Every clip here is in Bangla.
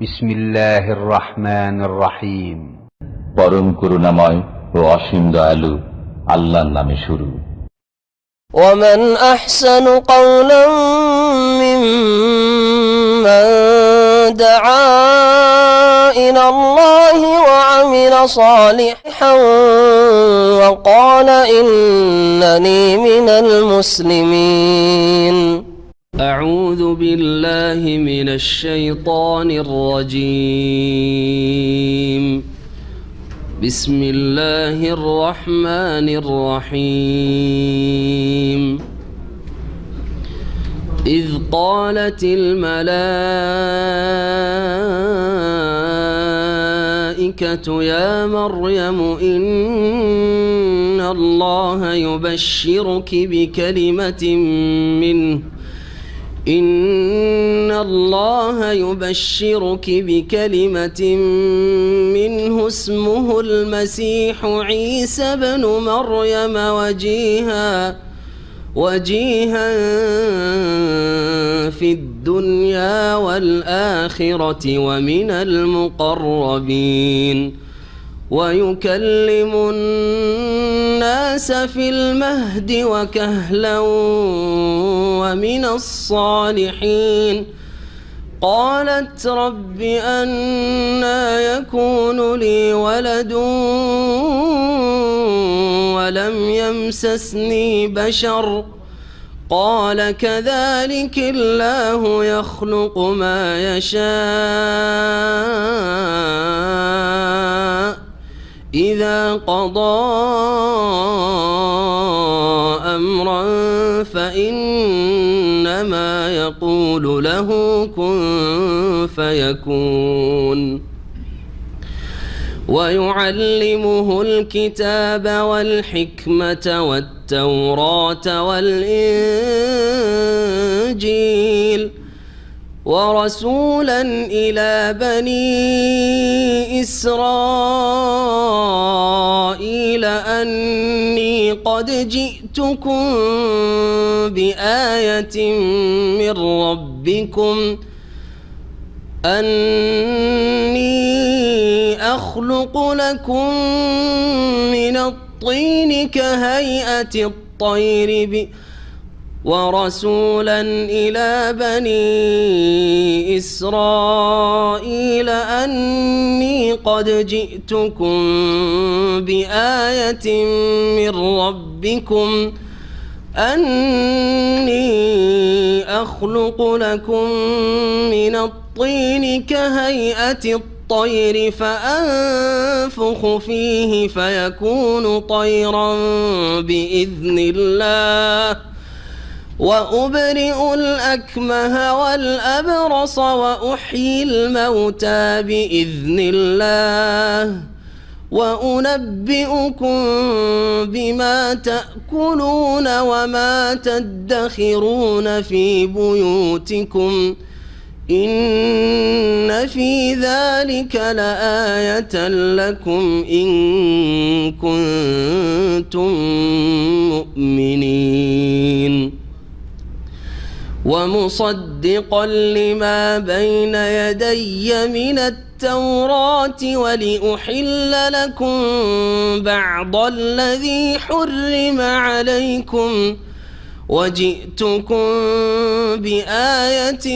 বিসমিল্লাহির রহমানির রহিম। পরম করুণাময় ও অসীম দয়ালু আল্লাহর নামে শুরু। ومن أحسن قولا ممن دعا إلى الله وعمل صالحا وقال إنني من المسلمين. أعوذ بالله من الشيطان الرجيم. بسم الله الرحمن الرحيم. إذ قالت الملائكة يا مريم إن الله يبشرك بكلمة منه اسمه المسيح عيسى بن مريم وجيها في الدنيا والآخرة ومن المقربين ويكلم الناس في المهد وكهلا ومن الصالحين. قالت رب أنى يكون لي ولد ولم يمسسني بشر قال كذلك الله يخلق ما يشاء إذا قضى أمرا فإنما يقول له كن فيكون. ويعلمه الكتاب والحكمة والتوراة والإنجيل ورسولا إلى بني إسرائيل أني قد جئتكم بآية من ربكم أني أخلق لكم من الطين كهيئة الطير ورسولا إلى بني إسرائيل أني قد جئتكم بآية من ربكم أني أخلق لكم من الطين كهيئة الطير فأنفخ فيه فيكون طيرا بإذن الله وأبرئ الأكمه والأبرص وأحيي الموتى بإذن الله وأنبئكم بما تأكلون وما تدخرون في بيوتكم إن في ذلك لآية لكم إن كنتم مؤمنين. ومصدقا لما بين يدي من التوراة ولأحل لكم بعض الذي حرم عليكم وجئتكم بآية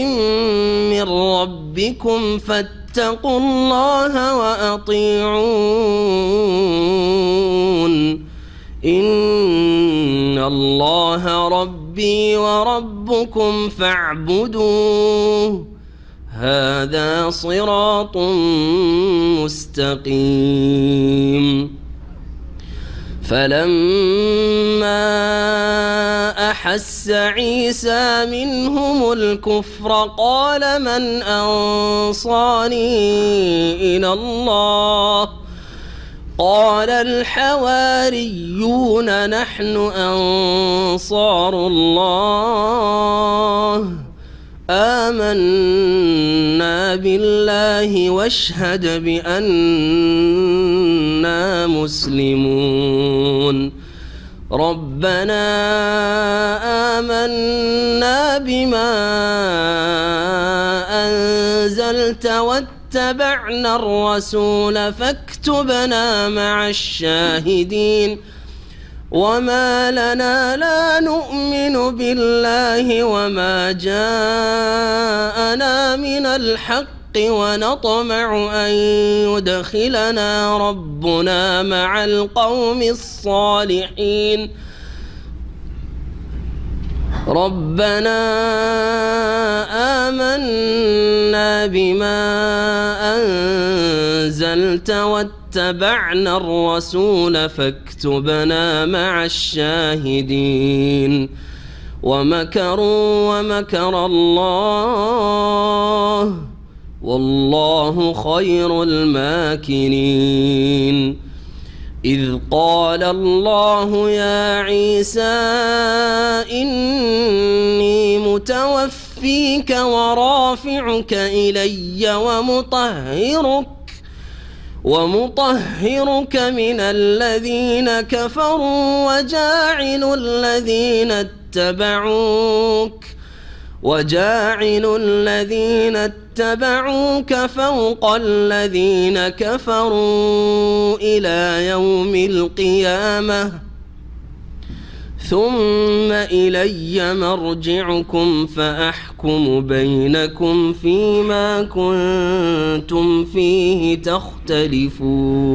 من ربكم فاتقوا الله وأطيعون إن الله ربي وربكم فاعبدوه هذا صراط مستقيم. فلما أحس عيسى منهم الكفر قال من أنصاري إلى الله قال الحواريون نحن أنصار الله آمنا بالله واشهد بأننا مسلمون. ربنا آمنا بما أنزلت واتبعنا الرسول فاكتبنا مع الشاهدين وما لنا لا نؤمن بالله وما جاءنا من الحق ونطمع أن يدخلنا ربنا مع القوم الصالحين ربنا آمنا بما أنزلت واتبعنا الرسول فاكتبنا مع الشاهدين ومكروا ومكر الله والله خير الماكرين إذ قال الله يا عيسى إني متوفيك ورافعك إلي ومطهرك من الذين كفروا وجاعل الذين اتبعوك فوق الذين كفروا إلى يوم القيامة ثم إلي مرجعكم فأحكم بينكم فيما كنتم فيه تختلفون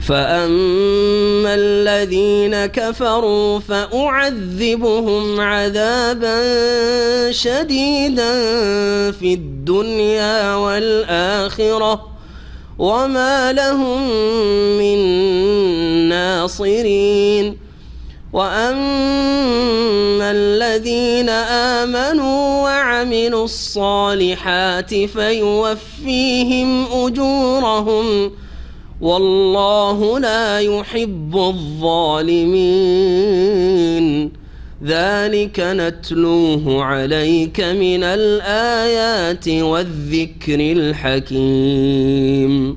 فأما الذين كفروا فأعذبهم عذابا شديدا في الدنيا والآخرة وما لهم من ناصرين وأما الذين آمنوا وعملوا الصالحات فيوفيهم أجورهم والله لا يحب الظالمين ذلك نتلوه عليك من الآيات والذكر الحكيم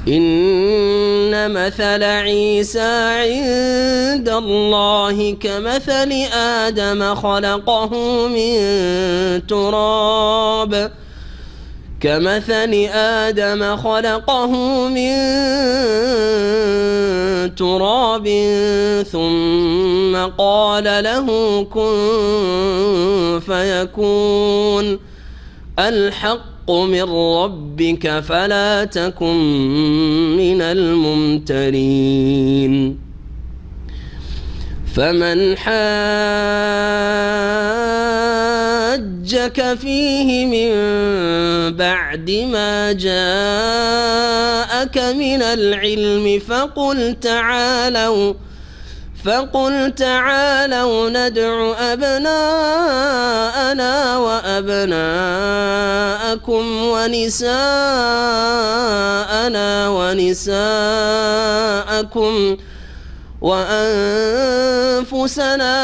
إن مثل عيسى عند الله كمثل آدم خلقه من تراب ثم قال له كن فيكون الحق من ربك فلا تكن من الممترين فمن حاجك فيه من بعد ما جاءك من العلم فقل تعالوا ندع أبناءنا وأبناءكم ونساءنا ونساءكم وأنفسنا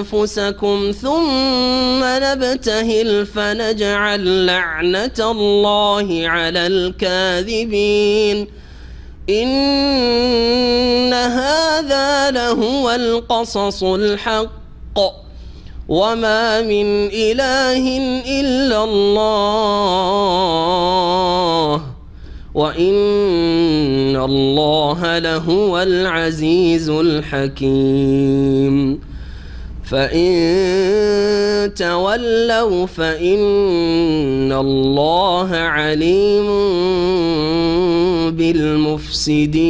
وأنفسكم ثم نبتهل فنجعل لعنة الله على الكاذبين إن هذا لهو القصص الحق وما من إله إلا الله وإن الله لهو العزيز الحكيم فإن تولوا فإن الله عليم بالمفسدين.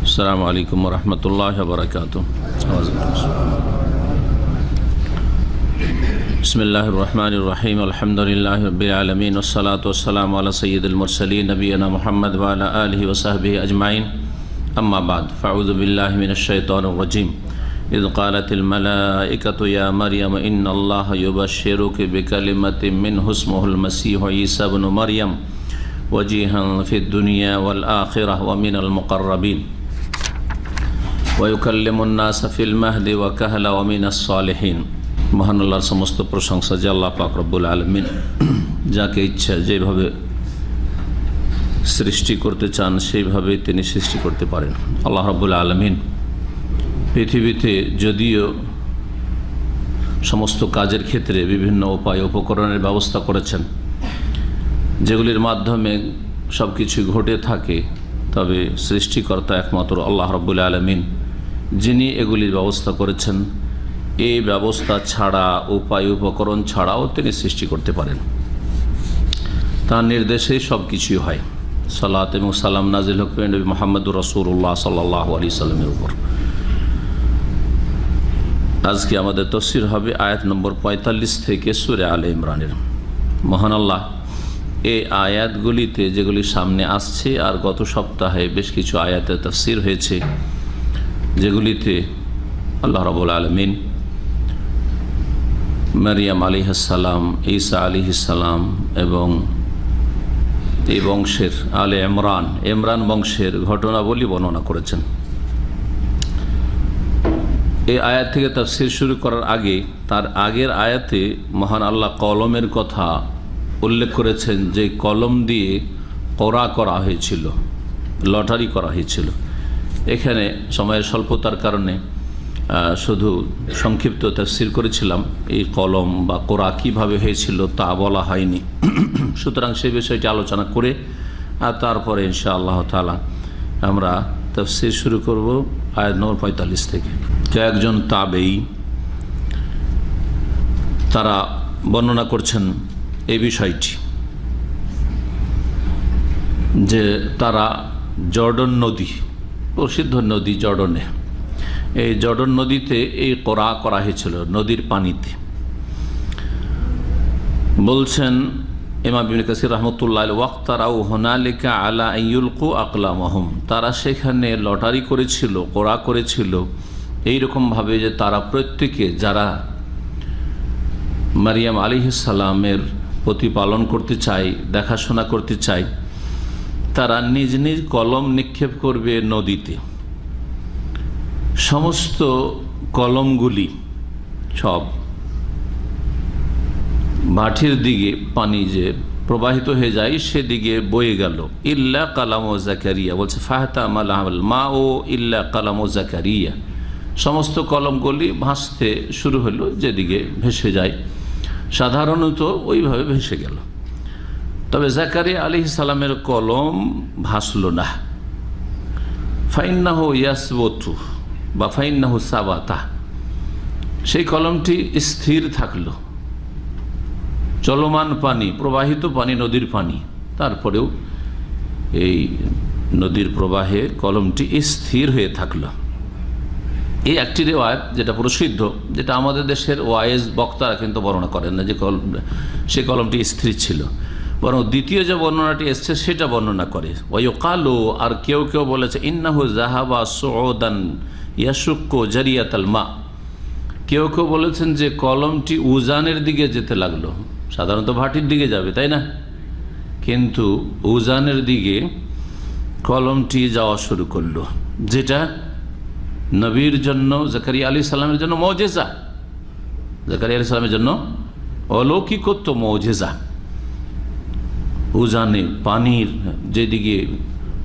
السلام عليكم ورحمة الله وبركاته. بسم الله الرحمن الرحيم الحمد لله رب العالمين والصلاة والسلام على سيد المرسلين نبينا محمد وعلى آله وصحبه أجمعين أما بعد فأعوذ بالله من الشيطان الرجيم إذ قالت الملائكة يا مريم إن الله يبشرك بكلمة منه اسمه المسيح عيسى بن مريم وجيها في الدنيا والآخرة ومن المقربين ويكلم الناس في المهد وكهلا ومن الصالحين মহান আল্লাহর সমস্ত প্রশংসা যে আল্লাহ পাক রব্বুল আলামিন যাকে ইচ্ছা যেভাবে সৃষ্টি করতে চান সেইভাবে তিনি সৃষ্টি করতে পারেন। আল্লাহ রাব্বুল আলামিন পৃথিবীতে যদিও সমস্ত কাজের ক্ষেত্রে বিভিন্ন উপায় উপকরণের ব্যবস্থা করেছেন, যেগুলির মাধ্যমে সব কিছু ঘটে থাকে, তবে সৃষ্টিকর্তা একমাত্র আল্লাহ রাব্বুল আলামিন, যিনি এগুলির ব্যবস্থা করেছেন। এই ব্যবস্থা ছাড়া, উপায় উপকরণ ছাড়াও তিনি সৃষ্টি করতে পারেন। তার নির্দেশেই সব কিছুই হয়। সালাত এবং সালাম নাজিল হোক নবী মুহাম্মদুর রাসূলুল্লাহ সাল্লাল্লাহু আলাইহি সাল্লামের উপর। আজকে আমাদের তাফসীর হবে আয়াত নম্বর 45 থেকে সূরা আলে ইমরানের। মহান আল্লাহ এই আয়াতগুলিতে, যেগুলি সামনে আসছে, আর গত সপ্তাহে বেশ কিছু আয়াতের তাফসীর হয়েছে, যেগুলিতে আল্লাহ রাব্বুল আলামিন মারিয়াম আলাইহিস সালাম, ঈসা আলাইহিস সালাম এবং এই বংশের আলে ইমরান বংশের ঘটনাবলী বর্ণনা করেছেন। এই আয়াত থেকে তাফসীর শুরু করার আগে, তার আগের আয়াতে মহান আল্লাহ কলমের কথা উল্লেখ করেছেন, যে কলম দিয়ে কোরা করা হয়েছিল, লটারি করা হয়েছিল। এখানে সময়ের স্বল্পতার কারণে শুধু সংক্ষিপ্ত তাফসীর করেছিলাম। এই কলম বা কোরা কীভাবে হয়েছিল তা বলা হয়নি। সুতরাং সেই বিষয়টি আলোচনা করে আর তারপরে ইনশাআল্লাহ তাআলা আমরা তাফসীর শুরু করব আয়াত নম্বর 45 থেকে। একজন তাবেঈ তারা বর্ণনা করছেন এই বিষয়টি, যে তারা জর্ডন নদী, প্রসিদ্ধ নদী জর্ডনে, এই জর্ডন নদীতে এই কোরা করা হয়েছিল, নদীর পানিতে। বলছেন ইমাম ইবনে কাসির রাহমাতুল্লাহ আলাইহি, ওয়াক্তারাউ হুনালিকা আলা আইয়ুলকু আকলামাহুম, তারা সেখানে লটারি করেছিল, কোরা করেছিল এইরকমভাবে যে তারা প্রত্যেকে, যারা মারিয়াম আলাইহিস সালামের প্রতিপালন করতে চায়, দেখাশোনা করতে চায়, তারা নিজ নিজ কলম নিক্ষেপ করবে নদীতে। সমস্ত কলমগুলি সব ভাটির দিকে পানি যে প্রবাহিত হয়ে যায় সেদিকে বয়ে গেল। ইল্লা কালাম ও জাকারিয়া, বলছে ফাহতামাল মা ও ইল্লা কালাম ও জাকারিয়া, সমস্ত কলমগুলি ভাসতে শুরু হলো, যেদিকে ভেসে যায় সাধারণত ওইভাবে ভেসে গেল। তবে জাকারিয়া আলাইহিস সালামের কলম ভাসল না। ফাইন্নাহু ইয়াসবুতু বা ফাইন্নাহু সাবাতা, সেই কলমটি স্থির থাকলো। চলমান পানি, প্রবাহিত পানি, নদীর পানি, তারপরেও এই নদীর প্রবাহে কলমটি স্থির হয়ে থাকলো। এই একটি রিওয়ায়াত যেটা প্রসিদ্ধ, যেটা আমাদের দেশের ওয়াইজ বক্তারা কিন্তু বর্ণনা করেন না যে সে কলমটি স্থির ছিল, বরং দ্বিতীয় যে বর্ণনাটি এসছে সেটা বর্ণনা করে। ওয়ায়ুকালু, আর কেউ কেউ বলেছে ইন্নাহু যাহাবা সুউদান ইয়াশুক্কু জারিয়াতাল মা, কেউ কেউ বলেছেন যে কলমটি উজানের দিকে যেতে লাগলো। সাধারণত ভাটির দিকে যাবে, তাই না? কিন্তু উজানের দিকে কলমটি যাওয়া শুরু করলো, যেটা নবীর জন্য, জাকারিয়া আলাইহিস সালামের জন্য মুজিজা, জাকারিয়া আলাইহিস সালামের জন্য অলৌকিকত্ব, মুজিজা। উজানে পানির যেদিকে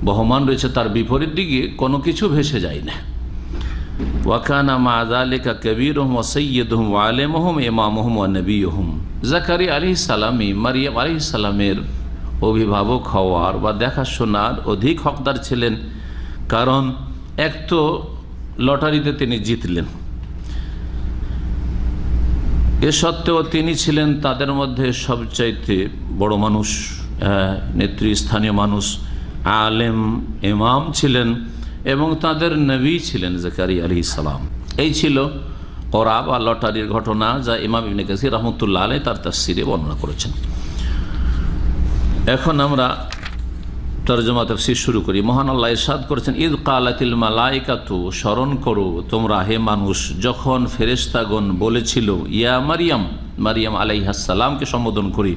বহমান রয়েছে তার বিপরীত দিকে কোনো কিছু ভেসে যায় না। ওয়াকানা মা যালিকা কাবীরুহুম ওয়া সাইয়্যিদুহুম ওয়া আলিমুহুম ইমামুহুম ওয়া নবিয়্যুহুম, জাকারিয়া আলাইহিস সালামই মারিয়াম আলাইহিস সালামের অভিভাবক হওয়ার বা দেখাশোনার অধিক হকদার ছিলেন। কারণ এক তো লটারিতে তিনি জিতলেন, এ সত্ত্বেও তিনি ছিলেন তাদের মধ্যে সবচাইতে বড় মানুষ, নেতৃস্থানীয় মানুষ, আলেম, ইমাম ছিলেন এবং তাদের নবী ছিলেন জাকারিয়া আলাইহিস সালাম। এই ছিল কোরা বা লটারির ঘটনা, যা ইমাম ইবনে কাসির রাহমাতুল্লাহ আলাইহি তার তাফসীরে বর্ণনা করেছেন। এখন আমরা তরজমা তাফসীর শুরু করি। মহান আল্লাহ ইরশাদ করেছেন, ইয কালাতিল মালাইকাতু, স্মরণ করো তোমরা হে মানুষ, যখন ফেরেশতাগণ বলেছিল, ইয়া মারিয়াম, মারিয়াম আলাইহাস সালামকে সম্বোধন করি,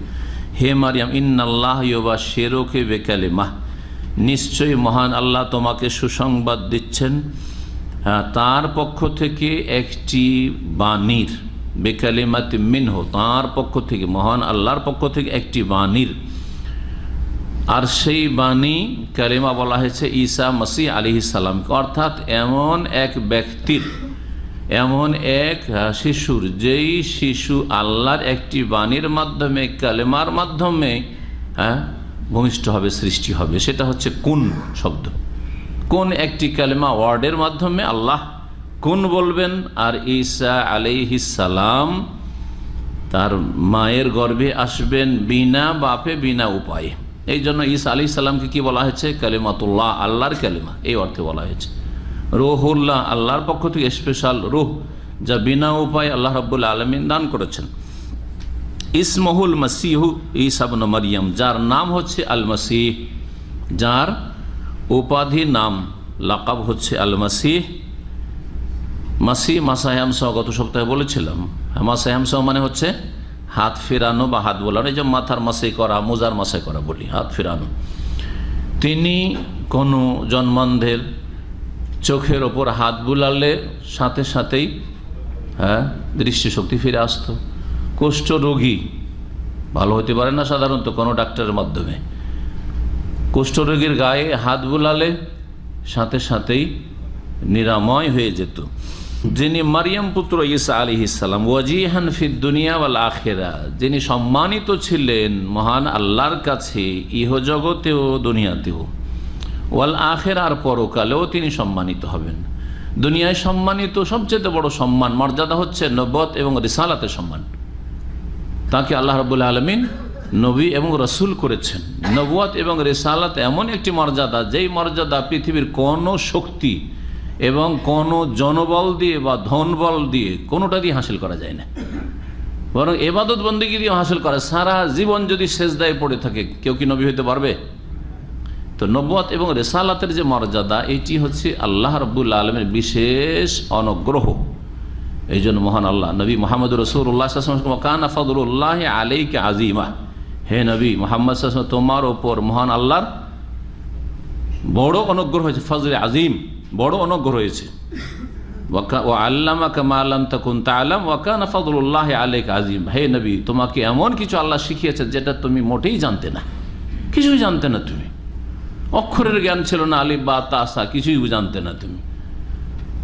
হে মারিয়াম, ইন্নাল্লাহ ইউবাশশিরুকি বিকালিমাহ, নিশ্চয়ই মহান আল্লাহ তোমাকে সুসংবাদ দিচ্ছেন তার পক্ষ থেকে একটি বাণীর, বিকালিমাতিন মিনহু, তার পক্ষ থেকে, মহান আল্লাহর পক্ষ থেকে একটি বাণীর। আর সেই বাণী কালিমা বলা হয়েছে ঈসা মসিহ আলাইহিস সালাম, অর্থাৎ এমন এক ব্যক্তির, এমন এক শিশুর, যেই শিশু আল্লাহর একটি বাণীর মাধ্যমে, কালেমার মাধ্যমে ভূমিষ্ঠ হবে, সৃষ্টি হবে। সেটা হচ্ছে কুন শব্দ। কোন একটি কালেমা ওয়ার্ডের মাধ্যমে আল্লাহ কুন বলবেন, আর ঈসা আলাইহিস সালাম তার মায়ের গর্ভে আসবেন বিনা বাপে, বিনা উপায়ে। এই জন্য ঈসা আলাইহিস সালামকে কি বলা হয়েছে? কালিমাতুল্লাহ, আল্লাহর কালিমা, এই অর্থে বলা হয়েছে। রুহুল্লাহ, আল্লাহর পক্ষ থেকে স্পেশাল রুহ, যা বিনা উপায়ে আল্লাহ রাব্বুল আলামিন দান করেছেন। ইসমহুল মসিহু ঈসা ইবনে মারইয়াম, যার নাম হচ্ছে আল মসিহ, যার উপাধি নাম লাকাব হচ্ছে আল মসিহ। মাসিহ মাসায়ামসহ গত সপ্তাহে বলেছিলাম। মাসায়ামসহ মানে হচ্ছে হাত ফেরানো বা হাত বোলানো, এই যে মাথার মাসে করা, মোজার মাসে করা বলি, হাত ফেরানো। তিনি কোনো জন্মান্ধের চোখের ওপর হাত বুলালে সাথে সাথেই দৃষ্টিশক্তি ফিরে আসতো। কুষ্ঠরোগী ভালো হতে পারে না সাধারণত কোনো ডাক্তারের মাধ্যমে, কুষ্ঠরোগীর গায়ে হাত বুলালে সাথে সাথেই নিরাময় হয়ে যেত। যিনি মারিয়াম পুত্র ঈসা আলাইহিস সালাম, ওয়াজিহান ফিদ দুনিয়া ওয়াল আখিরা, যিনি সম্মানিত ছিলেন মহান আল্লাহর কাছে ইহজগতেও দুনিয়াতেও, ওয়াল আখিরা, আর পরকালেও তিনি সম্মানিত হবেন। দুনিয়ায় সম্মানিত সবচেয়ে বড় সম্মান, মর্যাদা হচ্ছে নবুয়ত এবং রিসালাতের সম্মান। তাকে আল্লাহ রাব্বুল আলামিন নবী এবং রসুল করেছেন। নবুয়ত এবং রিসালাত এমন একটি মর্যাদা, যেই মর্যাদা পৃথিবীর কোনো শক্তি এবং কোনো জনবল দিয়ে বা ধনবল দিয়ে কোনোটা দিয়ে হাসিল করা যায় না, বরং ইবাদত বন্দেগী দিয়ে হাসিল করে। সারা জীবন যদি সেজদায় পড়ে থাকে, কেউ কি নবী হতে পারবে? তো নবুয়ত এবং রিসালাতের যে মর্যাদা, এটি হচ্ছে আল্লাহ রাব্বুল আলামিনের বিশেষ অনুগ্রহ। এই জন্য মহান আল্লাহ নবী মুহাম্মদ রাসূলুল্লাহ সাল্লাল্লাহু আলাইহি ওয়াসাল্লাম, কানা ফাদলুল্লাহি আলাইকা আযীমা, হে নবী মুহাম্মদ সাল্লাল্লাহু আলাইহি ওয়াসাল্লাম, তোমার ওপর মহান আল্লাহর বড় অনুগ্রহ হয়েছে, ফজলে আযীম, বড় অনুগ্রহ হয়েছে। ওয়া আল্লামাকা মা লাম তাকুন তা'লাম ওয়া কানা ফাদলুল্লাহি আলাইকা আযীম, হে নবী তোমাকে এমন কিছু আল্লাহ শিখিয়েছেন যেটা তুমি মোটেই জানতে না, কিছুই জানতে না তুমি, অক্ষরের জ্ঞান ছিল না, আলিফ বা তা সা কিছুই জানতে না তুমি।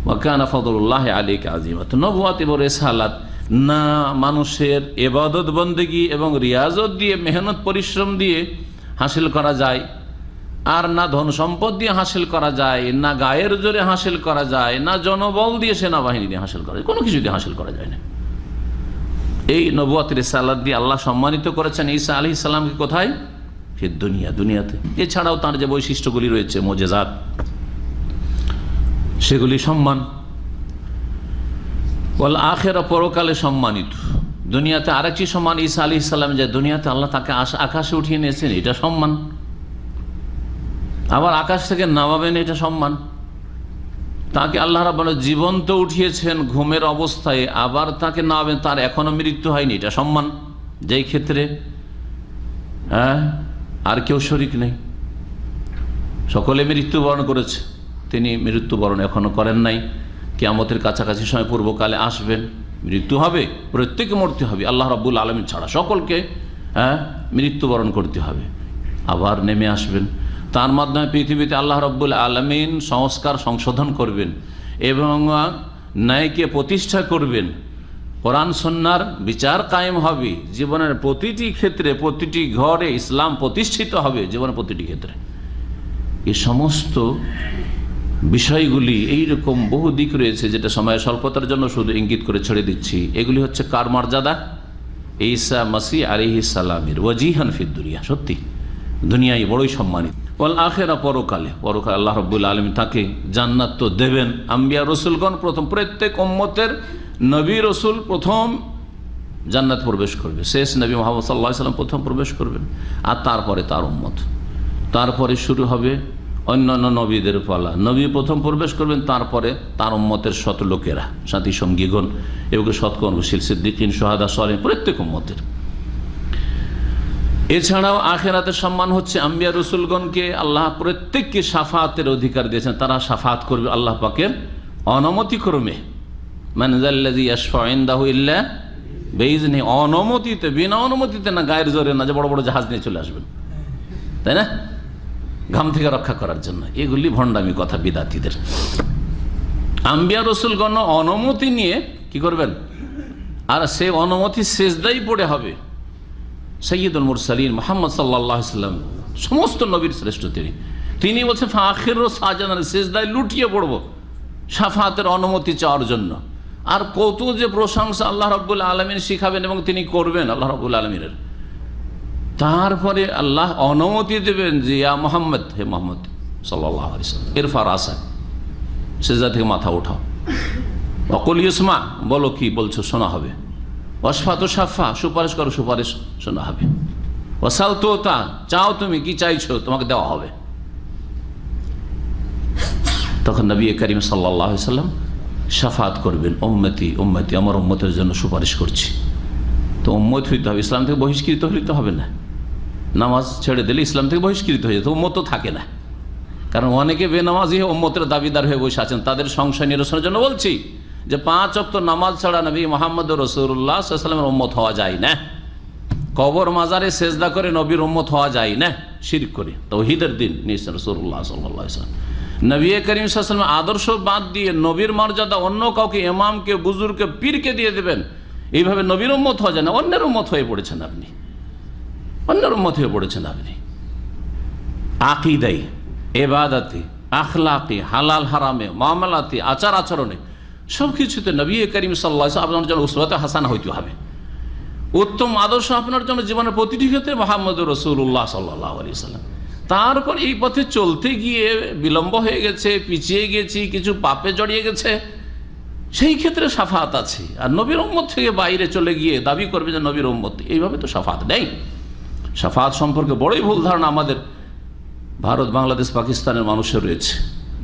ওয়া কানা ফাদলুল্লাহি আলাইকা আযীমা। তো নবুয়ত এবং রিসালাত না মানুষের ইবাদত বন্দেগী এবং রিয়াজত দিয়ে, মেহনত পরিশ্রম দিয়ে হাসিল করা যায়, আর না ধন সম্পদ দিয়ে হাসিল করা যায়, না গায়ের জোরে হাসিল করা যায়, না জনবল দিয়ে, সেনাবাহিনী দিয়ে হাসিল করা যায়, কোনো কিছু দিয়ে হাসিল করা যায় না। এই নবুয়ত রিসালাত দিয়ে আল্লাহ সম্মানিত করেছেন ঈসা আলাইহিস সালামকে। কোথায়? ফিদ দুনিয়া, দুনিয়াতে। এছাড়াও তার যে বৈশিষ্ট্যগুলি রয়েছে, মুজিজাত, সেগুলি সম্মান। ওয়াল আখিরা, পরকালে সম্মানিত। দুনিয়াতে আরেকটি সম্মান ঈসা আলাইহিস সালাম, যে দুনিয়াতে আল্লাহ তাকে আকাশে উঠিয়ে নিয়েছেন, এটা সম্মান। আবার আকাশ থেকে নামাবেন, এটা সম্মান। তাকে আল্লাহ রাব্বুল আলামিন জীবন্ত উঠিয়েছেন ঘুমের অবস্থায়, আবার তাকে নামাবেন, তার এখনো মৃত্যু হয়নি, এটা সম্মান। যেই ক্ষেত্রে আর কেউ শরীক নেই, সকলে মৃত্যুবরণ করেছে, তিনি মৃত্যুবরণ এখনো করেন নাই। কিয়ামতের কাছাকাছি সময় পূর্বকালে আসবেন, মৃত্যু হবে, প্রত্যেকে মরতে হবে, আল্লাহ রাব্বুল আলামিন ছাড়া সকলকে মৃত্যুবরণ করতে হবে, আবার নেমে আসবেন। তার মাধ্যমে পৃথিবীতে আল্লাহ রাব্বুল আলামিন সংস্কার সংশোধন করবেন এবং ন্যায়কে প্রতিষ্ঠা করবেন, কোরআন সুন্নাহর বিচার কায়েম হবে, জীবনের প্রতিটি ক্ষেত্রে, প্রতিটি ঘরে ইসলাম প্রতিষ্ঠিত হবে, জীবনের প্রতিটি ক্ষেত্রে। এই সমস্ত বিষয়গুলি, এইরকম বহু দিক রয়েছে, যেটা সময়ের স্বল্পতার জন্য শুধু ইঙ্গিত করে ছেড়ে দিচ্ছি। এগুলি হচ্ছে কার মর্যাদা? ঈসা মসিহ আলাইহিস সালামের। ওয়াজিহান ফিদ দুনিয়া, সত্যি দুনিয়ায় বড়ই সম্মানিত। ওয়াল আখিরা, পরকালে, পরকালে আল্লাহ রাব্বুল আলামিন তাকে জান্নাত তো দেবেন। আম্বিয়া রসুলগণ প্রথম, প্রত্যেক উম্মতের নবী রসুল প্রথম জান্নাত প্রবেশ করবে, শেষ নবী মুহাম্মদ সাল্লাল্লাহু আলাইহি ওয়াসাল্লাম প্রথম প্রবেশ করবেন, আর তারপরে তার উম্মত, তারপরে শুরু হবে অন্যান্য নবীদের পালা। নবী প্রথম প্রবেশ করবেন, তারপরে তার উম্মতের শত লোকেরা, সাথী সঙ্গীগণ এবং সৎকর্মশীল সিদ্দিকিন, শুহাদা, সালেহিন, প্রত্যেক উম্মতের। এছাড়াও আখিরাতের সম্মান হচ্ছে আম্বিয়া রসুলগণকে আল্লাহ প্রত্যেককে শাফাতের অধিকার দিয়েছেন, তারা শাফাত করবে আল্লাহ পাকের অনুমতিক্রমে। মান যাল্লাযী ইয়াশফাউ ইনদাহু ইল্লা বিইজনিহি, অনুমতিতে, বিনা অনুমতিতে না, গায়ের জোরে না, যে বড় বড় জাহাজ নিয়ে চলে আসবেন। তাই না, ঘাম থেকে রক্ষা করার জন্য। এগুলি ভণ্ডামি কথা বিদাতীদের। আম্বিয়া রসুলগণ অনুমতি নিয়ে কি করবেন, আর সে অনুমতি সেজদাই পড়ে হবে। সৈয়দুল মুরসালিন মুহাম্মদ সাল্লাল্লাহু আলাইহি ওয়াসাল্লাম সমস্ত নবীর শ্রেষ্ঠ তিনি বলছেন ফাখির সাজানার সেজদায় লুটিয়ে পড়ব শাফাতের অনুমতি চাওয়ার জন্য। আর কত যে প্রশংসা আল্লাহ রাব্বুল আলামিন শিখাবেন এবং তিনি করবেন আল্লাহ রাব্বুল আলামিনের। তারপরে আল্লাহ অনুমতি দেবেন যে ইয়া মুহাম্মদ, হে মুহাম্মদ সাল্লাল্লাহু আলাইহি ওয়াসাল্লাম, ইরফা রাসাক, সেজদা থেকে মাথা উঠাও, ওয়াকুল ইসমা, বলো কি বলছো শোনা হবে, ওয়াসফা তো সাফা, সুপারিশ করো সুপারিশ শোনা হবে, ওয়াসাল তো তা, চাও তুমি কি চাইছো তোমাকে দেওয়া হবে। তখন নবী করিম সাল্লাল্লাহু আলাইহি ওয়াসাল্লাম শাফাত করবেন, উম্মতি উম্মতি, আমার উম্মতের জন্য সুপারিশ করছি। তো উম্মত হইতে হবে, ইসলাম থেকে বহিষ্কৃত হইতে হবে না। নামাজ ছেড়ে দিলে ইসলাম থেকে বহিষ্কৃত হয়ে যেত, উম্মত তো থাকে না। কারণ অনেকে বেনামাজি হয়ে উম্মতের দাবিদার হয়ে বসে আছেন, তাদের সংশয় নিরসনের জন্য বলছি যে 5 ওয়াক্ত নামাজ ছাড়া নবী মুহাম্মদ রাসূলুল্লাহ সাল্লাল্লাহু আলাইহি ওয়াসাল্লামের উম্মত হওয়া যায় না। কবর মাজারে সেজদা করে নবীর উম্মত হওয়া যায় না, শিরক করে তাওহীদের দিন নিয়েছেন রাসূলুল্লাহ সাল্লাল্লাহু আলাইহি ওয়াসাল্লাম। নবী করিম সাল্লাল্লাহু আলাইহি ওয়াসাল্লামের আদর্শ বাদ দিয়ে নবীর মর্যাদা অন্য কাউকে, ইমামকে, বুজুর্গকে, পীরকে দিয়ে দেবেন, এইভাবে নবীর উম্মত হওয়া যায় না, অন্যের উম্মত হয়ে পড়েছেন আপনি, অন্যের উম্মত হয়ে পড়েছেন আপনি। আকীদাই, ইবাদতে, আখলাকে, হালাল হারামে, মামলাতে, আচার আচরণে, সব কিছুতে নবী করিম সাল্লাল্লাহু আলাইহি ওয়াসাল্লাম আপনার জন্য উসওয়াতুন হাসানাহ হইতে হবে। উত্তম আদর্শ আপনার জন্য জীবনের প্রতিটি ক্ষেত্রে মুহাম্মদুর রাসূলুল্লাহ সাল্লাল্লাহু আলাইহি ওয়াসাল্লাম। তারপর এই পথে চলতে গিয়ে বিলম্ব হয়ে গেছে, পিছিয়ে গেছি, কিছু পাপে জড়িয়ে গেছে, সেই ক্ষেত্রে শাফাত আছে। আর নবীর উম্মত থেকে বাইরে চলে গিয়ে দাবি করবে যে নবীর উম্মত, এইভাবে তো শাফাত নেই। শাফাত সম্পর্কে বড়ই ভুল ধারণা আমাদের ভারত, বাংলাদেশ, পাকিস্তানের মানুষের রয়েছে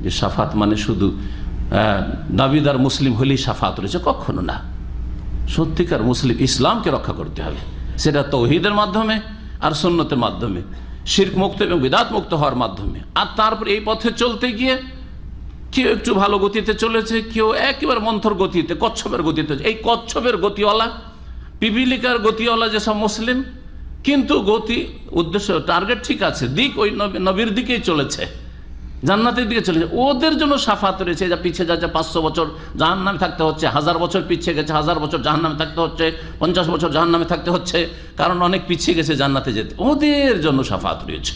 যে শাফাত মানে শুধু দাবিদার মুসলিম হলেই শাফাত রয়েছে। কখনো না। সত্যিকার মুসলিম ইসলামকে রক্ষা করতে হবে, সেটা তাওহীদের মাধ্যমে আর সুন্নতের মাধ্যমে, শিরক মুক্ত এবং বিদআত মুক্ত হওয়ার মাধ্যমে। আর তারপর এই পথে চলতে গিয়ে কেউ একটু ভালো গতিতে চলেছে, কেউ একেবারে মন্থর গতিতে, কচ্ছপের গতিতে। এই কচ্ছপের গতিওয়ালা, পিপিলিকার গতিওয়ালা যেসব মুসলিম, কিন্তু গতি, উদ্দেশ্য, টার্গেট ঠিক আছে, দিক ওই নবীর দিকেই চলেছে, জান্নাতের দিকে চলেছে, ওদের জন্য শাফাত রয়েছে। যা পিছিয়ে যাচ্ছে 500 বছর জাহান্নামে থাকতে হচ্ছে, 1000 বছর পিছিয়ে গেছে, 1000 বছর জাহান্নামে থাকতে হচ্ছে, 50 বছর জাহান্নামে থাকতে হচ্ছে, কারণ অনেক পিছিয়ে গেছে জান্নাতে যেতে, ওদের জন্য শাফাত রয়েছে।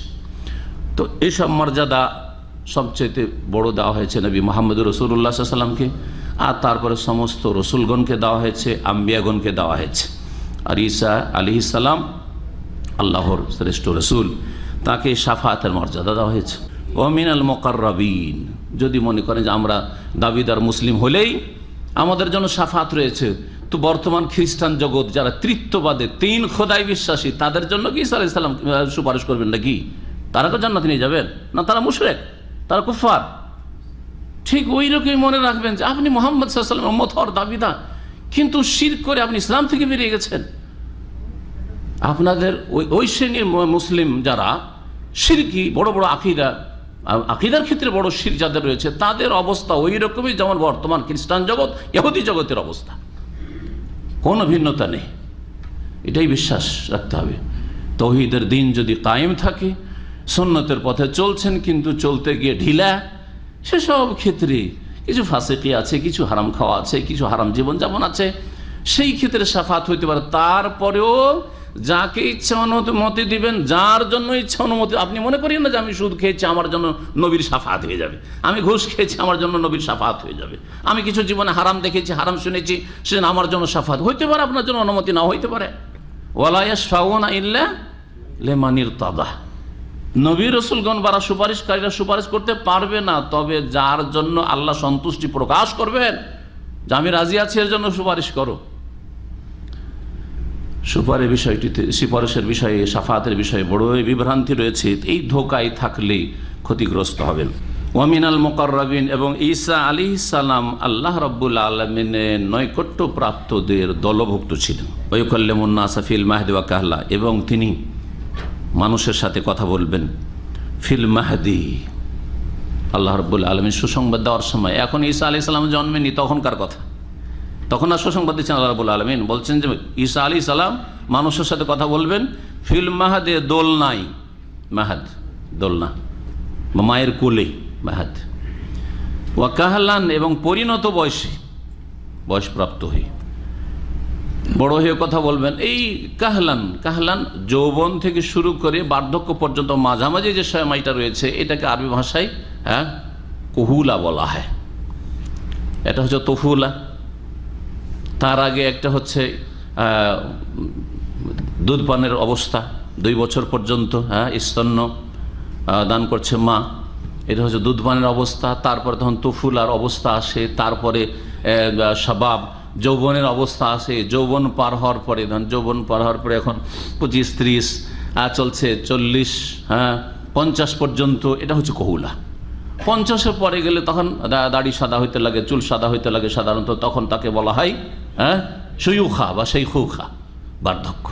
তো এইসব মর্যাদা সবচেয়ে বড় দেওয়া হয়েছে নবী মুহাম্মদুর রাসূলুল্লাহ সাল্লাল্লাহু আলাইহি ওয়াসাল্লামকে, আর তারপরে সমস্ত রসুলগণকে দেওয়া হয়েছে, আম্বিয়াগণকে দেওয়া হয়েছে। আর ঈসা আলাইহিস সালাম আল্লাহর শ্রেষ্ঠ রসুল, তাকে শাফাতের মর্যাদা দেওয়া হয়েছে। ওয়া মিনাল মুকাররাবিন, যদি মনে করেন যে আমরা দাবিদার মুসলিম হলেই আমাদের জন্য শাফাত রয়েছে, তো বর্তমান খ্রিস্টান জগৎ যারা তৃত্ববাদে, 3 খোদায় বিশ্বাসী, তাদের জন্য কি ঈসা আলাইহিস সালাম সুপারিশ করবেন নাকি? তারা তো জান্নাতে নিয়ে যাবেন না? তারা মুশরিক, তারা কুফার। ঠিক ওই রকমই মনে রাখবেন যে আপনি মুহাম্মদ সাল্লাল্লাহু আলাইহি ওয়াসাল্লামের উম্মত হওয়ার দাবিদার, কিন্তু শিরক করে আপনি ইসলাম থেকে বেরিয়ে গেছেন। আপনাদের ওই শ্রেণীর মুসলিম যারা শিরকি, বড় বড় আকিদার ক্ষেত্রে বড় শিরক যাদের রয়েছে, তাদের অবস্থা ওই রকমই যেমন বর্তমান খ্রিস্টান জগৎ, ইহুদি জগতের অবস্থা, কোনো ভিন্নতা নেই। এটাই বিশ্বাস রাখতে হবে। তাওহীদের দিন যদি কায়েম থাকে, সুন্নতের পথে চলছেন কিন্তু চলতে গিয়ে ঢিলা, সেসব ক্ষেত্রে কিছু ফাসিকি আছে, কিছু হারাম খাওয়া আছে, কিছু হারাম জীবনযাপন আছে, সেই ক্ষেত্রে শাফাত হইতে পারে। তারপরেও যাকে ইচ্ছা অনুমতি দিবেন, যার জন্য ইচ্ছা অনুমতি। আপনি মনে করেন না যে আমি সুদ খেয়েছি আমার জন্য নবীর শাফাত হয়ে যাবে, আমি ঘুষ খেয়েছি আমার জন্য নবীর শাফাত হয়ে যাবে, আমি কিছু জীবনে হারাম দেখেছি, হারাম শুনেছি, সেজন্য আমার জন্য শাফাত হইতে পারে, আপনার জন্য অনুমতি না হইতে পারে। ওয়ালা ইয়াশফাউনা ইল্লা লিমান ইরতাদা, নবী রাসূলগণ বা সুপারিশকারীরা সুপারিশ করতে পারবে না, তবে যার জন্য আল্লাহ সন্তুষ্টি প্রকাশ করবেন যে আমি রাজি আছি এর জন্য সুপারিশ করো। সুপারিশের বিষয়ে, শাফাতের বিষয়ে বড়ই বিভ্রান্তি রয়েছে। এই ধোকায় থাকলে ক্ষতিগ্রস্ত হবেন। ওয়া মিনাল মুকাররাবিন, এবং ঈসা আলাইহিস সালাম আল্লাহ রাব্বুল আলামিনের নৈকট্য প্রাপ্তদের দলভুক্ত ছিলেন। ওয়া ইউকাল্লিমুন নাসা ফিল মাহদি ওয়া কাহলা, এবং তিনি মানুষের সাথে কথা বলবেন ফিল মাহদি। আল্লাহ রাব্বুল আলামিন সুসংবাদ দেওয়ার সময়, এখন ঈসা আলাইহিস সালাম জন্মেনি তখনকার কথা, তখন আর সুসংবাদ দিচ্ছেন আল্লাহ রাব্বুল আলামিন। বলছেন যে ঈসা আলাইহিস সালাম মানুষের সাথে কথা বলবেন ফিল মাহদে, দোল নাই, মাহাদ, দোলনা বা মায়ের কোলে মাহাদ। ওয়া কাহলান, এবং পরিণত বয়সে, বয়সপ্রাপ্ত হয়ে, বড় হয়ে কথা বলবেন। এই কাহলান, কাহলান যৌবন থেকে শুরু করে বার্ধক্য পর্যন্ত মাঝামাঝি যে সময়টা রয়েছে, এটাকে আরবি ভাষায় কুহুলা বলা হয়। এটা হচ্ছে তফুলা, তার আগে একটা হচ্ছে দুধ পানের অবস্থা, 2 বছর পর্যন্ত স্তন্য দান করছে মা, এটা হচ্ছে দুধ পানের অবস্থা। তারপরে তখন তফুলার অবস্থা আসে, তারপরে শাবাব যৌবনের অবস্থা আসে, যৌবন পার হওয়ার পরে, ধরুন যৌবন পার হওয়ার পরে এখন 25-30 চলছে, 40, 50 পর্যন্ত, এটা হচ্ছে কহুলা। 50-এর পরে গেলে তখন দাড়ি সাদা হইতে লাগে, চুল সাদা হইতে লাগে সাধারণত, তখন তাকে বলা হয় শৈখা বা শৈখুখা, বার্ধক্য।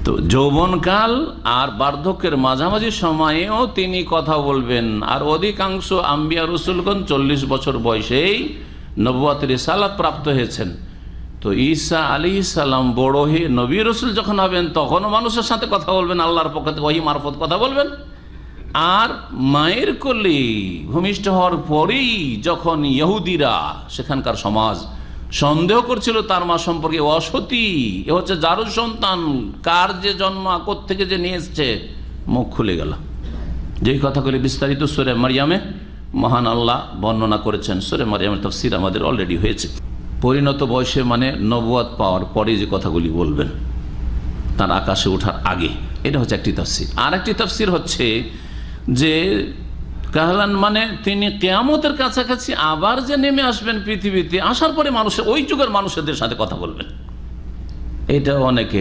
তো যৌবনকাল আর বার্ধক্যের মাঝামাঝি সময়েও তিনি কথা বলবেন। আর অধিকাংশ আম্বিয়া রসুলগণ 40 বছর বয়সেই নবুয়ত রিসালাত প্রাপ্ত হয়েছেন। তো ঈসা আলাইহিস সালাম বড় হয়ে নবী রসুল যখন হবেন, তখনও মানুষের সাথে কথা বলবেন, আল্লাহর পক্ষ থেকে ওহী মারফত কথা বলবেন। আর মায়ের কোলে ভূমিষ্ঠ হওয়ার পরেই যখন ইহুদিরা, সেখানকার সমাজ সন্দেহ করছিল তার মা সম্পর্কে, অসতী, এ হচ্ছে জারুর সন্তান, কার যে জন্ম, কোত্থেকে যে নিয়ে এসছে, মুখ খুলে গেল। যেই কথাগুলি বিস্তারিত সূরা মারইয়ামে মহান আল্লাহ বর্ণনা করেছেন। সূরা মারইয়ামের তাফসীর আমাদের অলরেডি হয়েছে। পরিণত বয়সে মানে নবুয়ত পাওয়ার পরে যে কথাগুলি বলবেন, তার আকাশে ওঠার আগে, এটা হচ্ছে একটি তাফসীর। আর একটি তাফসীর হচ্ছে যে কাহলান মানে তিনি কিয়ামতের কাছাকাছি আবার যে নেমে আসবেন পৃথিবীতে, আসার পরে মানুষের, ওই যুগের মানুষদের সাথে কথা বলবেন। এটা অনেকে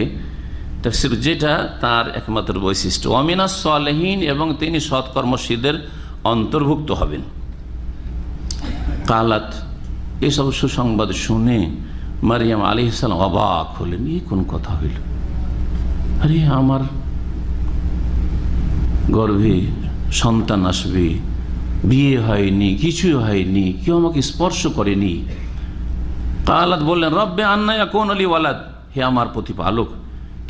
তাফসীর, যেটা তার একমাত্র বৈশিষ্ট্য। ওয়ামিনাস সালেহিন, এবং তিনি সৎকর্মশীলদের অন্তর্ভুক্ত হবেন। কালাত, এসব সুসংবাদ শুনে মারিয়াম আলাইহিস সালাম অবাক হলেন। এই কোন কথা হইল? আরে আমার গর্ভে সন্তান আসবে, বিয়ে হয়নি, কিছুই হয়নি, কেউ আমাকে স্পর্শ করেনি। কালাত বললেন, রব্বে আন্না ইয়াকুনু লি ওয়ালাদ, হে আমার প্রতিপালক,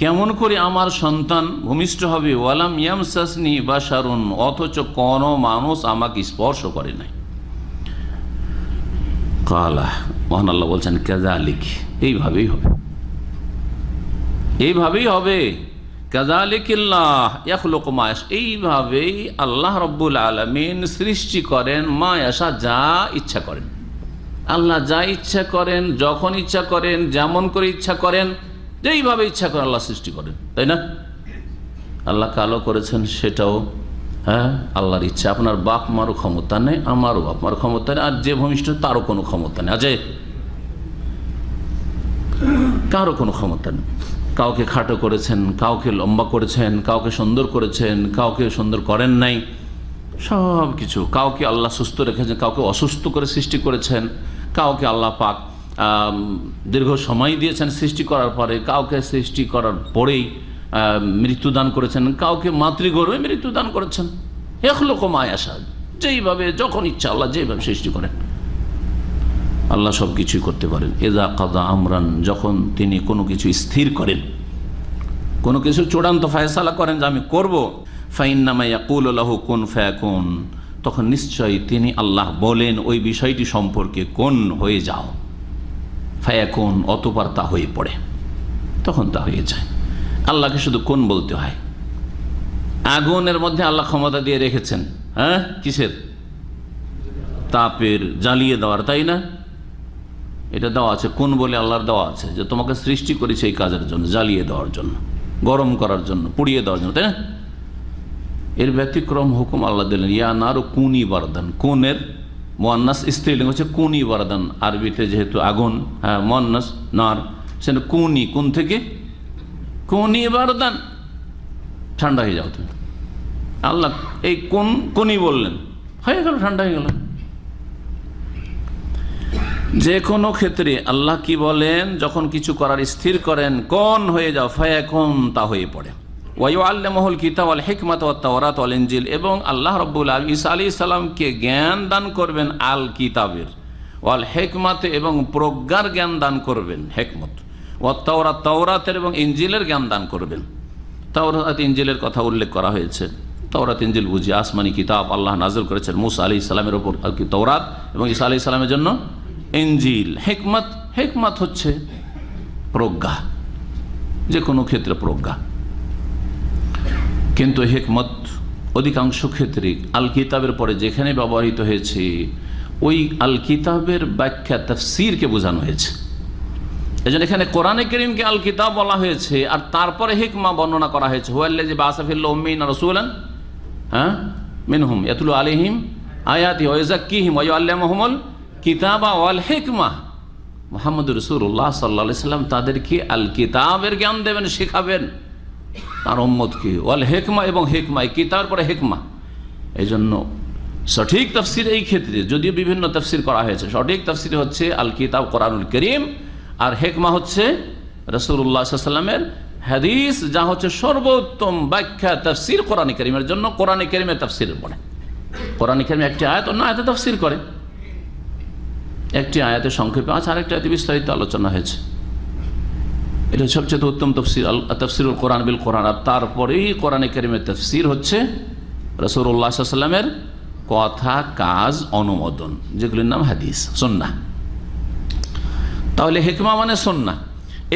কেমন করে আমার সন্তান ভূমিষ্ঠ হবে? ওয়ালাম ইয়ামসাসনি বাশারুন, অথচ কোনো মানুষ আমাকে স্পর্শ করে নাই। কালা, মহান আল্লাহ বলছেন, কাযালিক, এইভাবেই হবে, এইভাবেই হবে। কাযালিকিল্লাহ ইয়াখলুকু মা ইয়াশা, এইভাবেই আল্লাহ রাব্বুল আলামিন সৃষ্টি করেন, মা ইয়াশা, যা ইচ্ছা করেন। আল্লাহ যা ইচ্ছা করেন, যখন ইচ্ছা করেন, যেমন করে ইচ্ছা করেন, যেইভাবে ইচ্ছা করেন আল্লাহ সৃষ্টি করেন, তাই না? আল্লাহ কালো করেছেন, সেটাও আল্লাহর ইচ্ছা। আপনার বাপ মারও ক্ষমতা নেই, আমারও বাপ মার ক্ষমতা নেই, আর যে ভূমিষ্ঠ তারও কোনো ক্ষমতা নেই, আছে কারো কোনো ক্ষমতা নেই। কাউকে খাটো করেছেন, কাউকে লম্বা করেছেন, কাউকে সুন্দর করেছেন, কাউকে সুন্দর করেন নাই, সব কিছু। কাউকে আল্লাহ সুস্থ রেখেছেন, কাউকে অসুস্থ করে সৃষ্টি করেছেন, কাউকে আল্লাহ পাক দীর্ঘ সময় দিয়েছেন সৃষ্টি করার পরে, কাউকে সৃষ্টি করার পরেই মৃত্যুদান করেছেন, কাউকে মাতৃগর্ভে মৃত্যুদান করেছেন। ইয়াখলুকু মা ইয়াশা, যেইভাবে যখন ইচ্ছা আল্লাহ যেভাবে সৃষ্টি করেন, আল্লাহ সব কিছুই করতে পারেন। ইযা কাযা আমরান, যখন তিনি কোনো কিছু স্থির করেন, কোনো কিছু চূড়ান্ত ফয়সালা করেন যে আমি করব, ফাইন্নামা ইয়াকুলু লাহু কুন ফায়াকুন, তখন নিশ্চয়ই তিনি আল্লাহ বলেন ওই বিষয়টি সম্পর্কে, কোন হয়ে যাও, ফায়াকুন, অতঃপর তা হয়ে পড়ে, তখন তা হয়ে যায়। আল্লাহকে শুধু কোন বলতে হয়। আগুনের মধ্যে আল্লাহ ক্ষমতা দিয়ে রেখেছেন, কিসের? তাপের, জ্বালিয়ে দেওয়ার, তাই না? এটা দেওয়া আছে, কোন বলে আল্লাহর দেওয়া আছে, যে তোমাকে সৃষ্টি করেছে এই কাজের জন্য, জ্বালিয়ে দেওয়ার জন্য, গরম করার জন্য, পুড়িয়ে দেওয়ার জন্য, তাই না? এর ব্যতিক্রম হুকুম আল্লাহ দিলেন, ইয়া নারু কুনি বারদান। কোনের মুয়ান্নাস স্ত্রীলিঙ্গ হচ্ছে কুনি বারদান, আরবিতে যেহেতু আগুন, মুয়ান্নাস নার, সেটা কুনি, কোন থেকে কুনি বারদান, ঠান্ডা হয়ে যাও তুমি। আল্লাহ এই কোনি বললেন, হয়ে গেল, ঠান্ডা হয়ে গেল। যে কোনো ক্ষেত্রে আল্লাহ কি বলেন, যখন কিছু করার স্থির করেন, কোন হয়ে যাও, ফায়াকুন, তা হয়ে পড়ে। ওয়ায়ুআল্লিমুহুল কিতাব ওয়াল হিকমাত ওয়াত তাওরাত ওয়াল ইনজিল, এবং আল্লাহ রাব্বুল আলামিন ঈসা আলাইহিস সালামকে জ্ঞান দান করবেন আল কিতাবের, ওয়াল হিকমাত, এবং প্রজ্ঞার জ্ঞান দান করবেন, হিকমত, ওয়াত তাওরাত, তাওরাতের এবং ইনজিলের জ্ঞান দান করবেন। তাওরাত ইনজিলের কথা উল্লেখ করা হয়েছে। তাওরাত ইনজিল বুঝি আসমানি কিতাব, আল্লাহ নাযিল করেছেন মুসা আলাইহিস সালামের উপর তাওরাত এবং ঈসা আলাইহিস সালামের জন্য ইনজিল। হিকমত হচ্ছে প্রজ্ঞা, যে কোনো ক্ষেত্রে প্রজ্ঞা। কিন্তু হিকমত অধিকাংশ ক্ষেত্রে আল কিতাবের পরে যেখানে ব্যবহৃত হয়েছে ওই আল কিতাবের ব্যাখ্যা তাফসীরকে বোঝানো হয়েছে। এজন্য এখানে কোরআনে কারীমকে আল কিতাব বলা হয়েছে আর তারপরে হিকমা বর্ণনা করা হয়েছে। হুয়াল্লাযী বাআসা ফিল উম্মিয়িনা রাসূলান মিনহুম ইয়াতলু আলাইহিম আয়াতি ওয়া ইউযাক্কিহিম ওয়া ইউআল্লিমুহুমুল কিতাবা ওয়াল হিকমা। মুহাম্মদুর রাসূলুল্লাহ সাল্লাল্লাহু আলাইহি সাল্লাম তাদেরকে আল কিতাবের জ্ঞান দেবেন, শেখাবেন তার উম্মতকে, ওয়াল হিকমা এবং হিকমা, এই কিতাবের পরে হিকমা। এজন্য সঠিক তাফসীর এই ক্ষেত্রে যদিও বিভিন্ন তাফসীর করা হয়েছে, সঠিক তাফসীর হচ্ছে আল কিতাব কোরআনুল কারীম, আর হিকমা হচ্ছে রাসূলুল্লাহ সাল্লাল্লাহু আলাইহি ওয়াসাল্লামের হাদিস, যা হচ্ছে সর্বোত্তম ব্যাখ্যা তাফসীর কোরআন কারীমের জন্য। কোরআন কারীমের তাফসীরের পরে কোরআন কারীমে একটি আয়াত অন্য আয়াতে তাফসীর করে, একটি আয়াতে সংক্ষেপে আছে, আরেকটি আয়াতে বিস্তারিত আলোচনা হয়েছে। এটা সবচেয়ে উত্তম তাফসীর, তাফসীরুল কোরআন বিল কোরআন। আর তারপরেই কোরআন কারীমের তাফসীর হচ্ছে রাসূলুল্লাহ সাল্লাল্লাহু আলাইহি ওয়াসাল্লামের কথা, কাজ, অনুমোদন, যেগুলির নাম হাদিস, সুন্নাহ। তাহলে হিকমা মানে সুন্নাহ।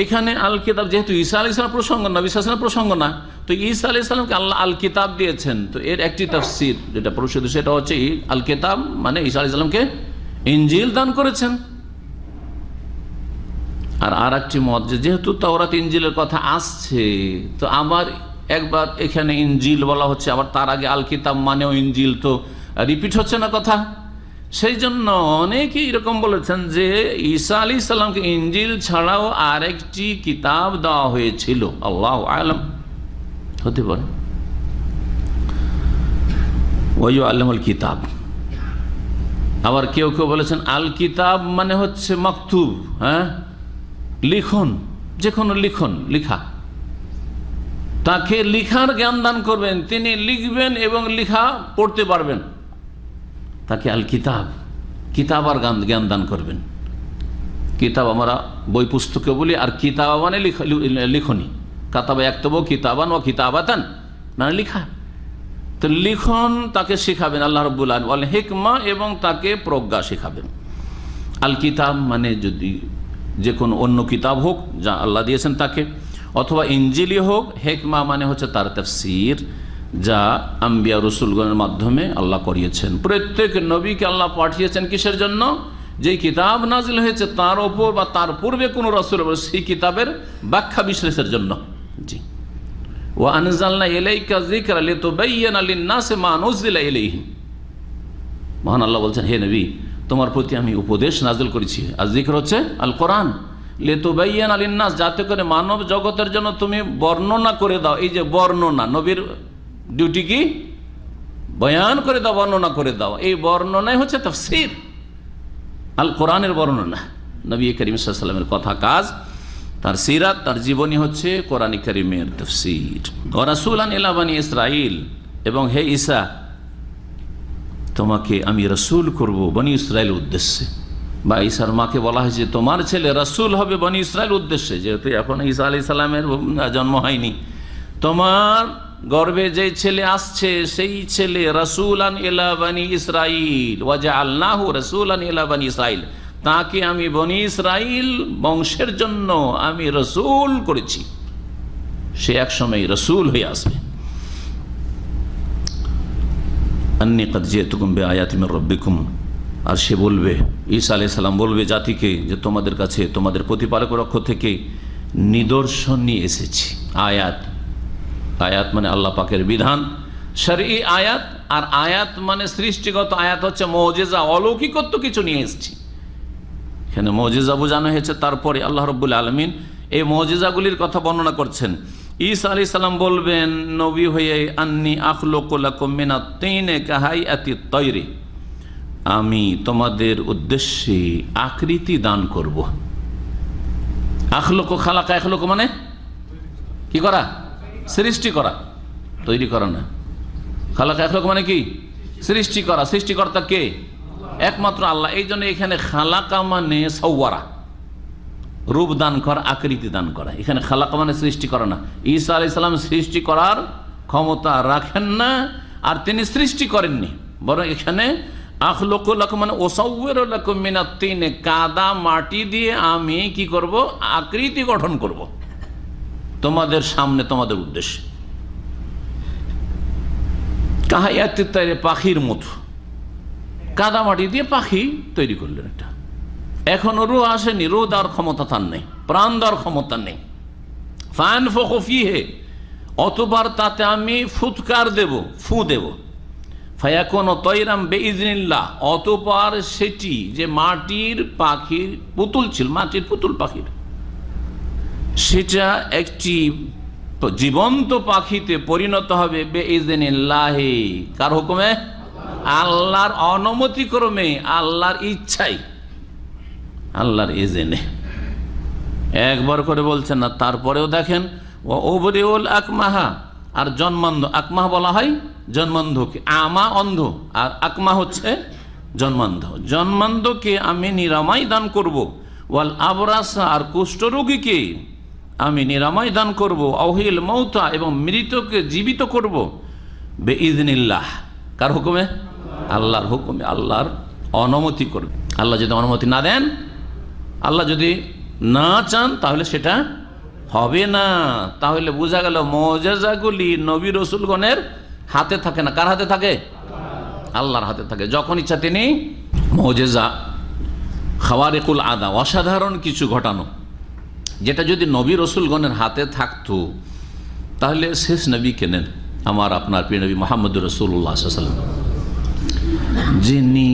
এখানে আল কিতাব যেহেতু ঈসা আলাইহিস সালাম প্রসঙ্গ, নবী সাল্লাল্লাহু আলাইহি ওয়াসাল্লাম প্রসঙ্গ না, তো ঈসা আলাইহিস সালামকে আল্লাহ আল কিতাব দিয়েছেন, তো এর একটি তাফসীর যেটা প্রসিদ্ধ সেটা হচ্ছে আল কিতাব মানে ঈসা আলাইহিস সালামকে ইনজিল দান করেছেন। আর একটি মত যেহেতু তাওরাত ইনজিলের কথা আসছে, তো আবার একবার এখানে ইনজিল বলা হচ্ছে, আবার তার আগে আল কিতাব মানেও ইনজিল, তো রিপিট হচ্ছে না কথা। সেই জন্য অনেকেই এরকম বলেছেন যে ঈসা আলাইহিস সালামকে ইনজিল ছাড়াও আরেকটি কিতাব দেওয়া হয়েছিল, আল্লাহু আ'লাম, হতে পারে। ওয়া ইউআল্লিমুল কিতাব। আবার কেউ কেউ বলেছেন আল কিতাব মানে হচ্ছে মাকতুব, লিখন, যে কোনো লিখা, তাকে লিখার জ্ঞান দান করবেন, তিনি লিখবেন এবং লিখা পড়তে পারবেন, তাকে আল কিতাব আর জ্ঞান দান করবেন। কিতাব আমরা বই পুস্তকে বলি, আর কিতাব মানে লিখনি, কাতাবা ইয়াকতুবু কিতাবান ওয়া কিতাবাতান, মানে লিখা। তো লিখন তাকে শেখাবেন আল্লাহ রাব্বুল আলামিন, ওয়াল হিকমা এবং তাকে প্রজ্ঞা শেখাবেন। আল কিতাব মানে যদি যে কোনো অন্য কিতাব হোক যা আল্লাহ দিয়েছেন তাকে, অথবা ইনজিলি হোক। হিকমা মানে হচ্ছে তার তাফসীর, যা আম্বিয়া রসুলগণের মাধ্যমে আল্লাহ করিয়েছেন। প্রত্যেক নবীকে আল্লাহ পাঠিয়েছেন কিসের জন্য? যেই কিতাব নাজিল হয়েছে তার ওপর বা তার পূর্বে কোনো রসুল, সেই কিতাবের ব্যাখ্যা বিশ্লেষের জন্য। জি, ওয়া আনজালনা ইলাইকা যিকরা লিতুবাইয়িনা লিন-নাসি মা নুযিলা ইলাইহিম। মহান আল্লাহ বলছেন, হে নবী, তোমার প্রতি আমি উপদেশ নাজিল করেছি। আর যিকর হচ্ছে আল কোরআন, লিতুবাইয়িনা লিন-নাস, যাতে করে মানব জগতের জন্য তুমি বর্ণনা করে দাও। এই যে বর্ণনা, নবীর ডিউটি কি? বয়ান করে দাও, বর্ণনা করে দাও। এই বর্ণনাই হচ্ছে তাফসীর, আল কোরআনের বর্ণনা। নবী করিম সাল্লাল্লাহু আলাইহি ওয়াসাল্লামের কথা, কাজ, তার সিরাত, তার জীবনী হচ্ছে কোরআন কারীমের তাফসীর। ওয়া রাসূলান ইলা বানি ইসরাঈল, এবং হে ঈসা, তোমাকে আমি রাসূল করব বনি ইসরাঈলের উদ্দেশ্যে। বা ঈসার মাকে বলা হয়েছে তোমার ছেলে রাসূল হবে বনি ইসরাঈলের উদ্দেশ্যে, যেহেতু এখন ঈসা আলাইহিস সালামের জন্ম হয়নি। তোমার গর্ভে যে ছেলে আসছে সেই ছেলে রাসূলান ইলা বানি ইসরাঈল, ওয়া জাআলনাহু রাসূলান ইলা বানি ইসরাঈল, তাকে আমি বনি ইসরাঈল বংশের জন্য আমি রাসূল করেছি। সে একসময় রাসূল হয়ে আসবে। আন্নী ক্বাদ জি'তুকুম বিআয়াতিন মির রাব্বিকুম, আর সে বলবে, ঈসা আলাইহিস সালাম বলবে জাতিকে যে তোমাদের কাছে তোমাদের প্রতিপালকের পক্ষ থেকে নিদর্শন নিয়ে এসেছি। আয়াত, আয়াত মানে আল্লাহ পাকের বিধান, শরঈ আয়াত। আর আয়াত মানে সৃষ্টিগত আয়াত হচ্ছে মুজিজা, অলৌকিকত্ব কিছু নিয়ে এসেছি। এখানে মুজিজা বোঝানো হয়েছে। তারপরে আল্লাহ রাব্বুল আলামিন এই মুজিজাগুলির কথা বর্ণনা করছেন। ঈসা আলাইহিস সালাম বলবেন নবী হয়ে, আন্নী আখলুকু লাকুম মিনাত তিনি কাহাইয়াতিত তায়রি, আমি তোমাদের উদ্দেশ্যে আকৃতি দান করব। আখলুকু, খালাকা, আখলুকু মানে কি করা? সৃষ্টি করা, তৈরি করা না। খালাকা আখলুকু মানে কি? সৃষ্টি করা। সৃষ্টিকর্তা কে? একমাত্র আল্লাহ। এই জন্য এখানে খালাকা মানে সাওয়ারা, রূপ দান করা, আকৃতি দান করা। এখানে খালাক মানে সৃষ্টি করা না। ঈসা আলাইহিস সালাম সৃষ্টি করার ক্ষমতা রাখেন না, আর তিনি সৃষ্টি করেননি, বরং এখানে আখলুকু লাকুম মানে উসাউবিরু লাকুম মিনাত তিন, কাদা মাটি দিয়ে আমি কি করব, আকৃতি গঠন করব তোমাদের সামনে, তোমাদের উদ্দেশ্যে। কাহায়াতি তৈরি, পাখির মতো কাদা মাটি দিয়ে পাখি তৈরি করলেন একটা। এখনো রূহ আসেনি, রূহ দেওয়ার ক্ষমতা তার নেই, প্রাণ দেওয়ার ক্ষমতা নেই। ফানফুখু ফীহি, অতঃপর তাতে আমি ফুৎকার দেব, ফু দেব। ফায়াকুনু তায়রাম বিইজনিল্লাহ, অতঃপর সেটি যে মাটির পাখির পুতুল ছিল, মাটির পুতুল পাখির, সেটা একটি জীবন্ত পাখিতে পরিণত হবে বিইজনিল্লাহ, কার হুকুমে? আল্লাহর অনুমতি ক্রমে, আল্লাহর ইচ্ছাই, আল্লাহর ইজনে। একবার করে বলছেন না। তারপরেও দেখেন ও উবরিউল আকমাহা, আর জন্মান্ধ, আকমাহ বলা হয় জন্মান্ধকে, আমা অন্ধ, আর আকমা হচ্ছে জন্মান্ধ। জন্মান্ধকে আমি নিরাময় দান করব। ওয়াল আবরাসা, আর কুষ্ঠরোগীকে আমি নিরাময় দান করব। অহিল মৌতা, এবং মৃতকে জীবিত করব। বেইজনিল্লাহ, কার হুকুমে? আল্লাহর হুকুমে, আল্লাহর অনুমতি করবে। আল্লাহ যদি অনুমতি না দেন, আল্লাহ যদি না চান, তাহলে সেটা হবে না। তাহলে বোঝা গেল মুজিজাগুলি নবী রাসূলগণের হাতে থাকে না। কার হাতে থাকে? আল্লাহর হাতে থাকে। যখন ইচ্ছা তিনি মুজিজা, খাওয়ারিকুল আদা, অসাধারণ কিছু ঘটানো, যেটা যদি নবী রাসূলগণের হাতে থাকতো, তাহলে শেষ নবী কেনেন, আমার আপনার প্রিয় নবী মুহাম্মদুর রাসূলুল্লাহ সাল্লাল্লাহু আলাইহি ওয়াসাল্লাম, যিনি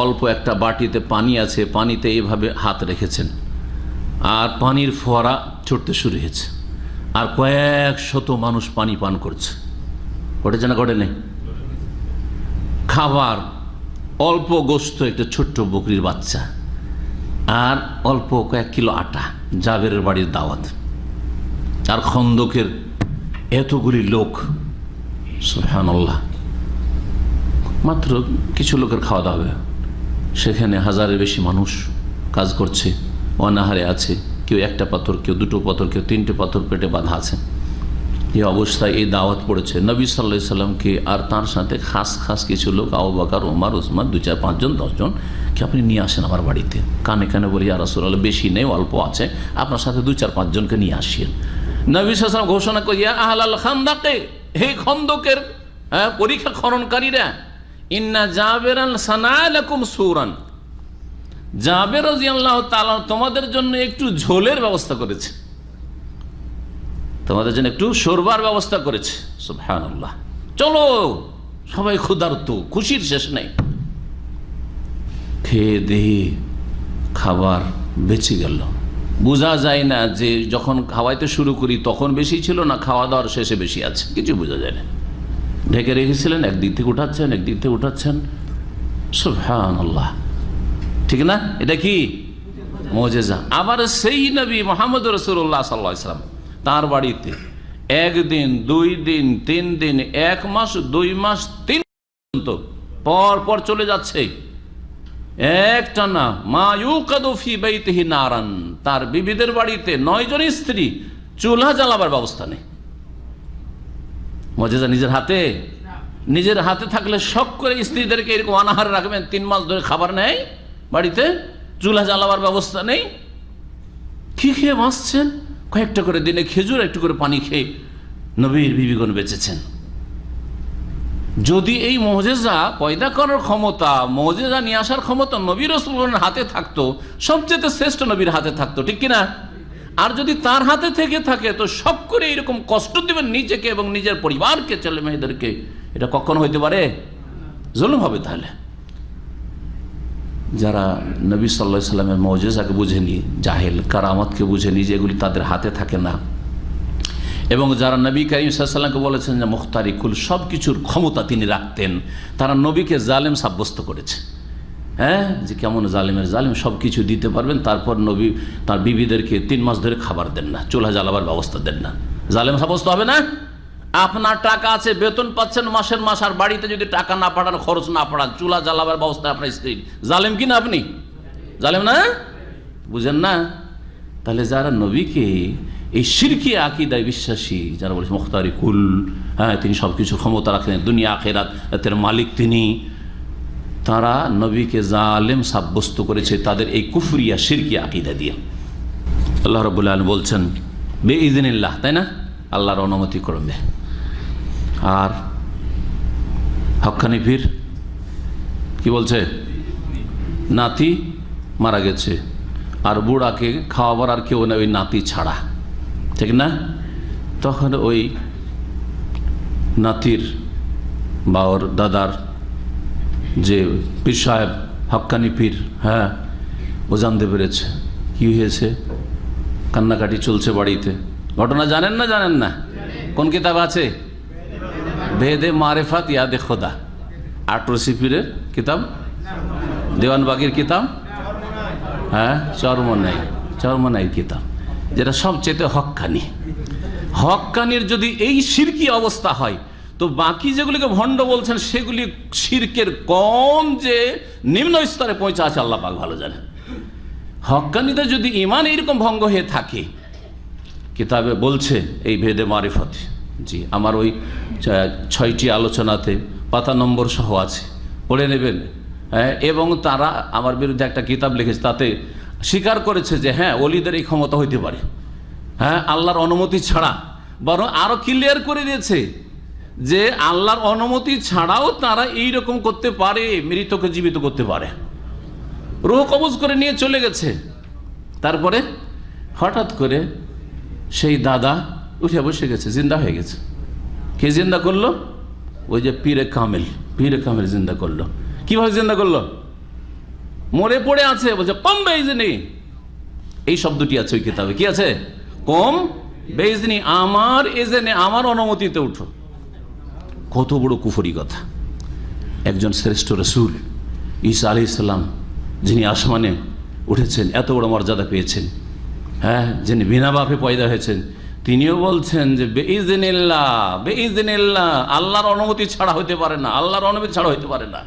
অল্প একটা বাটিতে পানি আছে, পানিতে এইভাবে হাত রেখেছেন, আর পানির ফোয়ারা ছুটতে শুরু হয়েছে, আর কয়েক শত মানুষ পানি পান করছে। ঘটেছে না ঘটে নেই? খাবার অল্প গোস্ত, একটা ছোট্ট বকরির বাচ্চা, আর অল্প কয়েক কিলো আটা, জাবেরের বাড়ির দাওয়াত, আর খন্দকের এতগুলি লোক, সুবহানাল্লাহ, মাত্র কিছু লোকের খাওয়া দাওয়া হবে। সেখানে হাজারের বেশি মানুষ কাজ করছে, অনাহারে আছে, কেউ একটা পাথর, কেউ দুটো পাথর, কেউ তিনটে পাথর পেটে বাঁধা আছে। এই অবস্থায় এই দাওয়াত পড়েছে নবী সাল্লাল্লাহু আলাইহি সাল্লামকে, আর তার সাথে খাস খাস কিছু লোক, আবু বকর, ওমর, উসমান, 2, 4, 5 জন, 10 জন, কে আপনি নিয়ে আসেন আমার বাড়িতে। কানে কানে বলি, ইয়া রাসূলুল্লাহ, বেশি নেই, অল্প আছে, আপনার সাথে 2, 4, 5 জনকে নিয়ে আসেন। নবী সাল্লাল্লাহু আলাইহি ওয়াসাল্লাম ঘোষণা করে, ইয়া আহলাল খান্দাকে, হে খন্দকের পরীক্ষা খননকারীরা, ইন্না জাবেরান সানা লাকুম সূরান, জাবের রাদিয়াল্লাহু তাআলা তোমাদের জন্য একটু ঝোলের ব্যবস্থা করেছে, তোমাদের জন্য একটু শোরবার ব্যবস্থা করেছে। সুবহানাল্লাহ, চলো সবাই ক্ষুধার্ত, খুশির শেষ নেই। খেয়ে দেহে খাবার বেঁচে গেল। বোঝা যায় না যে যখন খাওয়াইতে শুরু করি তখন বেশি ছিল, না খাওয়া দাওয়ার শেষে বেশি আছে, কিছু বোঝা যায় না। ঢেকে রেখেছিলেন, একদিক থেকে উঠাচ্ছেন, একদিক থেকে উঠাচ্ছেন। সুবহানাল্লাহ, ঠিক না? এটা কি মুজিজা? আবার সেই নবী মুহাম্মদ রাসূলুল্লাহ সাল্লাল্লাহু আলাইহি ওয়াসাল্লাম, তার বাড়িতে 1 দিন, 2 দিন, 3 দিন, 1 মাস, 2 মাস, 3 পর্যন্ত পর পর চলে যাচ্ছে একটানা। মা ইউকাদু ফি বাইতিহি নারান, তার বিবিদের বাড়িতে 9 জন স্ত্রী, চুলা জ্বালাবার ব্যবস্থা নেই। মুজিজা নিজের হাতে, নিজের হাতে থাকলে শখ করে স্ত্রীদেরকে এরকম অনাহারে রাখবেন, 3 মাস ধরে খাবার নেই বাড়িতে, চুলা জ্বালাবার ব্যবস্থা নেই। কি খেয়ে বাঁচছেন? কয়েকটা করে দিনে খেজুর, একটু করে পানি খেয়ে নবীর বিবিগণ বেঁচেছেন। যদি এই মুজিজা পয়দা করার ক্ষমতা, মুজিজা নিয়ে আসার ক্ষমতা নবী রাসূলগণের হাতে থাকতো, সবচেয়ে শ্রেষ্ঠ নবীর হাতে থাকতো, ঠিক কিনা? আর যদি তার হাতে থেকে থাকে, তো সব করে এরকম কষ্ট দিবেন নিজেকে এবং নিজের পরিবারকে, ছেলে মেয়েদেরকে, এটা কখনো হইতে পারে? জুলুম হবে। তাহলে যারা নবী সাল্লাল্লাহু আলাইহি সাল্লামের মুজিজাকে বুঝেনি, জাহেল, কারামতকে বুঝেনি, যে এগুলি তাদের হাতে থাকে না, এবং যারা নবী করিম সাল্লাল্লাহু আলাইহি সাল্লামকে বলেছেন যে মুখতারিকুল, সব কিছুর ক্ষমতা তিনি রাখতেন, তারা নবীকে জালেম সাব্যস্ত করেছে। হ্যাঁ, যে কেমন জালেমের জালেম, সব কিছু দিতে পারবেন, তারপর নবী তার বিবিদেরকে 3 মাস ধরে খাবার দেন না, চুলা জ্বালাবার ব্যবস্থা দেন না, জালেম সাব্যস্ত হবে না? আপনার টাকা আছে, বেতন পাচ্ছেন মাসের মাস, আর বাড়িতে যদি টাকা না পাঠান, খরচ না পাঠান, চুলা জ্বালাবার ব্যবস্থা আপনার স্ত্রী, জালেম কিনা আপনি? জালেম না? বুঝেন না? তাহলে যারা নবীকে এই শিরকি আকীদায় বিশ্বাসী, যারা বলেছে মুখতারি কুল, হ্যাঁ তিনি সবকিছু ক্ষমতা রাখেন, দুনিয়া আখিরাতের মালিক তিনি, তারা নবীকে জালেম সাব্যস্ত করেছে তাদের এই কুফরিয়া শিরকি আকীদা দিয়ে। আল্লাহ রাব্বুল আলামিন বলছেন বেইজনিল্লাহ, তাই না? আল্লাহর অনুমতি ক্রমে। আর হক্কানি পীর কি বলছে? নাতি মারা গেছে আর বুড়াকে খাওয়াবার আর কেউ না, ওই নাতি ছাড়া, ঠিক না? তখন ওই নাতির বা ওর দাদার যে পীর সাহেব, হক্কানি পীর, হ্যাঁ ও জানতে পেরেছে কি হয়েছে, কান্নাকাটি চলছে বাড়িতে। ঘটনা জানেন না? জানেন না? কোন কিতাব আছে? বেদে মারেফাত ইয়াদে খোদা, আটরসি পীরের কিতাব, দেওয়ানবাগির কিতাব, হ্যাঁ চরমনাইর কিতাব, যেটা সবচেয়ে হক্কানি। হক্কানির যদি এই শিরকি অবস্থা হয়, তো বাকি যেগুলিকে ভণ্ড বলছেন সেগুলি শিরকের কোন যে নিম্ন স্তরে পৌঁছে আছে আল্লাহ পাক ভালো জানেন। হক্কানিতে যদি ঈমান এইরকম ভঙ্গ হয়ে থাকে, কিতাবে বলছে এই ভেদে মারিফত, জি আমার ওই 6টি আলোচনাতে পাতা নম্বর সহ আছে, পড়ে নেবেন। এবং তারা আমার বিরুদ্ধে একটা কিতাব লিখেছে, তাতে স্বীকার করেছে যে হ্যাঁ ওলিদের এই ক্ষমতা হইতে পারে, হ্যাঁ আল্লাহর অনুমতি ছাড়া। বরং আরো ক্লিয়ার করে দিয়েছে যে আল্লাহর অনুমতি ছাড়াও তারা এইরকম করতে পারে, মৃতকে জীবিত করতে পারে। রূহ কবজ করে নিয়ে চলে গেছে, তারপরে হঠাৎ করে সেই দাদা উঠে বসে গেছে, জিন্দা হয়ে গেছে। কে জিন্দা করলো? ওই যে পীরে কামেল জিন্দা করলো। কিভাবে জিন্দা করলো? মরে পড়ে আছে, বলছে কম বেইজনি, এই শব্দটি আছে ওই কিতাবে। কি আছে? কম বেইজনি, আমার এজেনে, আমার অনুমতিতে উঠো। কত বড় কুফরি কথা! একজন শ্রেষ্ঠ রাসূল ঈসা আলাইহিস সালাম, যিনি আসমানে উঠেছেন, এত বড় মর্যাদা পেয়েছেন, হ্যাঁ যিনি বিনা বাপে পয়দা হয়েছেন, তিনিও বলছেন যে বেইজনিল্লাহ, আল্লাহর অনুমতি ছাড়া হইতে পারে না, আল্লাহর অনুমতি ছাড়া হইতে পারে না।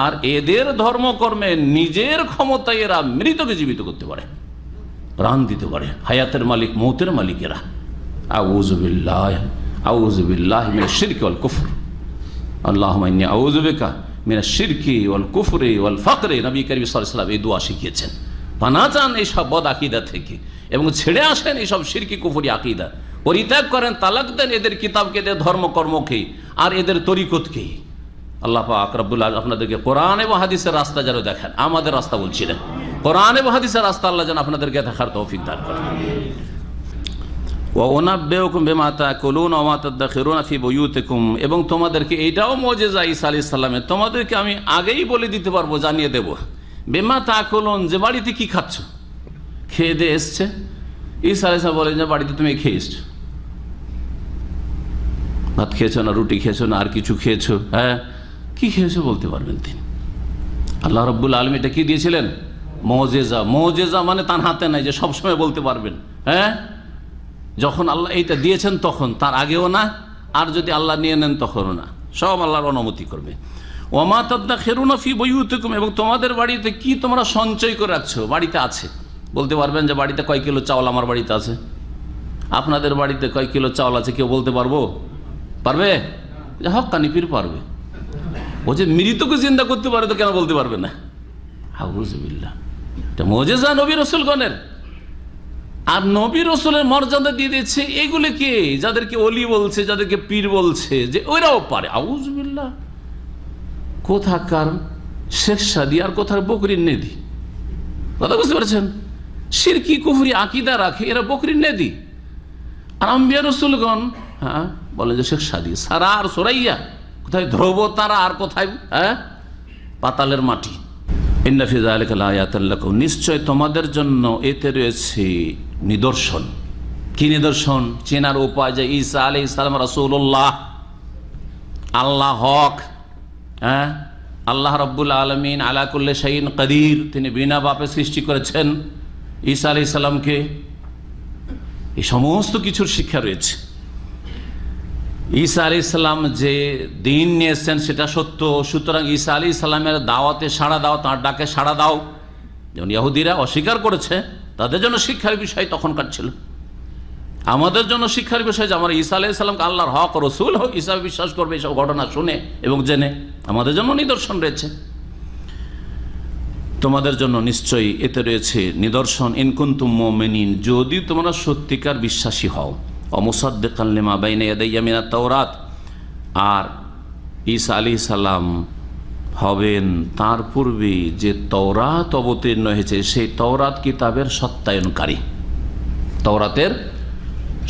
আর এদের ধর্মকর্মে নিজের ক্ষমতায় এরা মৃতকে জীবিত করতে পারে, প্রাণ দিতে পারে, হায়াতের মালিক মৌতের মালিক এরা। আউযু বিল্লাহি মিনাশ শিরকি ওয়াল কুফর, আল্লাহুম্মা ইন্নী আউযু বিকা মিনাশ শিরকি ওয়াল কুফরি ওয়াল ফাকরি। নবী করিম সাল্লাল্লাহু আলাইহি ওয়াসাল্লাম এই দোয়া শিখিয়েছেন। পানাহ চান এইসব বদ আকীদা থেকে এবং ছেড়ে আসেন এইসব শিরকি কুফরি আকীদা, পরিত্যাগ করেন, তালাক দেন এদের কিতাবকে, এদের ধর্মকর্মকে আর এদের তরিকতকে। আল্লাহ পাক রব্বুল আলামিন আপনাদেরকে কোরআন এবং হাদিসের রাস্তা যেন দেখেন, আমাদের রাস্তা বলছিলেন, কোরআন এবং হাদিসের রাস্তা আল্লাহ যেন আপনাদেরকে দেখার তৌফিক দান করেন। এবং তোমাদেরকে এইটাও মুজিজা ঈসা আলাইহিস সালামের, তোমাদেরকে আমি আগেই বলে দিতে পারবো, জানিয়ে দেব, বেমা তাকুলুন, যে বাড়িতে কি খাচ্ছ। খেয়ে দিয়ে এসছে, ঈসা আলাইহিস সালাম বলেন যে বাড়িতে তুমি খেয়ে এসছো, ভাত খেয়েছো না, রুটি খেয়েছো না, আর কিছু খেয়েছো, হ্যাঁ কি খেয়েছো বলতে পারবেন তিনি। আল্লাহ রাব্বুল আলামিন এটা কি দিয়েছিলেন? মুজিজা। মুজিজা মানে তার হাতে নাই যে সবসময় বলতে পারবেন, হ্যাঁ যখন আল্লাহ এইটা দিয়েছেন তখন, তার আগেও না, আর যদি আল্লাহ নিয়ে নেন তখনও না, সব আল্লাহর অনুমতি করবে। ওমা তাদাখিরুনা ফি বুয়ুতিকুম, এবং তোমাদের বাড়িতে কি তোমরা সঞ্চয় করে রাখছো, বাড়িতে আছে। বলতে পারবেন যে বাড়িতে কয় কিলো চাউল আমার বাড়িতে আছে? আপনাদের বাড়িতে কয় কিলো চাউল আছে কেউ বলতে পারবো? পারবে? হক্কানি পীর পারবে। ও যে মৃতকে জিন্দা করতে পারে তো কেন বলতে পারবে না? আউযুবিল্লাহ, এটা মুজিজা নবী রাসূলগণের। আর নবী রাসূলের মর্যাদা দিয়ে দিয়েছে এগুলিকে, যাদেরকে ওলি বলছে, যাদেরকে পীর বলছে, যে ওরাও পারে। আউযুবিল্লাহ, কোথাকার শেখ সাদি আর কোথার বকরির নেদি, কথা বুঝতে পারছেন? শিরকি কুফরি আকীদা রাখে এরা, বকরির নেদি। আর আম্বিয়া রাসূলগণ, হ্যাঁ বলে যে শেখ সাদি, সারা আর সোরাইয়া, কোথায় ধ্রুব তারা আর কোথায় হ্যাঁ পাতালের মাটি। ইন্না ফি যালিকা লাআয়াতান লাকুম, নিশ্চয় তোমাদের জন্য এতে রয়েছে নিদর্শন। কি নিদর্শন? চেনার উপায় যে ঈসা আলাইহিস সালাম রাসূলুল্লাহ, আল্লাহ হক, হ্যাঁ আল্লাহ রাব্বুল আলামিন আলা কুল্লি শাইইন কাদির, তিনি বিনা বাপে সৃষ্টি করেছেন ঈসা আলাইহিস সালামকে। এই সমস্ত কিছুর শিক্ষা রয়েছে। ঈসা আলাইহিস সালাম যে দিন নিয়ে এসেছেন সেটা সত্য, সুতরাং ঈসা আলাইহিস সালামের দাওয়াতে সাড়া দাও, তাঁর ডাকে সাড়া দাও। যেমন ইহুদিরা অস্বীকার করেছে, তাদের জন্য শিক্ষার বিষয় তখনকার ছিল। আমাদের জন্য শিক্ষার বিষয় যে আমরা ঈসা আলাইহিস সালামকে আল্লাহর হক রসুল হিসাবে বিশ্বাস করবে, এইসব ঘটনা শুনে এবং জেনে আমাদের জন্য নিদর্শন রয়েছে। তোমাদের জন্য নিশ্চয়ই এতে রয়েছে নিদর্শন, ইন কুনতুম মুমিনিন, যদি তোমরা সত্যিকার বিশ্বাসী হও, অমুসাদ্দিকান লিমা বাইনা ইয়াদাইয়া মিনাত তাওরাত, আর ঈসা আলাইহিস সালাম হবেন তার পূর্বে যে তওরাত অবতীর্ণ হয়েছে সেই তওরাত কিতাবের সত্যায়নকারী, তওরাতের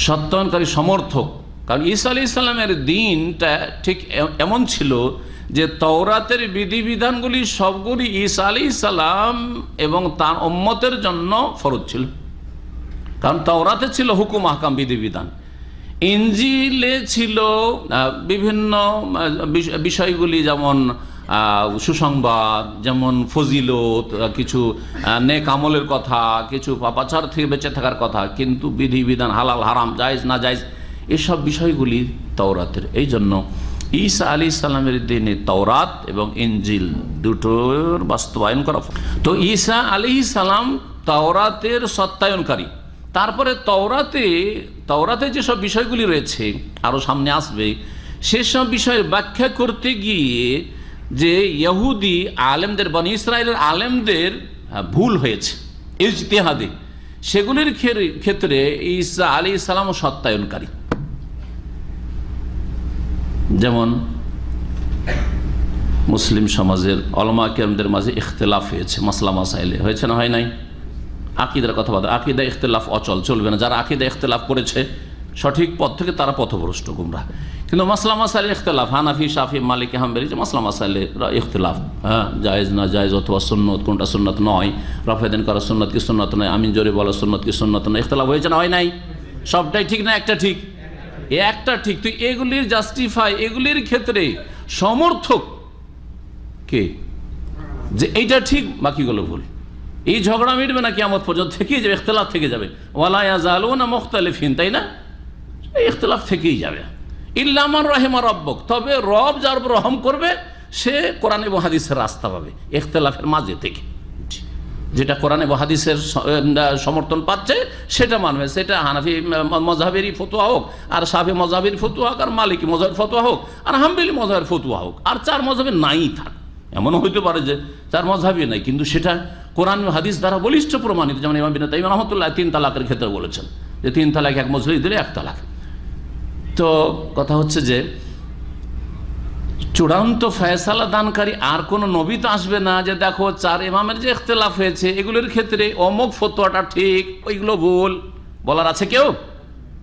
সত্যায়নকারী, সমর্থক। কারণ ঈসা আলাইহিস সালামের দিনটা ঠিক এমন ছিল যে তওরাতের বিধিবিধানগুলি সবগুলি ঈসা আলাইহিস সালাম এবং তার উম্মতের জন্য ফরজ ছিল, কারণ তাওরাতে ছিল হুকুম আহকাম বিধিবিধান, ইনজিলে ছিল বিভিন্ন বিষয়গুলি, যেমন সুসংবাদ, যেমন ফজিলত, কিছু নেক আমলের কথা, কিছু পাপাচার থেকে বেঁচে থাকার কথা, কিন্তু বিধিবিধান হালাল হারাম জায়েজ না জায়েজ এসব বিষয়গুলি তাওরাতের। এই জন্য ঈসা আলাইহিস সালামের দিনে তাওরাত এবং ইনজিল দুটোর বাস্তবায়ন করা। তো ঈসা আলাইহিস সালাম তাওরাতের সত্যায়নকারী। তারপরে তাওরাতে যেসব বিষয়গুলি রয়েছে আরও সামনে আসবে, সেসব বিষয়ের ব্যাখ্যা করতে গিয়ে যে ইহুদি আলেমদের, বনি ইসরায়েলের আলেমদের ভুল হয়েছে ইজতিহাদে, সেগুলির ক্ষেত্রে ঈসা আলাইহিস সালাম সত্যায়নকারী। যেমন মুসলিম সমাজের উলামা কেরামদের মাঝে ইখতিলাফ হয়েছে, মাসলা মাসাইলে, হয়েছে না হয় নাই? আকীদার কথা বলে, আকীদা ইখতিলাফ অচল, চলবে না। যারা আকীদা ইখতিলাফ করেছে সঠিক পথ থেকে তারা পথভ্রষ্ট, গুমরাহ। কিন্তু মাসলা মাসাইলে ইখতিলাফ, হানাফি, শাফি, মালিকি, হাম্বলি, যে মাসলা মাসাইলে ইখতিলাফ, হ্যাঁ, জায়েজ না জায়েজ, অথবা সুন্নত কোনটা সুন্নত নয়, রফেদিন করা সুন্নত কি সুন্নত নয়, আমিন জোরে বলা সুন্নত কি সুন্নত নয়, ইখতিলাফ হয়েছে না হয় নাই? সবটাই ঠিক না একটা ঠিক? একটা ঠিক। তুই এগুলির জাস্টিফাই, এগুলির ক্ষেত্রে সমর্থক কে যে এইটা ঠিক বাকিগুলো ভুল, এই ঝগড়া মিটবে না কিয়ামত পর্যন্ত, থেকেই যাবে, ইখতিলাফ থেকে যাবে। ওয়ালা ইয়াজালুনা মুখতালিফিন, তাই না? এই ইখতিলাফ থেকেই যাবে। ইল্লা মান রাহিমা রাব্বুক, তবে রব যার উপর রহম করবে সে কোরআন এবং হাদিসের রাস্তা পাবে ইখতিলাফের মাঝে থেকে। যেটা কোরআন এবং হাদিসের সমর্থন পাচ্ছে সেটা মানবে, সেটা হানাফি মযহাবেরই ফতোয়া হোক, আর শাফি মযহাবের ফতোয়া হোক, আর মালিকি মযহাবের ফতোয়া হোক, আর হাম্বলি মযহাবের ফতোয়া হোক, আর চার মযহাবে নাই থাক। এমনও হইতে পারে যে চার মযহাবই নাই, কিন্তু সেটা কোরআন ও হাদিস দ্বারা বলিষ্ঠ প্রমাণিত। যেমন ইমাম ইবনে তাইমিয়া রাহমাতুল্লাহ 3 তালাকের ক্ষেত্রে বলেছেন যে 3 তালাক এক মজলিস দিলে 1 তালাক। তো কথা হচ্ছে যে চূড়ান্ত ফয়সালা দানকারী আর কোন নবী তো আসবে না যে দেখো 4 ইমামের যে ইখতিলাফ হয়েছে এগুলোর ক্ষেত্রে অমুক ফতোয়াটা ঠিক, ওইগুলো ভুল, বলার আছে কেউ?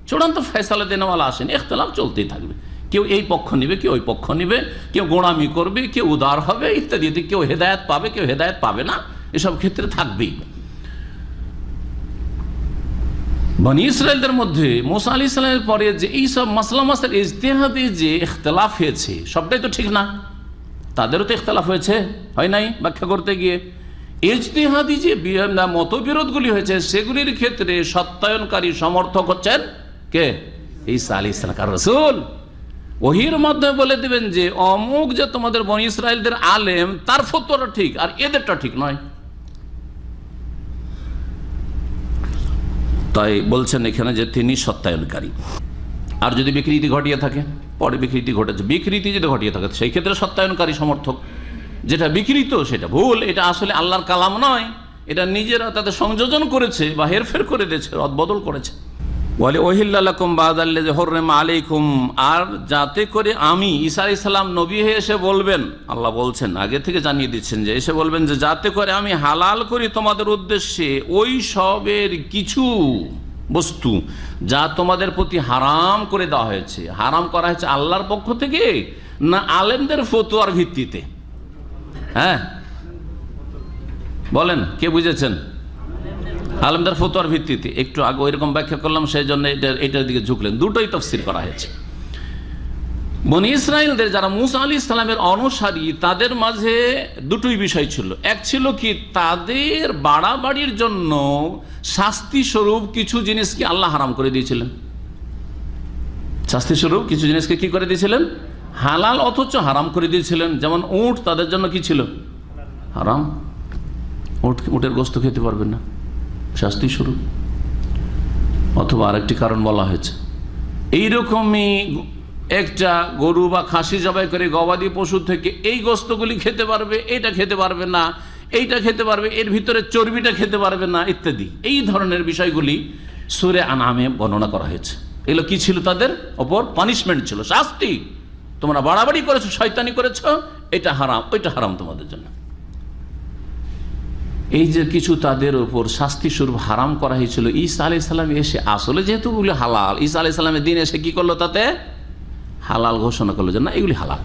চূড়ান্ত ফয়সালা দেনেওয়ালা আসেন, ইখতিলাফ চলতেই থাকবে। কেউ এই পক্ষ নিবে, কেউ ওই পক্ষ নিবে, কেউ গোঁড়ামি করবে, কেউ উদার হবে ইত্যাদি, কেউ হেদায়েত পাবে, কেউ হেদায়েত পাবে না, এসব ক্ষেত্রে থাকবেই। বনি ইসরায়েলদের মধ্যে মুসা আলাইহিস সালামের পরে যে এইসব মাসলা মাসাইল ইজতিহাদে যে ইখতিলাফ হয়েছে সবটাই তো ঠিক না, তাদেরও তো ইখতিলাফ হয়েছে, হয় নাই? ব্যাখ্যা করতে গিয়ে ইজতিহাদি যে মতবিরোধগুলি হয়েছে সেগুলির ক্ষেত্রে সত্যায়নকারী সমর্থক হচ্ছেন কে? ঈসা আলাইহিস সালাম, আর রাসূল। ওহির মাধ্যমে বলে দিবেন যে অমুক যে তোমাদের বনি ইসরায়েলদের আলেম তার ফতোয়াটা ঠিক আর এদেরটা ঠিক নয়। তাই বলছেন এখানে যে তিনি সত্যায়নকারী। আর যদি বিকৃতি ঘটিয়ে থাকে, পরে বিকৃতি ঘটেছে, বিকৃতি যদি ঘটিয়ে থাকে সেই ক্ষেত্রে সত্যায়নকারী সমর্থক। যেটা বিকৃত সেটা ভুল, এটা আসলে আল্লাহর কালাম নয়, এটা নিজেরা তাদের সংযোজন করেছে বা হেরফের করে দিয়েছে, রদবদল করেছে। বলে ওহিল্লা লাকুম বাদাল্লাযী হুররিমা আলাইকুম, আর যাতে করে আমি ঈসা আলাইহিস সালাম নবী হয়ে এসে বলবেন, আল্লাহ বলছেন আগে থেকে জানিয়ে দিচ্ছেন যে এসে বলবেন যে যাতে করে আমি হালাল করি তোমাদের উদ্দেশ্যে ওই সবের কিছু বস্তু যা তোমাদের প্রতি হারাম করে দেওয়া হয়েছে। হারাম করা হয়েছে আল্লাহর পক্ষ থেকে না আলেমদের ফতোয়ার ভিত্তিতে? হ্যাঁ বলেন, কে বুঝেছেন? আলেমদের ফতোয়ার ভিত্তিতে। একটু আগে ওইরকম ব্যাখ্যা করলাম, সেই জন্য এটার দিকে ঝুঁকলেন। দুটোই তাফসীর করা হয়েছে। বনি ইসরায়েলদের যারা মুসা আলাইহিস সালামের অনুসারী তাদের মাঝে দুটোই বিষয় ছিল। এক ছিল কি, তাদের বাড়াবাড়ির জন্য শাস্তি স্বরূপ কিছু জিনিসকে আল্লাহ হারাম করে দিয়েছিলেন। শাস্তি স্বরূপ কিছু জিনিসকে কি করে দিয়েছিলেন? হালাল অথচ হারাম করে দিয়েছিলেন। যেমন উট তাদের জন্য কি ছিল? হারাম। উটের গোস্ত খেতে পারবেন না, শাস্তি শুরু। অথবা আরেকটি কারণ বলা হয়েছে, এইরকমই একটা গরু বা খাসি জবাই করে গবাদি পশু থেকে এই গোস্তগুলি খেতে পারবে, এটা খেতে পারবে না, এইটা খেতে পারবে, এর ভিতরে চর্বিটা খেতে পারবে না, ইত্যাদি এই ধরনের বিষয়গুলি সূরা আনআমে বর্ণনা করা হয়েছে। এগুলো কি ছিল? তাদের ওপর পানিশমেন্ট ছিল, শাস্তি। তোমরা বাড়াবাড়ি করেছো, শয়তানি করেছো, এটা হারাম, ওইটা হারাম তোমাদের জন্য। এই যে কিছু তাদের উপর শাস্তি স্বরূপ হারাম করা হয়েছিল, ঈসা আলাইহিস সালাম এসে আসলে যেহেতু ওগুলি হালাল, ঈসা আলাইহিস সালামের দিন এসে কি করলো? তাতে হালাল ঘোষণা করলো যে না, এগুলি হালাল,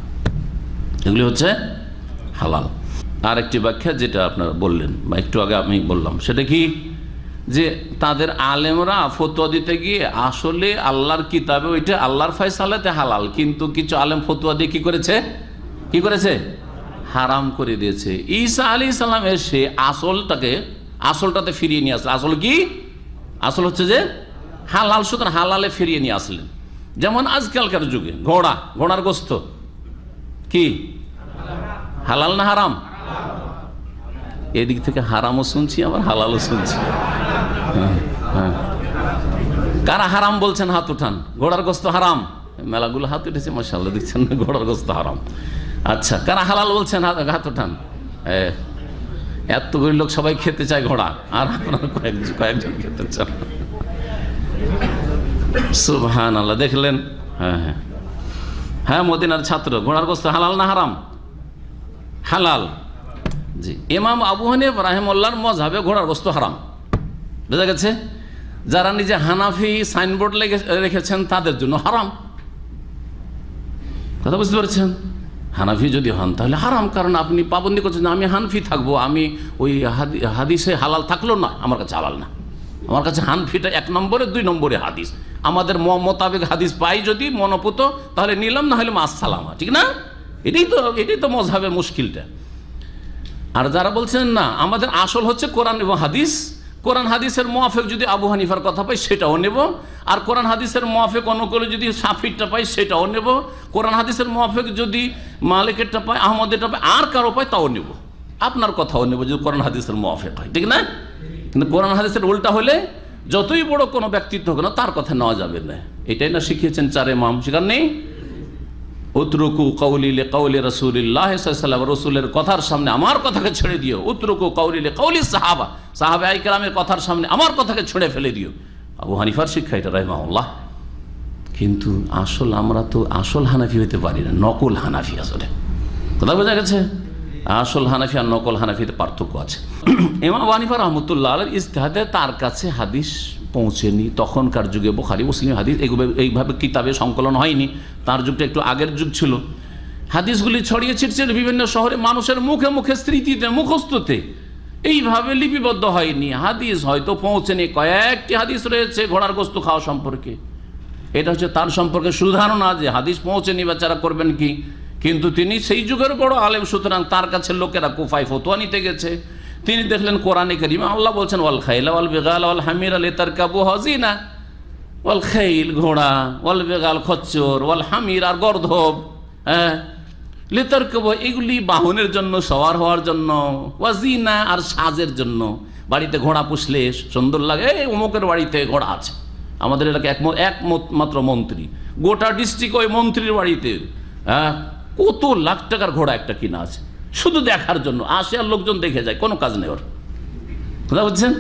এগুলি হচ্ছে হালাল। আর একটি ব্যাখ্যা যেটা আপনারা বললেন বা একটু আগে আমি বললাম, সেটা কি যে তাদের আলেমরা ফতোয়া দিতে গিয়ে আসলে আল্লাহর কিতাবে ওইটা আল্লাহর ফয়সালাতে হালাল, কিন্তু কিছু আলেম ফতোয়া দিয়ে কি করেছে? হারাম করে দিয়েছে। ঈসা আলাইহিস সালাম এসে আসলটাতে ফিরিয়ে নিয়ে আসলেন। আসল কি? আসল হচ্ছে যে হালাল, সুতরাং হালালে ফিরিয়ে নিয়ে আসলেন। যেমন আজকালকার যুগে ঘোড়ার গোস্ত কি হালাল না হারাম? এদিক থেকে হারামও শুনছি, আবার হালালও শুনছি। কারা হারাম বলছেন হাত উঠান। ঘোড়ার গোস্ত হারাম, মেলাগুলো হাত উঠেছে, মাশাআল্লাহ, দেখছেন না? ঘোড়ার গোস্ত হারাম। আচ্ছা, কারা হালাল বলছেন হাত উঠান। এতগুলি লোক সবাই খেতে চায় ঘোড়া, আর আপনারা কয়েকজন খেতে চান। সুবহানাল্লাহ, দেখলেন? হ্যাঁ, মদিনার ছাত্র, ঘোড়ার গোস্ত হালাল না হারাম? হালাল। জি, ইমাম আবু হানিফা রাহিমাহুল্লাহর মাযহাবে ঘোড়ার গোস্ত হারাম। বুঝা গেছে? যারা নিজে হানাফি সাইনবোর্ড রেখেছেন তাদের জন্য হারাম। কথা বুঝতে পারছেন? হানাফি যদি হন তাহলে হারাম, কারণ আপনি পাবন্দি করছেন আমি হানফি থাকবো, আমি ওই হাদিসে হালাল থাকলো না, আমার কাছে হালাল না। আমার কাছে হানফিটা 1 নম্বরে, 2 নম্বরে হাদিস। আমাদের মোতাবেক হাদিস পাই যদি মনোপুত, তাহলে নিলাম, না হলে মাস সালামা, ঠিক না? এটাই তো মযহাবের মুশকিলটা। আর যারা বলছেন না, আমাদের আসল হচ্ছে কোরআন এবং হাদিস, কোরআন হাদিসের মুআফিক যদি আবু হানিফার কথা পাই সেটাও নেব, আর কোরআন হাদিসের মুআফিক অনুকূলে যদি শাফিরটা পাই সেটাও নেব, কোরআন হাদিসের মুআফিক যদি মালিকেরটা পাই, আহমদেরটা পাই, আর কারো পাই তাও নেব, আপনার কথাও নেব যদি কোরআন হাদিসের মুআফিক হয়, ঠিক না? কিন্তু কোরআন হাদিসের উল্টা হলে যতই বড় কোনো ব্যক্তিত্ব হোক না, তার কথা নেওয়া যাবে না। এটাই না শিখিয়েছেন 4 ইমাম, শিখার নেই? উতরুকু কওলি লিকাওলি রাসূলিল্লাহ সাল্লাল্লাহু আলাইহি ওয়াসাল্লাম, রাসূলের কথার সামনে আমার কথাকে ছেড়ে দিও। উতরুকু কওলি লিকাওলি সাহাবায়ে কেরামের কথার সামনে আমার কথাকে ছেড়ে ফেলে দিও। আবু হানিফার শিক্ষা এটা রাহিমাহুল্লাহ। কিন্তু আমরা তো আসল হানাফি হতে পারি না, নকল হানাফি। আসলে কথা বোঝা গেছে? আসল হানাফি আর নকল হানাফিতে পার্থক্য আছে। ইমাম আবু হানিফা রাহমাতুল্লাহ আলাইহির ইজতিহাদে তার কাছে হাদিস পৌঁছেনি। তখনকার যুগে বুখারী মুসলিম হাদিস এইভাবে কিতাবে সংকলন হয়নি, তার যুগটা একটু আগের যুগ ছিল। হাদিসগুলি ছড়িয়ে ছিটছিল বিভিন্ন শহরে, মানুষের মুখে মুখে, স্মৃতিতে, মুখস্থতে, এইভাবে লিপিবদ্ধ হয়নি। হাদিস হয়তো পৌঁছেনি, কয়েকটি হাদিস রয়েছে ঘোড়ার গোস্ত খাওয়া সম্পর্কে। এটা হচ্ছে তার সম্পর্কে সুধারণা যে হাদিস পৌঁছেনি, বেচারা করবেন কি? কিন্তু তিনি সেই যুগের বড় আলেম, সুতরাং তার কাছে লোকেরা কুফায় ফতোয়া নিতে গেছে। তিনি দেখলেন কোরআনে কারিমে আল্লাহ বলছেন ওয়াল খাইলা ওয়াল বিগাল ওয়াল হামিরা লিতারকাবুহা জিনা। ওয়াল খাইল ঘোড়া, ওয়াল বিগাল খচ্চর, ওয়াল হামির আর গর্ধব, লিতারকাবু এগুলি বাহনের জন্য, সওয়ার হওয়ার জন্য, ওয়া জিনা আর সাজের জন্য। বাড়িতে ঘোড়া পুষলে সুন্দর লাগে, এই অমুকের বাড়িতে ঘোড়া আছে। আমাদের এলাকায় একমাত্র মন্ত্রী, গোটা ডিস্ট্রিক্ট ওই মন্ত্রীর বাড়িতে কত লাখ টাকার ঘোড়া একটা কিনা আছে, শুধু দেখার জন্য আসে, আর লোকজন দেখে যায়, কোনো কাজ নেই ওর। কথা বুঝছেন?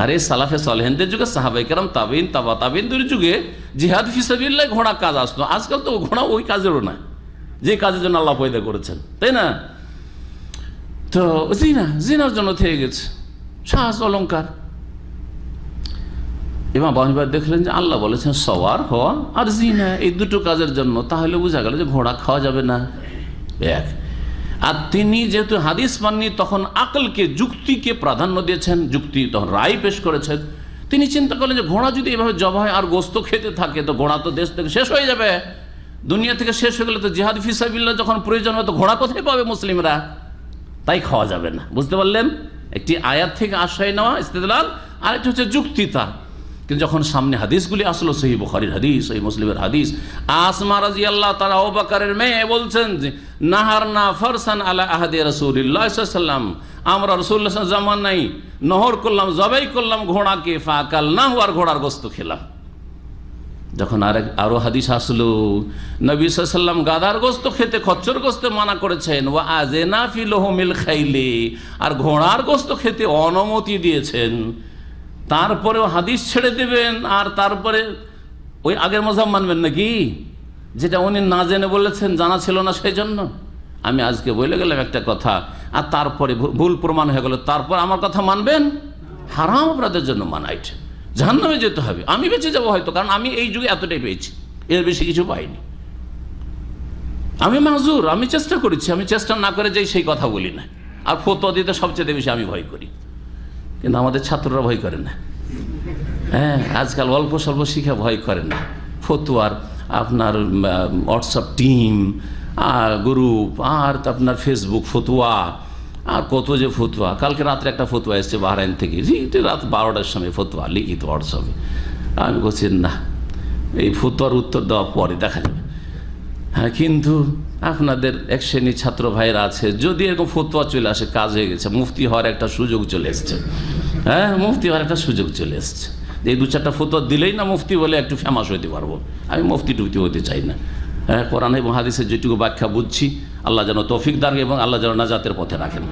আরে সালাফে সালেহিনদের যুগে, সাহাবায়ে কেরাম, তাবিঈন, তাবা তাবিঈনদের যুগে জিহাদ ফিসাবিল্লাহ ঘোড়া কাজ আসতো। আজকাল তো ঘোড়া ওই কাজেরও না, যে কাজের জন্য আল্লাহ পয়দা করেছেন, তাই না? তো জিনার জন্য থেকে গেছে, সাজ অলঙ্কার। ইমাম আবু হানিফা দেখলেন যে আল্লাহ বলেছেন সওয়ার হওয়া আর জিনা, এই দুটো কাজের জন্য, তাহলে বোঝা গেল যে ঘোড়া খাওয়া যাবে না। এক, আর তিনি যেহেতু হাদিস মাননি, তখন আকলকে, যুক্তিকে প্রাধান্য দিয়েছেন, যুক্তি তখন রায় পেশ করেছেন। তিনি চিন্তা করলেন যে ঘোড়া যদি এভাবে জবাই হয় আর গোস্ত খেতে থাকে, তো ঘোড়া তো দেশ থেকে শেষ হয়ে যাবে, দুনিয়া থেকে শেষ হয়ে গেলে তো জিহাদ ফিসাবিল্লাহ যখন প্রয়োজন হয় তো ঘোড়া কোথায় পাবে মুসলিমরা? তাই খাওয়া যাবে না। বুঝতে পারলেন? একটি আয়াত থেকে আশ্রয় নেওয়া, ইস্তেদলাল, আর একটা হচ্ছে যুক্তিতা। কিন্তু যখন সামনে হাদিসগুলি আসলো, সহিহ বুখারীর হাদিস, সহিহ মুসলিমের হাদিস, আসমা রাদিয়াল্লাহু তাআলা আবু বকরের মেয়ে বলছেন যে নাহারনা ফারসান আলা আহাদি রাসূলিল্লাহ সাল্লাল্লাহু আলাইহি ওয়াসাল্লাম, আমরা রাসূলুল্লাহ জামান নাই নহর করলাম, জবাই করলাম ঘোড়াকে, ফাকাল না আর ঘোড়ার গোস্ত খেলাম। যখন আরো হাদিস আসলো নবী সাল্লাল্লাহু আলাইহি ওয়াসাল্লাম গাধার গোস্ত খেতে, খচ্চর গোস্ত মানা করেছেন, ওয়া আযনা ফি লুহুমিল খাইলি, আর ঘোড়ার গোস্ত খেতে অনুমতি দিয়েছেন। তারপরেও হাদিস ছেড়ে দেবেন আর তারপরে ওই আগের মাযহাব মানবেন নাকি, যেটা উনি না জেনে বলেছেন, জানা ছিল না সেই জন্য। আমি আজকে বলে গেলাম একটা কথা আর তারপরে ভুল প্রমাণ হয়ে গেল, তারপর আমার কথা মানবেন? হারাম আপনাদের জন্য মানাইট, জাহান্নামে যেতে হবে। আমি বেঁচে যাবো হয়তো, কারণ আমি এই যুগে এতটাই পেয়েছি, এর বেশি কিছু পাইনি। আমি মাজুর, আমি চেষ্টা করেছি, আমি চেষ্টা না করে যাই সেই কথা বলি না। আর ফতোয়া দিতে সবচেয়ে বেশি আমি ভয় করি, কিন্তু আমাদের ছাত্ররা ভয় করে না। হ্যাঁ, আজকাল অল্প স্বল্প শিখা ভয় করে না। ফতোয়ার আপনার হোয়াটসঅ্যাপ টিম আর গ্রুপ, আর আপনার ফেসবুক ফতোয়া, আর কত যে ফতোয়া। কালকে রাত্রে একটা ফতোয়া এসছে বাহরাইন থেকে, রাত 12টার সময় ফতোয়া লিখিত হোয়াটসঅ্যাপে। আমি বলছি না, এই ফতোয়ার উত্তর দেওয়া পরে দেখা যাবে। হ্যাঁ, কিন্তু আপনাদের এক শ্রেণীর ছাত্র ভাইরা আছে, যদি এরকম ফতোয়া চলে আসে, কাজ হয়ে গেছে, মুফতি হওয়ার একটা সুযোগ চলে এসছে। হ্যাঁ, মুফতি হওয়ার একটা সুযোগ চলে এসছে। এই 2-4টা ফতোয়া দিলেই না মুফতি বলে একটু ফেমাস হইতে পারবো। আমি মুফতি টুফতি হতে চাই না। হ্যাঁ, কোরআন এবং হাদিসের যেটুকু ব্যাখ্যা বুঝছি, আল্লাহ যেন তৌফিক দান এবং আল্লাহ যেন নাজাতের পথে রাখেন।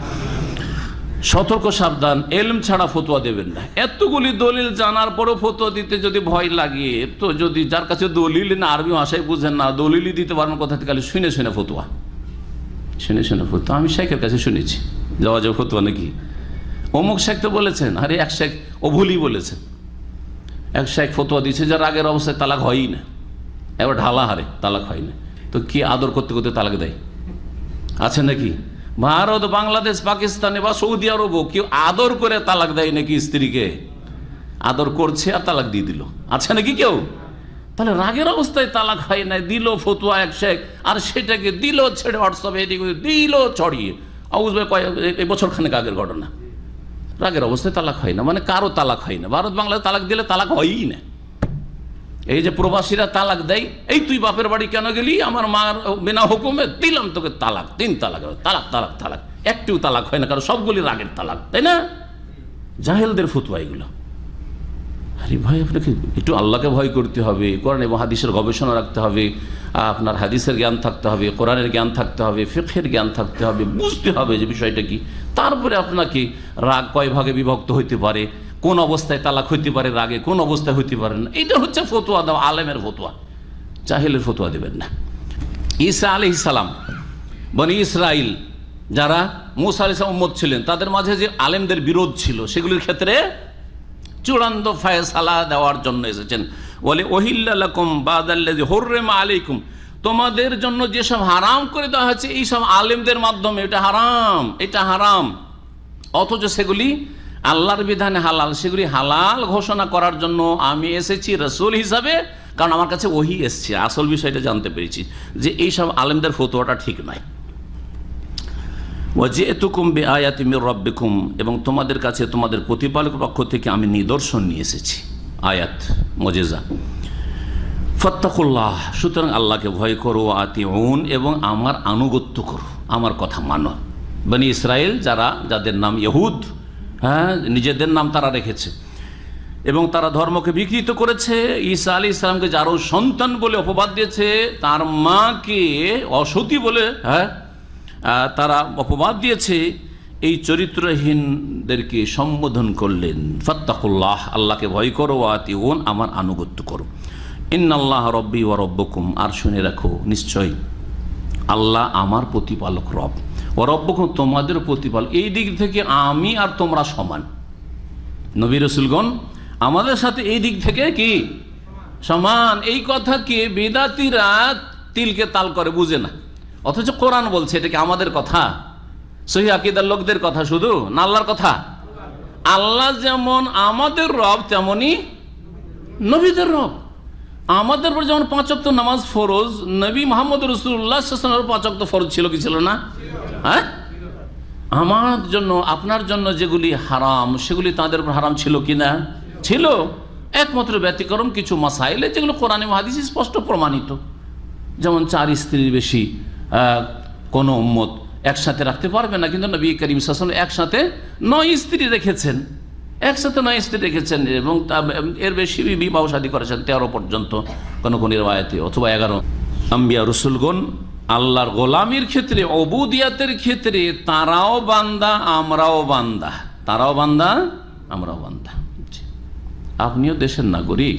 সতর্ক সাবধান, এলম ছাড়া ফতোয়া দেবেন না। এতগুলি দলিল জানার পরও ফতোয়া দিতে যদি ভয় লাগে, তো যদি যার কাছে দলিল না, আরবি ভাষায় বুঝেন না, দলিলই দিতে পারেন কোথা থেকে, শুনে শুনে ফতোয়া, শুনে শুনে ফতোয়া। আমি শেখের কাছে শুনেছি, যাওয়া যাওয়া ফতোয়া নাকি, অমুক শেখ তো বলেছেন, আরে এক শেখ ও ভুলই বলেছেন। এক শেখ ফতোয়া দিচ্ছে যার আগের অবস্থায় তালাক হয়ই না, এবার ঢালা হারে তালাক হয় না, তো কি আদর করতে করতে তালাক দেয়? আছে নাকি? ভারত, বাংলাদেশ, পাকিস্তানে বা সৌদি আরবও কেউ আদর করে তালাক দেয় নাকি? স্ত্রীকে আদর করছে আর তালাক দিয়ে দিল, আছে নাকি কেউ? তাহলে রাগের অবস্থায় তালাক হয় না, দিল ফতোয়া এক শেখ, আর সেটাকে দিল ছেড়ে হোয়াটসঅ্যাপে এদিকে দিল ছড়িয়ে। এই বছর খানেক আগের ঘটনা। রাগের অবস্থায় তালাক হয় না মানে কারো তালাক হয় না। ভারত বাংলায় তালাক দিলে তালাক হয়ই না। এই যে প্রবাসীরা তালাক দেয়, এই তুই বাপের বাড়ি কেন গেলি, আমার মার বিনা হুকুমে দিলাম তোকে তালাক, 3 তালাক, তালাক তালাক তালাক, একটিও তালাক হয় না, কারণ সবগুলি রাগের তালাক, তাই না? জাহেলদের ফতোয়া এগুলো। আরে ভাই, আপনাকে একটু আল্লাহকে ভয় করতে হবে, কোরআন এবং হাদিসের গবেষণা রাখতে হবে, আপনার হাদিসের জ্ঞান থাকতে হবে, কোরআনের জ্ঞান থাকতে হবে, ফিকহের জ্ঞান থাকতে হবে, বুঝতে হবে যে বিষয়টা কি। তারপরে আপনাকে রাগ কয় ভাগে বিভক্ত হইতে পারে, কোন অবস্থায় তালাক হইতে পারে রাগে, কোন অবস্থায় হইতে পারে না, এটা হচ্ছে ফতোয়া দেওয়া, আলেমের ফতোয়া, জাহেলের ফতোয়া দেবেন না। ঈসা আলাইহিস সালাম, বনি ইসরাইল যারা মুসা আলাইহিস সালাম উম্মত ছিলেন, তাদের মাঝে যে আলেমদের বিরোধ ছিল, সেগুলির ক্ষেত্রে চূড়ান্ত ফায়সালা দেওয়ার জন্য এসেছেন। বলে ওহিল্লা লাকুম বাদাল্লাযী হুররিমা আলাইকুম, তোমাদের জন্য যেসব হারাম করে দেওয়া হয়েছে এইসব আলেমদের মাধ্যমে, এটা হারাম, এটা হারাম, অথচ সেগুলি আল্লাহর বিধানে হালাল, সেগুলি হালাল ঘোষণা করার জন্য আমি এসেছি রাসূল হিসাবে, কারণ আমার কাছে ওহী এসছে। আসল বিষয়টা জানতে পেরেছি যে এইসব আলেমদের ফতোয়াটা ঠিক নয়। ওয়াজিতুকুম বিআয়াতিন মির রাব্বিকুম, এবং তোমাদের কাছে তোমাদের প্রতিপালকের পক্ষ থেকে আমি নিদর্শন নিয়ে এসেছি, আয়াত, মুজিজা। ফাত্তাকুল্লাহ, সুতরাং আল্লাহকে ভয় করো, আতিউন, এবং আমার আনুগত্য করো, আমার কথা মানো। বনি ইসরাইল যাদের নাম ইহুদ, হ্যাঁ, নিজেদের নাম তারা রেখেছে এবং তারা ধর্মকে বিকৃত করেছে। ঈসা আলাইহিস সালামকে যারও সন্তান বলে অপবাদ দিয়েছে, তার মাকে অসতী বলে, হ্যাঁ, তারা অপবাদ দিয়েছে, এই চরিত্রহীনদেরকে সম্বোধন করলেন ফাত্তাকুল্লাহ, আল্লাহকে ভয় করো, আতিউন, আমার আনুগত্য করো। ইন্নাল্লাহ রব্বি ওয়া রব্বুকুম, আর শুনে রাখো নিশ্চয় আল্লাহ আমার প্রতিপালক, রব, ও রব্বকুম, তোমাদের প্রতিপালক। এই দিক থেকে আমি আর তোমরা সমান। নবী রাসূলগণ আমাদের সাথে এই দিক থেকে কি সমান। এই কথাকে বিদাতীরা তিলকে তাল করে বুঝে না, অথচ কোরআন বলছে এটা কি আমাদের কথা, সহিহ আকীদার লোকদের কথা শুধু না, আল্লাহর কথা। আল্লাহ যেমন আমাদের রব, তেমনি নবীদের রব। আমাদের উপর যেমন 5 ওয়াক্ত নামাজ ফরজ, নবী মুহাম্মদ রাসূলুল্লাহ সাল্লাল্লাহু আলাইহি ওয়াসাল্লামের 5 ওয়াক্ত ফরজ ছিল কি ছিল না? হ্যাঁ, আমার জন্য আপনার জন্য যেগুলি হারাম, সেগুলি তাদের উপর হারাম ছিল কিনা? ছিল। একমাত্র ব্যতিক্রম কিছু মাসাইলে যেগুলো কোরআন এবং হাদিসে স্পষ্ট প্রমাণিত, যেমন 4 স্ত্রীর বেশি কোনো উম্মত একসাথে রাখতে পারবে না, কিন্তু নবী করিম সাল্লাল্লাহু আলাইহি ওয়াসাল্লাম একসাথে 9 স্ত্রী রেখেছেন, একসাথে 9 স্ত্রী রেখেছেন এবং এর বেশি বিবাহ শাদী করেছেন 13 পর্যন্ত কোন কোন রিওয়ায়াতে, অথবা 11। আম্বিয়া রসুলগণ আল্লাহর গোলামির ক্ষেত্রে, উবুদিয়াতের ক্ষেত্রে তারাও বান্দা আমরাও বান্দা, তারাও বান্দা আমরাও বান্দা। আপনিও দেশের নাগরিক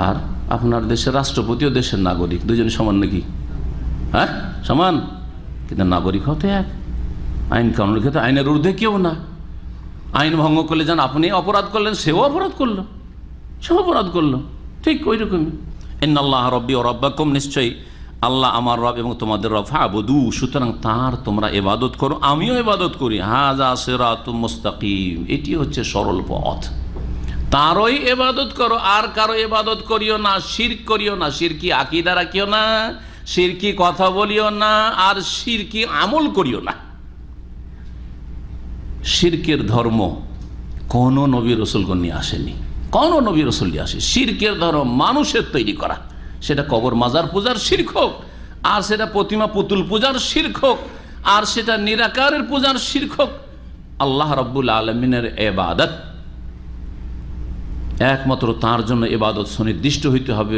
আর আপনার দেশের রাষ্ট্রপতিও দেশের নাগরিক, দুজন সমান নাকি? হ্যাঁ সমান, কিন্তু নাগরিক হতে এক। আইন কানুনের ক্ষেত্রে আইনের ঊর্ধ্বে কেউ না। আইন ভঙ্গ করলে যেন আপনি অপরাধ করলেন, সেও অপরাধ করলো, সেও অপরাধ করলো, ঠিক ওই রকমই। ইন্নাল্লাহ রব্বি ওয়া রব্বাকুম, নিশ্চয়ই আল্লাহ আমার রব এবং তোমাদের রব, ফাবুদু, সুতরাং তার তোমরা ইবাদত করো, আমিও ইবাদত করি। হাযা সিরাতুম মুস্তাকিম, এটি হচ্ছে সরল পথ। তারই ইবাদত করো, আর কারো ইবাদত করিও না, শিরক করিও না, শিরকি আকীদা রাখিও না, শিরকি কথা বলিও না, আর শিরকি আমল করিও না। শিরকের ধর্ম কোন নবী রাসূলগণ নিয়ে আসেনি, কোন নবী রাসূল নিয়ে আসে। শিরকের ধর্ম মানুষের তৈরি করা, সেটা কবর মাজার পূজার শিরক হোক, আর সেটা প্রতিমা পুতুল পূজার শিরক হোক, আর সেটা নিরাকারের পূজার শিরক হোক। আল্লাহ রাব্বুল আলামিনের ইবাদত একমাত্র তার জন্য ইবাদত সুনির্দিষ্ট হইতে হবে,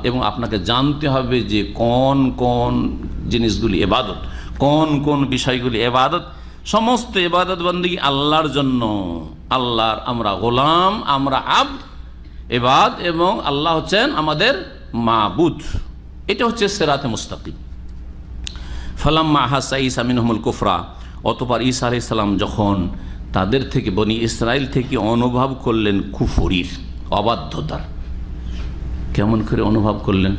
এবং আপনাকে জানতে হবে যে কোন কোন জিনিসগুলি ইবাদত, কোন কোন বিষয়গুলি ইবাদত। সমস্ত ইবাদত বন্দেগী আল্লাহর জন্য। আল্লাহর আমরা গোলাম, আমরা আব্দ, ইবাদ, এবং আল্লাহ হচ্ছেন আমাদের মাবুদ। এটা হচ্ছে সিরাতে মুস্তাকিম। ফালাম্মা আহাসা ঈসা মিনহুমুল কুফরা, অতঃপর ঈসা আলাইহিস সালাম যখন তাদের থেকে, বনি ইসরাইল থেকে অনুভব করলেন কুফরির, অবাধ্যতার। কেমন করে অনুভব করলেন?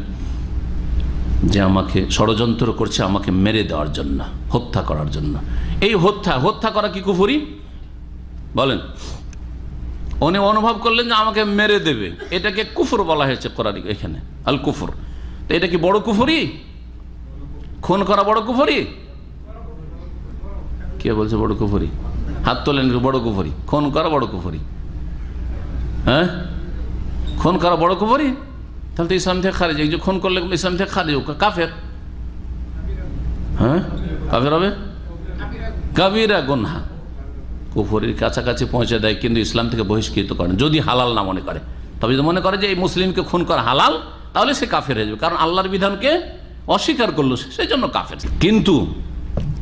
যে আমাকে ষড়যন্ত্র করছে, আমাকে মেরে দেওয়ার জন্য, হত্যা করার জন্য। এই হত্যা করা কি কুফরি? বলেন। উনি অনুভব করলেন যে আমাকে মেরে দেবে, এটাকে কুফর বলা হয়েছে কোরআনে এখানে, আল কুফর। তো এটা কি বড় কুফরি? খুন করা বড় কুফরি? কে বলছে বড় কুফরি? হাত তোলেন। বড় কুফরি খুন করা, বড় কুফরি। হ্যাঁ, খুন করা বড় কুফরি? তাহলে তো ইসলাম থেকে খারিজ। যে খুন করলে ইসলাম থেকে খারিজ, কাফের। হ্যাঁ, কাফের হবে, কাবিরা গুনহা, কুফরির কাছাকাছি পৌঁছে দেয়, কিন্তু ইসলাম থেকে বহিষ্কৃত করেন যদি হালাল না মনে করে। তবে যদি মনে করে যে এই মুসলিমকে খুন করা হালাল, তাহলে সে কাফের হয়ে যাবে, কারণ আল্লাহর বিধানকে অস্বীকার করলো, সেই জন্য কাফের। কিন্তু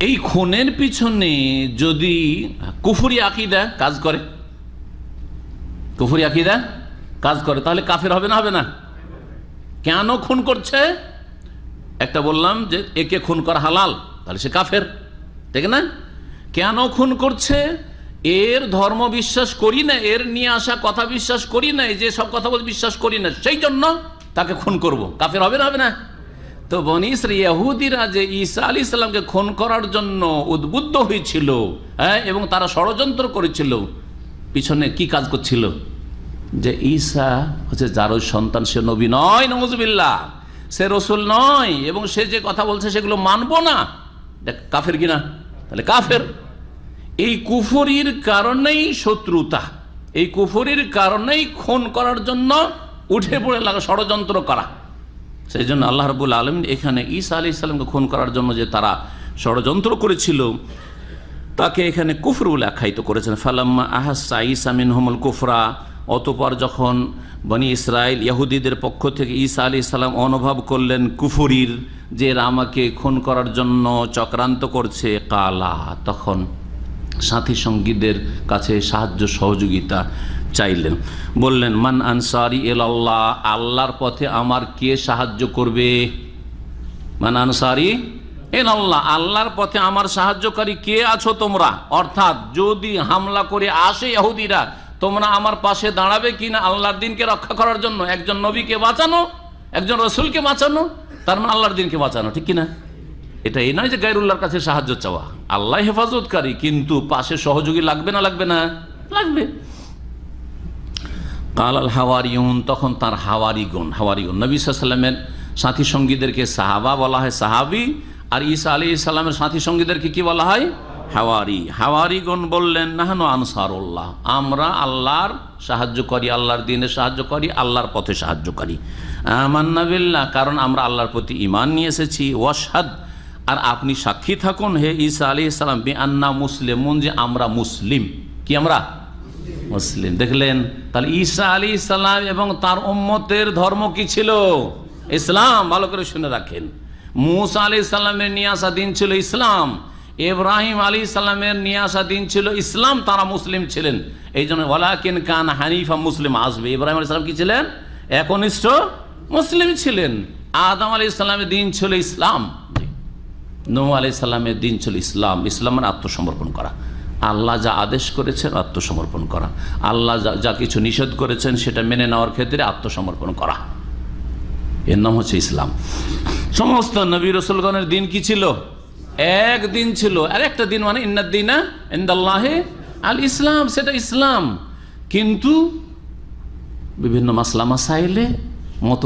এই খুনের পিছনে যদি কুফরি আকীদা কাজ করে, কুফরি আকীদা কাজ করে, তাহলে কাফের হবে না? হবে না? কেন খুন করছে? একটা বললাম যে একে খুন করা হালাল, তাহলে সে কাফের, ঠিক না? কেন খুন করছে? এর ধর্ম বিশ্বাস করি না, এর নিয়ে আসা কথা বিশ্বাস করি না, যে সব কথা বলে বিশ্বাস করি না, সেই জন্য তাকে খুন করব। কাফের হবে না? হবে না? তো বনি ইসরাঈল ইহুদিরা যে ঈসা আলাইহিস সালামকে খুন করার জন্য উদ্বুদ্ধ হয়েছিল, হ্যাঁ, এবং তারা ষড়যন্ত্র করেছিল, পিছনে কি কাজ করছিল? যে ঈসা হচ্ছে যারও সন্তান, সে নবী নয়, নাউযুবিল্লাহ, সে রসুল নয়, এবং সে যে কথা বলছে সেগুলো মানবো না। কাফের কিনা? তাহলে কাফের। এই কুফরির কারণেই শত্রুতা, এই কুফরির কারণেই খুন করার জন্য উঠে পড়ে লাগা, ষড়যন্ত্র করা। সেই জন্য আল্লাহ রাব্বুল আলামিন এখানে ঈসা আলাইহিস সালামকে খুন করার জন্য যে তারা ষড়যন্ত্র করেছিল, তাকে এখানে কুফর বলে আখ্যায়িত করেছেন। ফালাম্মা আহাসা ঈসা মিনহুমুল কুফরা, অতঃপর যখন বনি ইসরাইল ইহুদিদের পক্ষ থেকে ঈসা আলাইহিস সালাম অনুভব করলেন কুফরির, যে এরা আমাকে খুন করার জন্য চক্রান্ত করছে, কালা, তখন সাথী সঙ্গীদের কাছে সাহায্য সহযোগিতা চাইলেন। বললেন, মান আনসারি ইলাল্লাহ, আল্লাহর পথে আমার কে সাহায্য করবে? মান আনসারি ইলাল্লাহ, আল্লাহর পথে আমার সাহায্যকারী কে আছো তোমরা? অর্থাৎ যদি হামলা করে আসে ইহুদিরা, তোমরা আমার পাশে দাঁড়াবে কিনা আল্লাহর দিনকে রক্ষা করার জন্য? একজন নবীকে বাঁচানো, একজন রসুলকে বাঁচানো, তার মানে আল্লাহর দিনকে বাঁচানো, ঠিক কিনা? এটা এই নয় যে গায়রুল্লাহর কাছে সাহায্য চাওয়া। আল্লাহ হেফাজতকারী, কিন্তু পাশে সহযোগী লাগবে না? লাগবে না? লাগবে। কাল আল হাওয়ারিউন, তখন তার হাওয়ারিগণ নবী সাল্লাল্লাহু আলাইহি ওয়াসাল্লামের সাথী সঙ্গীদেরকে সাহাবা বলা হয়, সাহাবি, আর ঈসা আলাইহিস সালামের সাথী সঙ্গীদেরকে কি বলা হয়? হাওয়ারি। হাওয়ারিগণ বললেন, নাহনু আনসারুল্লাহ, আমরা আল্লাহর সাহায্য করি, আল্লাহর দ্বীনে সাহায্য করি, আল্লাহর পথে সাহায্য করি। আমান্না বিল্লাহ, কারণ আমরা আল্লাহর প্রতি ঈমান নিয়ে এসেছি। ওয়াশহাদ, আর আপনি সাক্ষী থাকুন হে ঈসা আলাইহিস সালাম বিআন্না মুসলিমুন, যে আমরা মুসলিম। কি আমরা? মুসলিম। দেখলেন, তাহলে ঈসা আলাইহিস সালাম এবং তার উম্মতের ধর্ম কি ছিল? ইসলাম। ভালো করে শুনে রাখেন, মুসা আলাইহিস সালামের নিয়ে আসা দিন ছিল ইসলাম, ইব্রাহিম আলাইহিস সালামের নিয়ে আসা দিন ছিল ইসলাম, তারা মুসলিম ছিলেন। এই জন্য ওয়ালাকিন কান হানিফা মুসলিম আসবে। ইব্রাহিম আলাইহিস সালাম কি ছিলেন? একনিষ্ঠ মুসলিম ছিলেন। আদম আলাইহিস সালামের দিন ছিল ইসলাম, নূহ আলাইহিস সালামের দিন ছিল ইসলাম। ইসলাম মানে আত্মসমর্পণ করা, আল্লাহ যা আদেশ করেছেন আত্মসমর্পণ করা, আল্লাহ যা কিছু নিষেধ করেছেন সেটা মেনে নেওয়ার ক্ষেত্রে আত্মসমর্পণ করা, এর নাম হচ্ছে ইসলাম। সমস্ত নবী রাসূলগণের দিন কি ছিল? এক দিন ছিল। আর একটা দিন মানে ইন্নাদ-দীনা ইনদাল্লাহি আল ইসলাম, সেটা ইসলাম। কিন্তু বিভিন্ন মাসলা মাসাইলে মত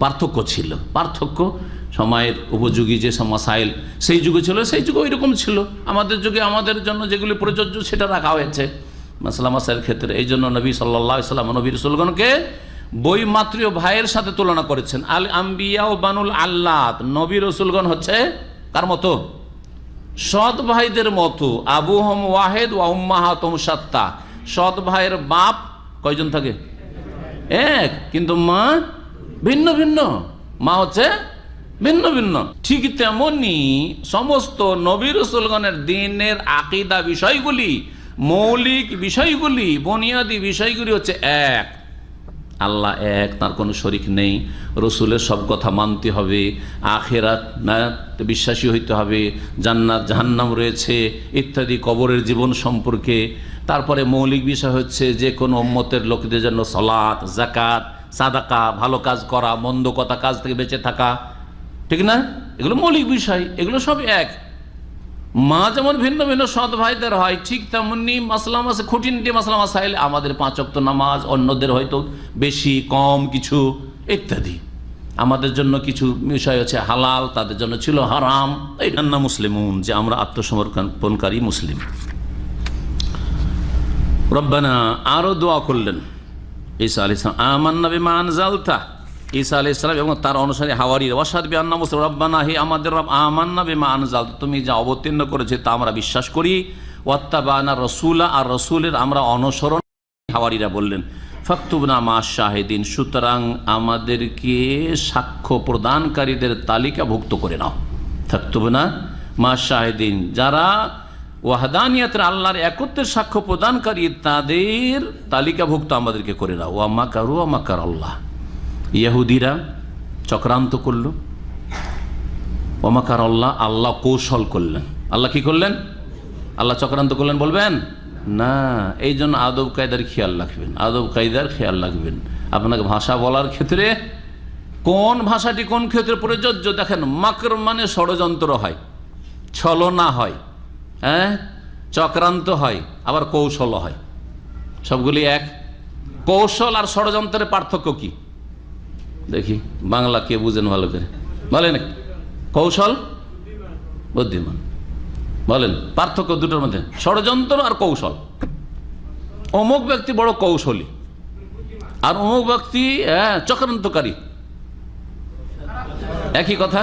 পার্থক্য ছিল। পার্থক্য সময়ের উপযোগী যে মাসাইল সেই যুগে ছিল, সেই যুগে ওই রকম ছিল। আমাদের যুগে আমাদের জন্য যেগুলি প্রযোজ্য সেটা রাখা হয়েছে মাসলা মাসাইলের ক্ষেত্রে। এই জন্য নবী সাল্লাল্লাহু আলাইহি ওয়াসাল্লাম নবী রাসূলগণকে বৈমাত্রীয় ভাইয়ের সাথে তুলনা করেছেন। আল আম্বিয়া ও বানুল আল্লাত, নবী রাসূলগণ হচ্ছে কার মতো? সৎ ভাইদের মতো। আবুহুম ওয়াহিদ ওয়া উম্মাহাতুহুম শাত্তা। সৎ ভাইয়ের বাপ কয়জন থাকে? এক, কিন্তু মা ভিন্ন ভিন্ন, মা হচ্ছে ভিন্ন ভিন্ন। ঠিক তেমনি সমস্ত নবী রাসূলগণের দ্বীনের আকীদা বিষয়গুলি, মৌলিক বিষয়গুলি, বুনিয়াদী বিষয়গুলি হচ্ছে এক। আল্লাহ এক, তার কোনো শরিক নেই। রসুলের সব কথা মানতে হবে, আখিরাত বিশ্বাসী হইতে হবে, জান্নাত জাহান্নাম রয়েছে ইত্যাদি, কবরের জীবন সম্পর্কে। তারপরে মৌলিক বিষয় হচ্ছে যে কোনো উম্মতের লোকদের জন্য সালাত, যাকাত, সাদাকা, ভালো কাজ করা, মন্দ কথা কাজ থেকে বেঁচে থাকা, ঠিক না? এগুলো মৌলিক বিষয়, এগুলো সব এক। মা যেমন ভিন্ন ভিন্ন সৎ ভাইদের হয়, ঠিক তেমনি খুঁটিনাটি মাসলা মাসাইল আমাদের 5 ওয়াক্ত নামাজ, অন্যদের হয়তো বেশি কম কিছু ইত্যাদি। আমাদের জন্য কিছু বিষয় হচ্ছে হালাল, তাদের জন্য ছিল হারাম। এইটার নাম মুসলিমুন, যে আমরা আত্মসমর্পণকারী মুসলিম। রব্বানা, আরো দোয়া করলেন ঈসা আলাইহিস সালাম, আমান্না বিমা আনজালতা। ঈসা আলাইহিস সালাম এবং তার অনুসারী হাওয়ারীরা ওয়াশহাদ বিআন্না মুসলিম, রব্বানা, হে আমাদের রব, আমান্না বিমা আনজালতা, তুমি যা অবতীর্ণ করেছে তা আমরা বিশ্বাস করি। ওয়াত্তাবানা রাসূলা, আর রাসূলের আমরা অনুসরণ। হাওয়ারীরা বললেন ফাকতুবনা মা'আশ শাহিদিন, সুতরাং আমাদেরকে সাক্ষ্য প্রদানকারীদের তালিকাভুক্ত করে নাও। ফাকতুবনা মা'আশ শাহিদিন, যারা ওয়াহদানিয়াতের আল্লাহর একত্বের সাক্ষ্য প্রদানকারী তাদের তালিকাভুক্ত আমাদেরকে করে নাও। ওয়া মাকারু ওয়া মাকার আল্লাহ, ইহুদিরা চক্রান্ত করল, ওয়া মাকার আল্লাহ, আল্লাহ কৌশল করলেন। আল্লাহ কি করলেন? আল্লাহ চক্রান্ত করলেন বলবেন না। এই জন্য আদব কায়দার খেয়াল রাখবেন, আদব কায়দার খেয়াল রাখবেন। আপনাকে ভাষা বলার ক্ষেত্রে কোন ভাষাটি কোন ক্ষেত্রে প্রযোজ্য দেখেন। মাকর মানে ষড়যন্ত্র হয়, ছলনা হয়, হ্যাঁ, চক্রান্ত হয়, আবার কৌশল হয়, সবগুলি এক। কৌশল আর ষড়যন্ত্রের পার্থক্য কি দেখি, বাংলা কে বুঝেন ভালো করে বলেন। কৌশল, বুদ্ধিমান, বলেন পার্থক্য দুটোর মধ্যে। ষড়যন্ত্র আর কৌশল। অমুক ব্যক্তি বড় কৌশলী আর অমুক ব্যক্তি চক্রান্তকারী, একই কথা।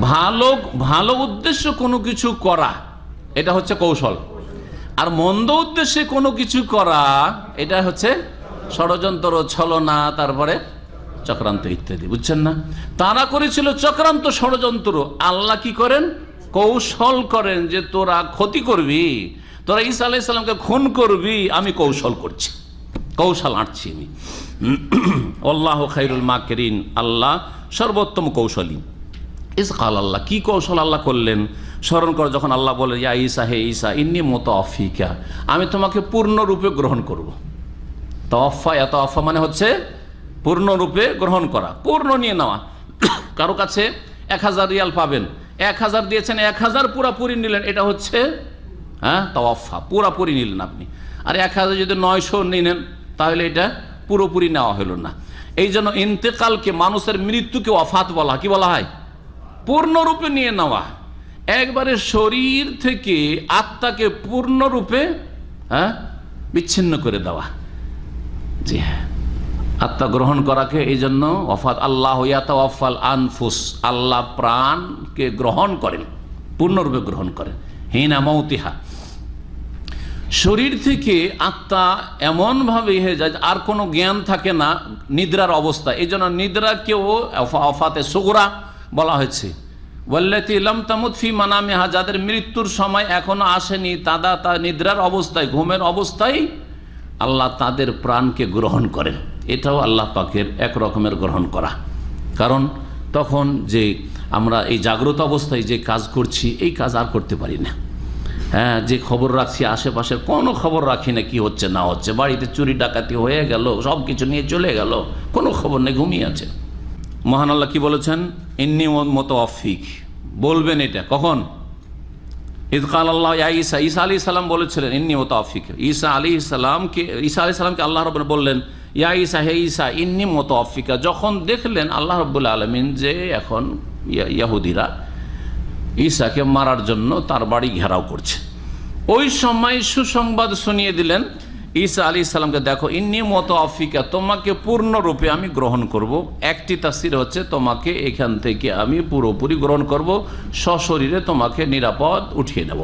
ভালো ভালো উদ্দেশ্য কোনো কিছু করা, এটা হচ্ছে কৌশল। আর মন্দ উদ্দেশ্যে কোনো কিছু করা, এটা হচ্ছে ষড়যন্ত্র, ছলনা, তারপরে চক্রান্ত ইত্যাদি। বুঝছেন না? তারা করেছিল চক্রান্ত, ষড়যন্ত্র। আল্লাহ কি করেন? কৌশল করেন যে তোরা ক্ষতি করবি, তোরা ঈসা আলাইহিস সালামকে খুন করবি, আমি কৌশল করছি, কৌশল আঁটছি আমি। আল্লাহু খায়রুল মাকিরিন, আল্লাহ সর্বোত্তম কৌশলী। ইসকাল, আল্লাহ কি কৌশল আল্লাহ করলেন স্মরণ করো, যখন আল্লাহ বলে ইয়া ঈসা, হে ঈসা, ইন্নী মুতাওয়াফিকা, আমি তোমাকে পূর্ণরূপে গ্রহণ করব। তাওয়াফা, ইয়াতাওয়াফা মানে হচ্ছে পূর্ণরূপে গ্রহণ করা, পূর্ণ নিয়ে নেওয়া। কারো কাছে 1000 রিয়াল পাবেন, 1000 দিয়েছেন, 1000 পুরাপুরি নিলেন, এটা হচ্ছে তাওয়াফা, পুরাপুরি নিলেন আপনি। আর 1000 যদি 900 নিলেন, তাহলে এটা পুরোপুরি নেওয়া হলো না। এই জন্য ইন্তেকালকে, মানুষের মৃত্যুকে ওয়াফাত বলা। কি বলা হয়? পূর্ণরূপে নিয়ে নেওয়া, একবারে শরীর থেকে আত্মাকে পূর্ণরূপে বিচ্ছিন্ন করে দেওয়া। জি হ্যাঁ, আত্মা গ্রহণ করাকে এই জন্য ওয়াফাত আল্লাহ ইয়াতাওয়াফাল আনফুস, আল্লাহ প্রাণকে গ্রহণ করেন, পূর্ণরূপে গ্রহণ করেন। হিনা মৌতিহা, শরীর থেকে আত্মা এমনভাবে হয়ে যায় আর কোনো জ্ঞান থাকে না নিদ্রার অবস্থা। এই জন্য নিদ্রাকেও ওয়াফাতে সুগরা বলা হয়েছে। ওয়াল্লাতী লাম তামুত ফি মানামিহা, যাদের মৃত্যুর সময় এখনো আসেনি, তা নিদ্রার অবস্থায়, ঘুমের অবস্থায় আল্লাহ তাদের প্রাণকে গ্রহণ করেন। এটাও আল্লাহ পাকের এক রকমের গ্রহণ করা। কারণ তখন যে আমরা এই জাগ্রত অবস্থায় যে কাজ করছি, এই কাজ আর করতে পারি না। হ্যাঁ, যে খবর রাখছি আশেপাশের কোনো খবর রাখি না, কি হচ্ছে না হচ্ছে, বাড়িতে চুরি ডাকাতি হয়ে গেল, সব কিছু নিয়ে চলে গেল, কোনো খবর নেই, ঘুমিয়ে আছে। মহান আল্লাহ কি বলেছেন? ইন্নী মুতাওয়াফিক, বলবেন এটা কখন? ইদ কাল আল্লাহ ইয়া ঈসা, ঈসা আলাইহিস সালাম বলেছিলেন ইন্নী মুতাওয়াফিক। ঈসা আলাইহিস সালামকে আল্লাহ রাব্বুল বললেন ইয়া ঈসা, হে ঈসা, ইন্নী মুতাওয়াফিকা। যখন দেখলেন আল্লাহ রাব্বুল আলামিন যে এখন ইহুদিরা ঈসাকে মারার জন্য তার বাড়ি ঘেরাও করছে, ওই সময় সুসংবাদ শুনিয়ে দিলেন ঈসা আলাইহিস সালামকে, দেখো ইন্নী মুতাওয়াফিকা, তোমাকে পূর্ণরূপে আমি গ্রহণ করব। একটি তাফসীর হচ্ছে তোমাকে এখান থেকে আমি পুরোপুরি গ্রহণ করব, সশরীরে তোমাকে নিরাপদ উঠিয়ে নেব।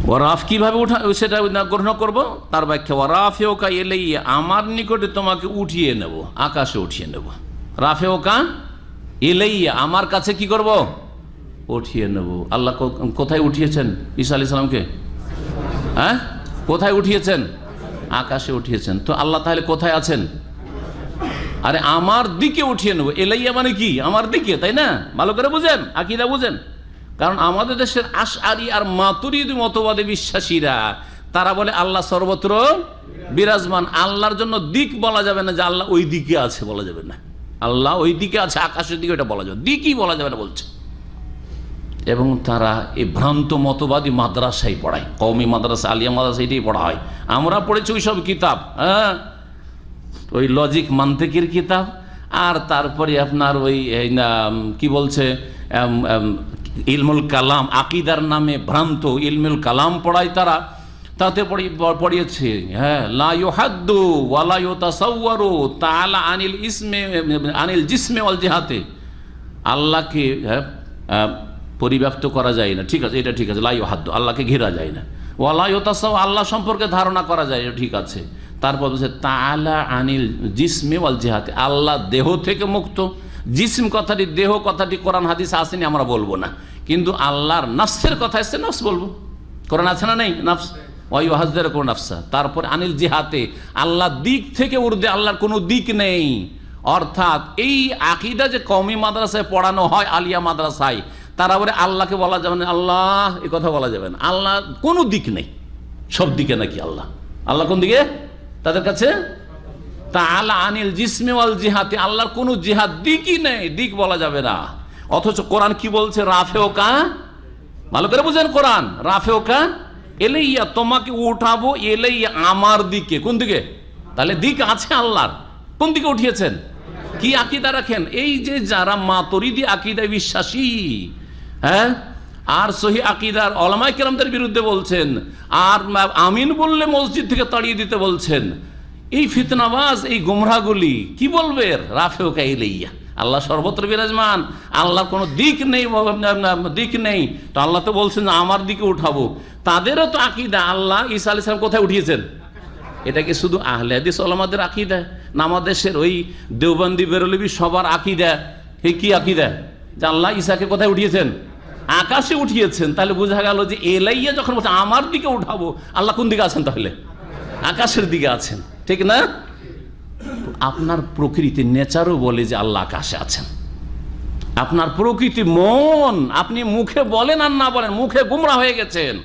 ওয়ারাফ কিভাবে সেটা গ্রহণ করব, তার ব্যাখ্যা ওয়ারাফিউকা ইলাইয়া, আমার নিকটে তোমাকে উঠিয়ে নেব, আকাশে উঠিয়ে নেব। রাফিউকা ইলাইয়া, আমার কাছে কি করব? উঠিয়ে নেব। আল্লাহ কোথায় উঠিয়েছেন ঈসা আলাইহিস সালামকে? হ্যাঁ, কোথায় উঠিয়েছেন? আকাশে উঠিয়েছেন। তো আল্লাহ তাহলে কোথায় আছেন? আরে আমার দিকে উঠিয়ে নেব। এলাইয়া মানে কি? আমার দিকে, তাই না? ভালো করে বুঝেন, আকীদা বুঝেন। কারণ আমাদের দেশের আশআরী আর মাতুরিদি মতবাদে বিশ্বাসীরা তারা বলে আল্লাহ সর্বত্র বিরাজমান। আল্লাহর জন্য দিক বলা যাবে না, যে আল্লাহ ওই দিকে আছে বলা যাবে না। আল্লাহ ওই দিকে আছে, আকাশের দিকে, ওটা বলা যাবে, দিকই বলা যাবে না বলছে। এবং তারা এই ভ্রান্ত মতবাদী মাদ্রাসায় পড়ায়, কওমি মাদ্রাসা, আলিয়া মাদ্রাসা, এটাই পড়া হয়। আমরা পড়েছি ওই সব কিতাব, হ্যাঁ, ওই লজিক মান্তিকের কিতাব, আর তারপরে আপনার ওই কি বলছে ইলমুল কালাম, আকিদার নামে ভ্রান্ত ইলমুল কালাম পড়ায় তারা। তাতে পড়িয়েছে হ্যাঁ, লা ইউহাদ্দু ওয়া লা ইউতাসাওয়ারু তাআলা আনিল জিসমে ওয়াল জিহাতে, আল্লাহকে পরিব্যাপ্ত করা যায় না, ঠিক আছে, এটা ঠিক আছে। লা ইউহাদ্দু, আল্লাহকে ঘেরা যায় না। ওয়া লা ইউতাসাওয়া, আল্লাহ সম্পর্কে ধারণা করা যায়, এটা ঠিক আছে। তারপর বলছে তাআলা আনিল জিসমে ওয়াল জিহাতে, আল্লাহ দেহ থেকে মুক্ত। জিসম কথাটি, দেহ কথাটি কোরআন হাদিস আসেনি, আমরা বলবো না, কিন্তু আল্লাহর নফসের কথা এসছে, নফস বলবো। কোরআন আছে না নেই? নফস ওয়াইহাযযির কোন নফসা। তারপর আনিল জিহাতে, আল্লাহ দিক থেকে ঊর্ধ্বে আল্লাহর কোনো দিক নেই। অর্থাৎ এই আকীদা যে কওমি মাদ্রাসায় পড়ানো হয়, আলিয়া মাদ্রাসায়, তারা বলে আল্লাহকে বলা যাবে না, আল্লাহ এ কথা বলা যাবে না, আল্লাহ কোনো দিক নেই, সব দিকে নাকি আল্লাহ। আল্লাহ কোন দিকে তাদের কাছে? তাআলা আনিল জিসমে ওয়াল জিহাতে, আল্লাহর কোনো জিহাদ দিকই নেই, দিক বলা যাবে না। অথচ কোরআন কি বলছে? রাফেওকা, ভালো করে বুঝেন কোরআন, রাফেওকা এলাইয়া, তোমাকে উঠাবো, এলাইয়া আমার দিকে। কোন দিকে? তাহলে দিক আছে আল্লাহর, কোন দিকে উঠিয়েছেন? কি আকীদা রাখেন? এই যে যারা মাতুরিদি আকীদায় বিশ্বাসী, হ্যাঁ, আর সহি আকীদার উলামায়ে কেরামদের বিরুদ্ধে বলছেন, আর আমিন বললে মসজিদ থেকে তাড়িয়ে দিতে বলছেন, এই ফিতনাবাজ, এই গুমরাহগুলি কি বলবে? রাফেওকা ইলাইয়া, আল্লাহ সর্বত্র বিরাজমান, আল্লাহর কোনো দিক নেই, দিক নেই। তো আল্লাহ তো বলছেন আমার দিকে উঠাবো। তাদেরও তো আকীদা আল্লাহ ঈসা আলাইহিস সালাম কোথায় উঠিয়েছেন। এটা কি শুধু আহলে হাদিস ওলামাদের আকীদা না আমাদের দেশের ওই দেওবন্দি বেরলভী সবার আকীদা? এই কি আকীদা যে আল্লাহ ঈসাকে কোথায় উঠিয়েছেন? আকাশে উঠিয়েছেন। তাহলে বোঝা গেল যে এলাইয়া যখন বলছে আমার দিকে উঠাবো, আল্লাহ কোন দিকে আছেন? তাহলে আকাশের দিকে আছেন, ঠিক না? আপনার প্রকৃতি, নেচারও বলে যে আল্লাহ আকাশে আছেন। আপনার প্রকৃতি, মন, আপনি মুখে বলেন আর না বলেন, মুখে গুমরা হয়ে গেছেন,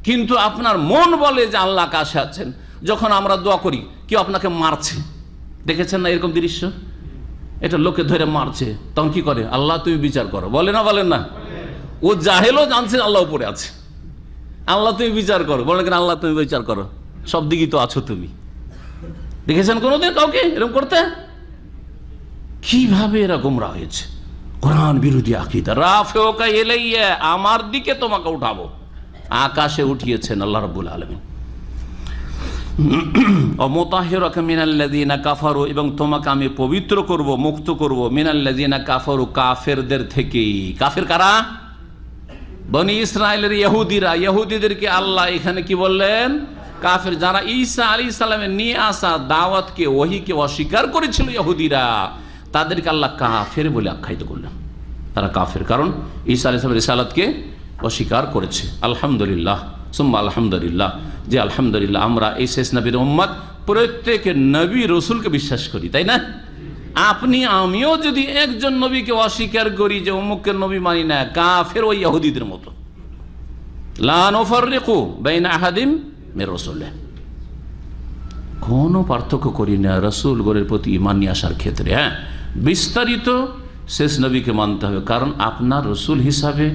কিন্তু আপনার মন বলে যে আল্লাহ আকাশে আছেন। যখন আমরা দোয়া করি, কেউ আপনাকে মারছে, দেখেছেন না এরকম দৃশ্য? এটা লোকে ধরে মারছে, তখন কি করে? আল্লাহ তুমি বিচার করো, বলে না? বলেন না? ও জাহেলও জানছে আল্লাহ উপরে আছে, আল্লাহ তুমি বিচার করো, বলে কেন? আল্লাহ তুমি বিচার করো, সব দিকেই তো আছো তুমি। দেখেছেন কোনোদিন কাউকে এরকম করতে? কিভাবে এরা গোমরা হয়েছে? কোরআন বিরোধী আকীদা। রাফেওকা ইলাইয়া, আমার দিকে তোমাকে উঠাবো, আকাশে উঠিয়েছেন আল্লাহ রাব্বুল আলামিন। অমুতাহিরাকা মিনাল্লাযিনা কাফারু, এবং তোমাকে আমি পবিত্র করব, মুক্ত করব, মিনাল্লাযিনা কাফারু, কাফেরদের থেকে। কাফের কারা? বনি ইসরায়েলের ইহুদিরা। ইহুদিদেরকে আল্লাহ এখানে কি বললেন? কাফের। যারা ঈসা আলাইহিস সালামের নিয়ে আসা দাওয়াতকে, ওহীকে অস্বীকার করেছিল ইহুদিরা, তাদেরকে আল্লাহ কাফের বলে আখ্যায়িত করলেন। তারা কাফের, কারণ ঈসা আলাইহিস সালামের রিসালাতকে অস্বীকার করেছে। আলহামদুলিল্লাহ, সুম্মা আলহামদুলিল্লাহ, যে আলহামদুলিল্লাহ আমরা এই শেষ নবীর উম্মত প্রত্যেক নবী রসুলকে বিশ্বাস করি, তাই না? আপনি আমিও যদি একজন নবীকে অস্বীকার করি, যে অমুককে নবী মানি না, কাফের ওই ইহুদিদের মতো। লা নুফাররিকু বাইনা আহাদিম মির রাসূলিহি, কোনো পার্থক্য করি না রাসূলগণের প্রতি ঈমান নিয়ে আসার ক্ষেত্রে। হ্যাঁ, বিস্তারিত শেষ নবীকে মানতে হবে, কারণ আপনার রসুল হিসাবে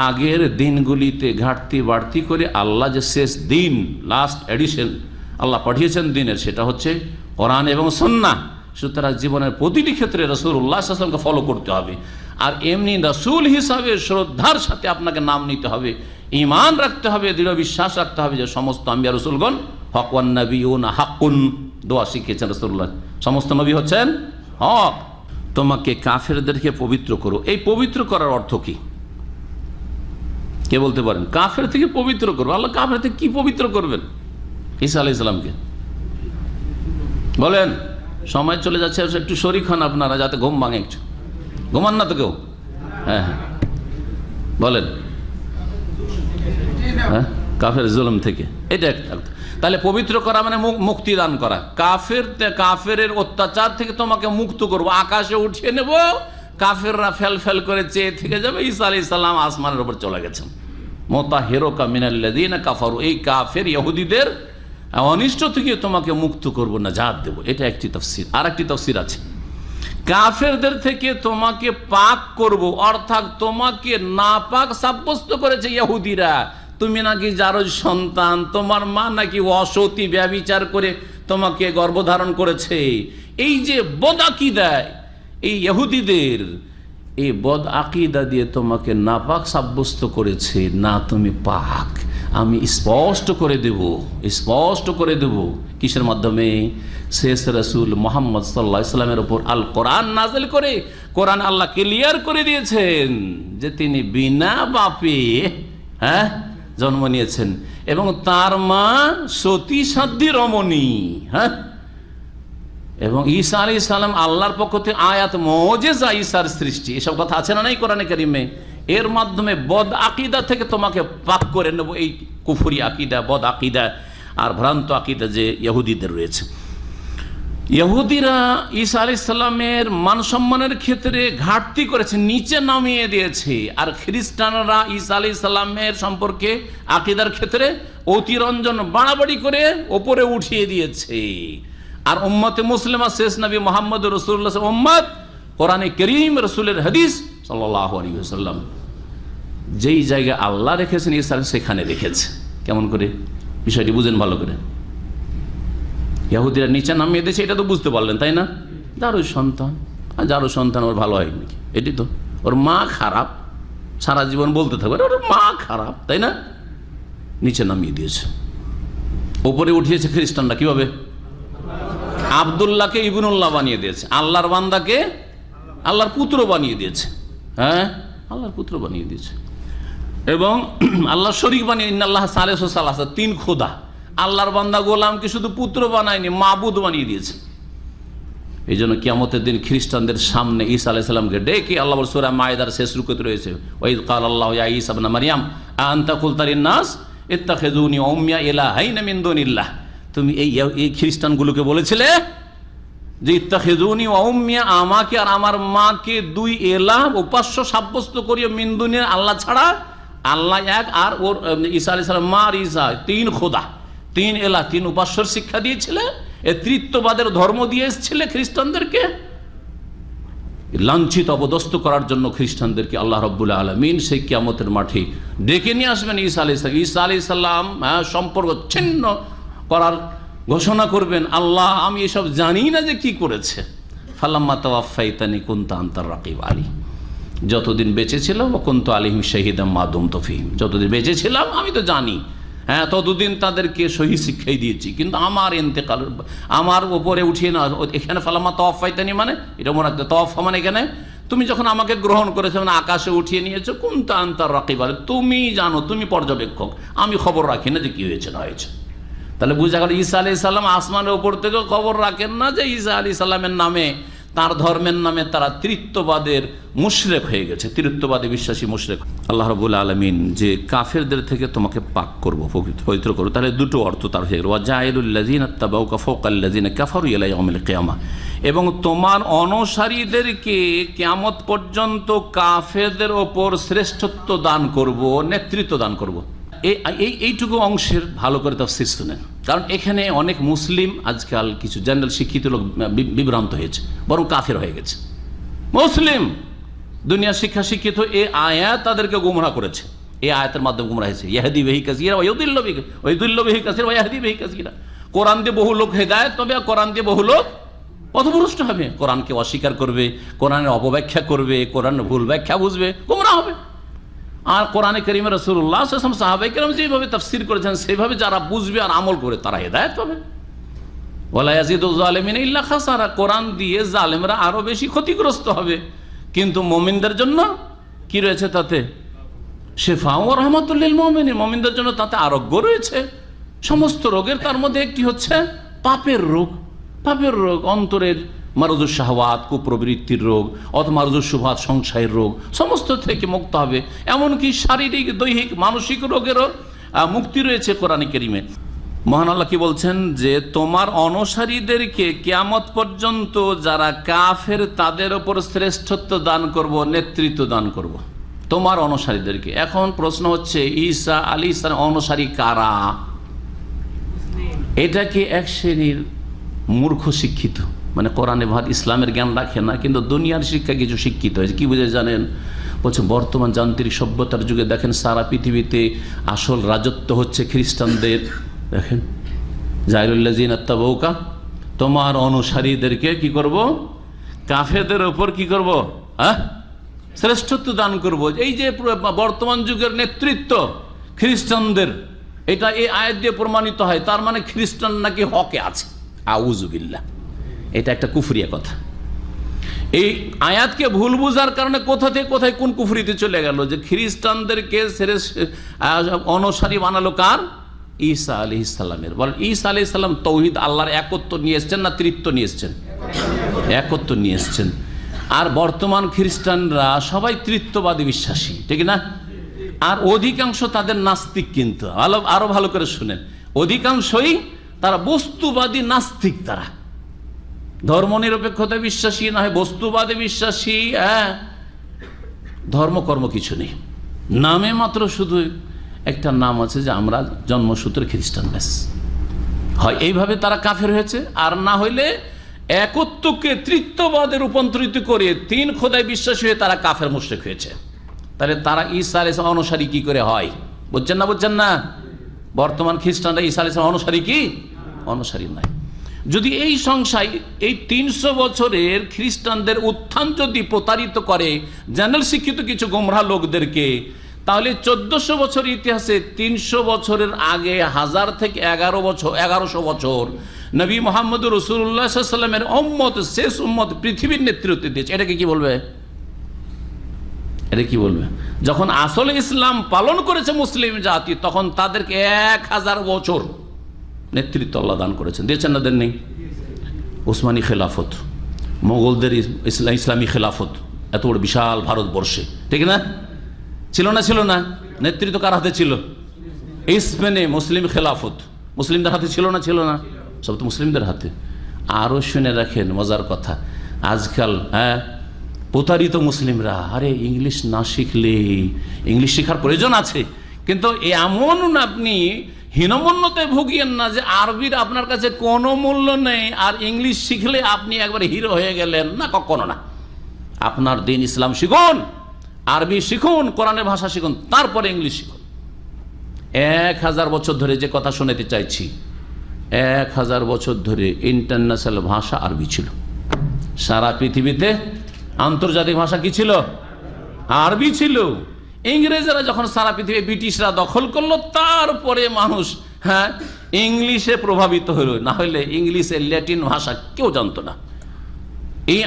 আগের দিনগুলিতে ঘাটতি বাড়তি করে আল্লাহ যে শেষ দিন, লাস্ট এডিশন আল্লাহ পাঠিয়েছেন দিনের, সেটা হচ্ছে কোরআন এবং সুন্নাহ। সুতরাং জীবনের প্রতিটি ক্ষেত্রে রাসূলুল্লাহ সাল্লাল্লাহু আলাইহি ওয়াসাল্লামকে ফলো করতে হবে। আর এমনি রাসূল হিসাবে শ্রদ্ধার সাথে আপনাকে নাম নিতে হবে, ঈমান রাখতে হবে, দৃঢ় বিশ্বাস রাখতে হবে যে সমস্ত আম্বিয়া রাসূলগণ হক, ওয়ান নাবিয়ুনা হাক্কুন, দোয়া শিখিয়েছেন রাসূলুল্লাহ, সমস্ত নবী হচ্ছেন হক। তোমাকে কাফেরদেরকে পবিত্র করো। এই পবিত্র করার অর্থ কি? কে বলতে পারেন? কাফের থেকে পবিত্র করবো। আল্লাহ কাফের থেকে কি পবিত্র করবেন? ঈসা আলাইহিস সালামকে বলেন। সময় চলে যাচ্ছে, একটু শরীক হন আপনারা, যাতে ঘুম ভাঙে। একটু ঘুমান না তো কেউ? হ্যাঁ হ্যাঁ বলেন। হ্যাঁ, কাফের জুলুম থেকে, এটা একটা। তাহলে পবিত্র করা মানে মুক্তি দান করা। কাফের অত্যাচার থেকে তোমাকে মুক্ত করবো, আকাশে উঠিয়ে নেব, কাফেররা ফেল ফেল করে চেয়ে থেকে যাবে, ঈসা আলাইহিস সালাম আসমানের উপর চলে গেছেন। মুতাহিরুকা মিনাল্লাযিনা কাফারু, এই কাফের ইহুদিদের অনিষ্ট থেকে তোমাকে মুক্ত করব, নাজাত দেব। এটা একটি তাফসীর। আর একটি তাফসীর আছে, কাফেরদের থেকে তোমাকে পাক করব, অর্থাৎ তোমাকে নাপাক সাব্যস্ত করেছে ইহুদিরা। তুমি নাকি জারজ সন্তান, তোমার মা নাকি অসতী, ব্যভিচার করে তোমাকে গর্ভধারণ করেছে। এই যে বদ আকীদা, এই ইহুদিদের এই বদ আকীদা দিয়ে তোমাকে নাপাক সাব্যস্ত করেছে, না তুমি পাক। আমি স্পষ্ট করে দেব, স্পষ্ট করে দেব। কিসের মাধ্যমে? শেষ রাসূল মুহাম্মদ সাল্লাল্লাহু আলাইহি ওয়াসাল্লামের উপর আল কোরআন নাযিল করে। কোরআন আল্লাহ ক্লিয়ার করে দিয়েছেন যে তিনি বিনা বাপে জন্ম নিয়েছেন, এবং তার মা সতী সাধ্বী রমণী। হ্যাঁ, এবং ঈসা আলাইহিস সালাম আল্লাহর পক্ষ থেকে আয়াত, মুজিজা, ঈসার সৃষ্টি, এসব কথা আছে না নাই কোরআনে কারিমে? এর মাধ্যমে বদ আকীদা থেকে তোমাকে পাক করে নেব। এই কুফরি আকীদা, বদ আকীদা আর ভ্রান্ত আকীদা যে ইহুদিদের রয়েছে। ইহুদিরা ঈসা আলাইহিস সালামের মান সম্মানের ক্ষেত্রে ঘাটতি করেছে, নিচে নামিয়ে দিয়েছে। আর খ্রিস্টানরা ঈসা আলাইহিস সালামের সম্পর্কে আকীদার ক্ষেত্রে অতিরঞ্জন বাড়াবাড়ি করে ওপরে উঠিয়ে দিয়েছে। আর উম্মতে মুসলিমা শেষ নবী মুহাম্মদ রাসূলুল্লাহ উম্মত, কোরআনে কারীম, রাসূলের হাদিস সাল্লাল্লাহু আলাইহি ওয়াসাল্লাম যেই জায়গায় আল্লাহ রেখেছেন ঈসা সেখানে রেখেছে। কেমন করে? বিষয়টি বুঝেন ভালো করে। ইহুদিরা নিচে নামিয়ে দিয়েছে, এটা তো বুঝতে পারলেন, তাই না? যারও সন্তান, আর যারও সন্তান ওর ভালো হয় নাকি? এটি তো, ওর মা খারাপ, সারা জীবন বলতে থাকবে ওর মা খারাপ, তাই না? নিচে নামিয়ে দিয়েছে, ওপরে উঠিয়েছে খ্রিস্টানরা। কিভাবে? আব্দুল্লাহকে ইবনুল্লাহ বানিয়ে দিয়েছে, আল্লাহর বান্দাকে আল্লাহর পুত্র বানিয়ে দিয়েছে। হ্যাঁ, আল্লাহর পুত্র বানিয়ে দিয়েছে, এবং আল্লাহর শরীক বানিয়ে, ইন্নাল্লাহ সালিসু সালাসা, তিন খোদা। আল্লাহর বান্দা গোলামকে শুধু পুত্র বানায়নি, মাবুদ বানিয়ে দিয়েছে। এই জন্য কিয়ামতের দিন খ্রিস্টানদের সামনে ঈসা আলাইহিস সালামকে ডেকে আল্লাহ সূরা মায়েদার শেষ রুকুতে রয়েছে, ওয়াইদ ক্বালাল্লাহু ইয়া ঈসা ইবনে মারইয়াম আনতা কুলতা লিন-নাস ইত্তাখিযুনি ওয়া উম্মিয়া ইলাহাইনা মিন দুনিল্লাহ। তুমি এই খ্রিস্টানগুলোকে বলেছিলে যে ইত্তাখিযুনি ওয়া উম্মিয়া, আমাকে আর আমার মাকে দুই ইলাহ, উপাস্য সাব্যস্ত করিও, মিন দুনিয়া, আল্লাহ ছাড়া। আল্লাহ এক, আর ওর ঈসা আলাইহিস সালাম, মা আর ঈসা, তিন খোদা, তিন এলাহ, তিন উপাস্যর শিক্ষা দিয়েছিলে, তৃত্ববাদের ধর্ম দিয়ে এসেছিলে খ্রিস্টানদেরকে। লাঞ্ছিত অপদস্থ করার জন্য খ্রিস্টানদেরকে আল্লাহ রাব্বুল আলামিন সেই কিয়ামতের মাঠে ডেকে নিয়ে আসবেন ঈসা আলাইহিস সালাম। ঈসা আলাইহিস সালাম সম্পর্ক ছিন্ন করার ঘোষণা করবেন, আল্লাহ আমি এসব জানি না যে কি করেছে। ফালাম্মা তাওয়াফাইতানি কুনতা আনতার রাকিব আলী, যতদিন বেঁচে ছিলাম কুনতু আলাইহিম শাহিদাম মা দুমতু ফীহিম, যতদিন বেঁচে ছিলাম আমি তো জানি। হ্যাঁ, ততদিন তাদেরকে সহি শিক্ষাই দিয়েছি, কিন্তু আমার ইন্তেকাল, আমার ওপরে উঠিয়ে না। এখানে ফালামা তওয়াফাইতানি মানে এটা মনে রাখতে, তওয়াফা মানে এখানে তুমি যখন আমাকে গ্রহণ করেছো, মানে আকাশে উঠিয়ে নিয়েছো, কুনতা আনতা রাকিবা, তুমি জানো, তুমি পর্যবেক্ষক, আমি খবর রাখি না যে কি হয়েছে না হয়েছে। তাহলে বুঝা গেল ঈসা আলাইহিস সালাম আসমানের উপর থেকে খবর রাখেন না যে ঈসা আলাইহিস সালামের নামে, তার ধর্মের নামে তারা তৃত্ববাদের মুশরিক হয়ে গেছে, তৃত্ববাদে বিশ্বাসী মুশরিক। আল্লাহ রাব্বুল আলামিন যে কাফেরদের থেকে তোমাকে পাক করব, পবিত্র করব, তাহলে দুটো অর্থ তার হয়ে গেল, ওয়াজাইলুল লাযিনা তাবাউকা ফাওকাল লাযিনা কাফারু ইলা ইয়াউমিল কিয়ামা, এবং তোমার অনুসারীদেরকে কিয়ামত পর্যন্ত কাফেরদের ওপর শ্রেষ্ঠত্ব দান করব, নেতৃত্ব দান করব। এইটুকু অংশের ভালো করে তাফসীর শুনেন, কারণ এখানে অনেক মুসলিম আজকাল কিছু জেনারেল শিক্ষিত লোক বিভ্রান্ত হয়েছে, বরং কাফের হয়ে গেছে। মুসলিম দুনিয়া শিক্ষা শিক্ষিত এই আয়াত তাদেরকে গুমরাহ করেছে, এই আয়াতের মাধ্যমে গুমরাহ হয়েছে। ইয়াহদি বিহি কাসীরা ওয়া ইউদিল্লু বিহি কাসীরা ওয়া ইয়াহদি বিহি কাসীরা। কোরআন দিয়ে বহু লোক হেদায়েত পাবে, আর কোরআন দিয়ে বহু লোক পথভ্রষ্ট হবে। কোরআনকে অস্বীকার করবে, কোরআনের অপব্যাখ্যা করবে, কোরআনের ভুল ব্যাখ্যা বুঝবে, গুমরাহ হবে। আর কোরআনে কারীমে রাসূলুল্লাহ সাল্লাল্লাহু আলাইহি ওয়াসাল্লাম সাহাবায়ে কেরাম যেভাবে তাফসীর করেছেন, সেভাবে যারা বুঝবে আর আমল করে তারা হেদায়েত পাবে। ওয়ালা ইয়াজিদুয যালিমিনা ইল্লা খাসারা, কোরআন দিয়ে জালেমরা আরো বেশি ক্ষতিগ্রস্ত হবে। কিন্তু মুমিনদের জন্য কি রয়েছে তাতে? শিফা ওয়া রাহমাতুল লিল মুমিনিন, মুমিনদের জন্য তাতে আরোগ্য রয়েছে সমস্ত রোগের। তার মধ্যে একটি হচ্ছে পাপের রোগ, পাপের রোগ, অন্তরের মারুজুস শাহওয়াত, কুপ্রবৃত্তির রোগ, অথবা মারুজুস শুবহাত, সংশয়ের রোগ, সমস্ত থেকে মুক্ত হবে। এমনকি শারীরিক, দৈহিক, মানসিক রোগেরও মুক্তি রয়েছে কোরআনে কারীমে। মহান আল্লাহ কি বলছেন? যে তোমার অনুসারীদেরকে কিয়ামত পর্যন্ত যারা কাফের তাদের ওপর শ্রেষ্ঠত্ব দান করব, নেতৃত্ব দান করব, তোমার অনুসারীদেরকে। এখন প্রশ্ন হচ্ছে, ঈসা আলাইহিস সালাম অনুসারী কারা? এটা কি এক শ্রেণীর মূর্খ শিক্ষিত, মানে কোরআনে ভাত ইসলামের জ্ঞান রাখে না, কিন্তু দুনিয়ার শিক্ষা কিছু শিক্ষিত হয়েছে। কি বুঝে জানেন? বলছে বর্তমান যান্ত্রিক সভ্যতার যুগে দেখেন সারা পৃথিবীতে আসল রাজত্ব হচ্ছে খ্রিস্টানদের। দেখেন, জাইলুল্লাযিনা তাবাউকা, তোমার অনুসারীদেরকে কি করব? কাফেরদের ওপর কি করব? শ্রেষ্ঠত্ব দান করব। এই যে বর্তমান যুগের নেতৃত্ব খ্রিস্টানদের, এটা এই আয়াত দিয়ে প্রমাণিত হয়। তার মানে খ্রিস্টান নাকি হকে আছে। আউযুবিল্লাহ, এটা একটা কুফরিয়া কথা। এই আয়াতকে ভুল বুঝার কারণে কোথা থেকে কোথায় কোন কুফরিতে চলে গেল, যে খ্রিস্টানদেরকে অনুসারী বানালো কার? ঈসা আলাইহিস সালামের। বলেন, ঈসা আলাইহিস সালাম তাওহীদ, আল্লাহর একত্ব নিয়ে এসেছেন না ত্রিত্ব নিয়ে এসেছেন? একত্ব নিয়ে এসেছেন। আর বর্তমান খ্রিস্টানরা সবাই ত্রিত্ববাদী বিশ্বাসী, ঠিক না? আর অধিকাংশ তাদের নাস্তিক। কিন্তু আরো ভালো করে শুনেন, অধিকাংশই তারা বস্তুবাদী নাস্তিক। তারা ধর্মনিরপেক্ষতা বিশ্বাসী না হয় বস্তুবাদে বিশ্বাসী। ধর্মকর্ম কিছু নেই, নামে মাত্র শুধু একটা নাম আছে যে আমরা জন্মসূত্রে খ্রিস্টান, ব্যাস। হয় এইভাবে তারা কাফের হয়েছে, আর না হইলে একত্বকে তৃত্ববাদে রূপান্তরিত করে তিন খোদায় বিশ্বাসী হয়ে তারা কাফের মুশরিক হয়েছে। তাহলে তারা ঈসা আলাইহিস সালাম অনুসারী কি করে হয়? বুঝছেন না? বুঝছেন না? বর্তমান খ্রিস্টানরা ঈসা আলাইহিস সালাম অনুসারী কি? অনুসারী নাই। যদি এই সংশয়, এই 300 বছরের খ্রিস্টানদের উত্থান যদি প্রতারিত করে জেনারেল শিক্ষিত কিছু গোমরাহ লোকদেরকে, তাহলে 1400 বছর ইতিহাসে 300 বছরের আগে 1000 থেকে 1100 বছর নবী মুহাম্মদ রাসূলুল্লাহ সাল্লাল্লাহু আলাইহি ওয়াসাল্লামের উম্মত, শেষ উম্মত পৃথিবীর নেতৃত্ব দিয়েছে। এটাকে কি বলবে? এটা কি বলবে? যখন আসলে ইসলাম পালন করেছে মুসলিম জাতি, তখন তাদেরকে 1000 বছর নেতৃত্ব আল্লাহ দান করেছেন। দিয়েছেন না? দেন নেই? ওসমানী খেলাফত, মোগলদের ইসলামী খেলাফত, এত বড় বিশাল ভারতবর্ষে, ঠিক না? ছিল না? ছিল না? নেতৃত্ব কার হাতে ছিল? স্পেনে মুসলিম খেলাফত মুসলিমদের হাতে ছিল না? ছিল না? সব তো মুসলিমদের হাতে। আরও শুনে রাখেন মজার কথা, আজকাল প্রতারিত মুসলিমরা, আরে ইংলিশ না শিখলে, ইংলিশ শেখার প্রয়োজন আছে, কিন্তু এমন আপনি হীনমন্যতায় ভুগিয়েন না যে আরবির আপনার কাছে কোনো মূল্য নেই, আর ইংলিশ শিখলে আপনি একবারে হিরো হয়ে গেলেন। না, কখনো না। আপনার দিন ইসলাম শিখুন, আরবি শিখুন, কোরআনের ভাষা শিখুন, তারপরে ইংলিশ শিখুন। 1000 বছর ধরে যে কথা শোনাতে চাইছি, 1000 বছর ধরে ইন্টারন্যাশনাল ভাষা আরবি ছিল। সারা পৃথিবীতে আন্তর্জাতিক ভাষা কি ছিল? আরবি ছিল। ইংরেজরা যখন সারা পৃথিবী ব্রিটিশরা দখল করলো, তারপরে মানুষ ইংলিশে প্রভাবিত হইল, না হলে ইংলিশে ল্যাটিন ভাষা কেউ জানতো না। এই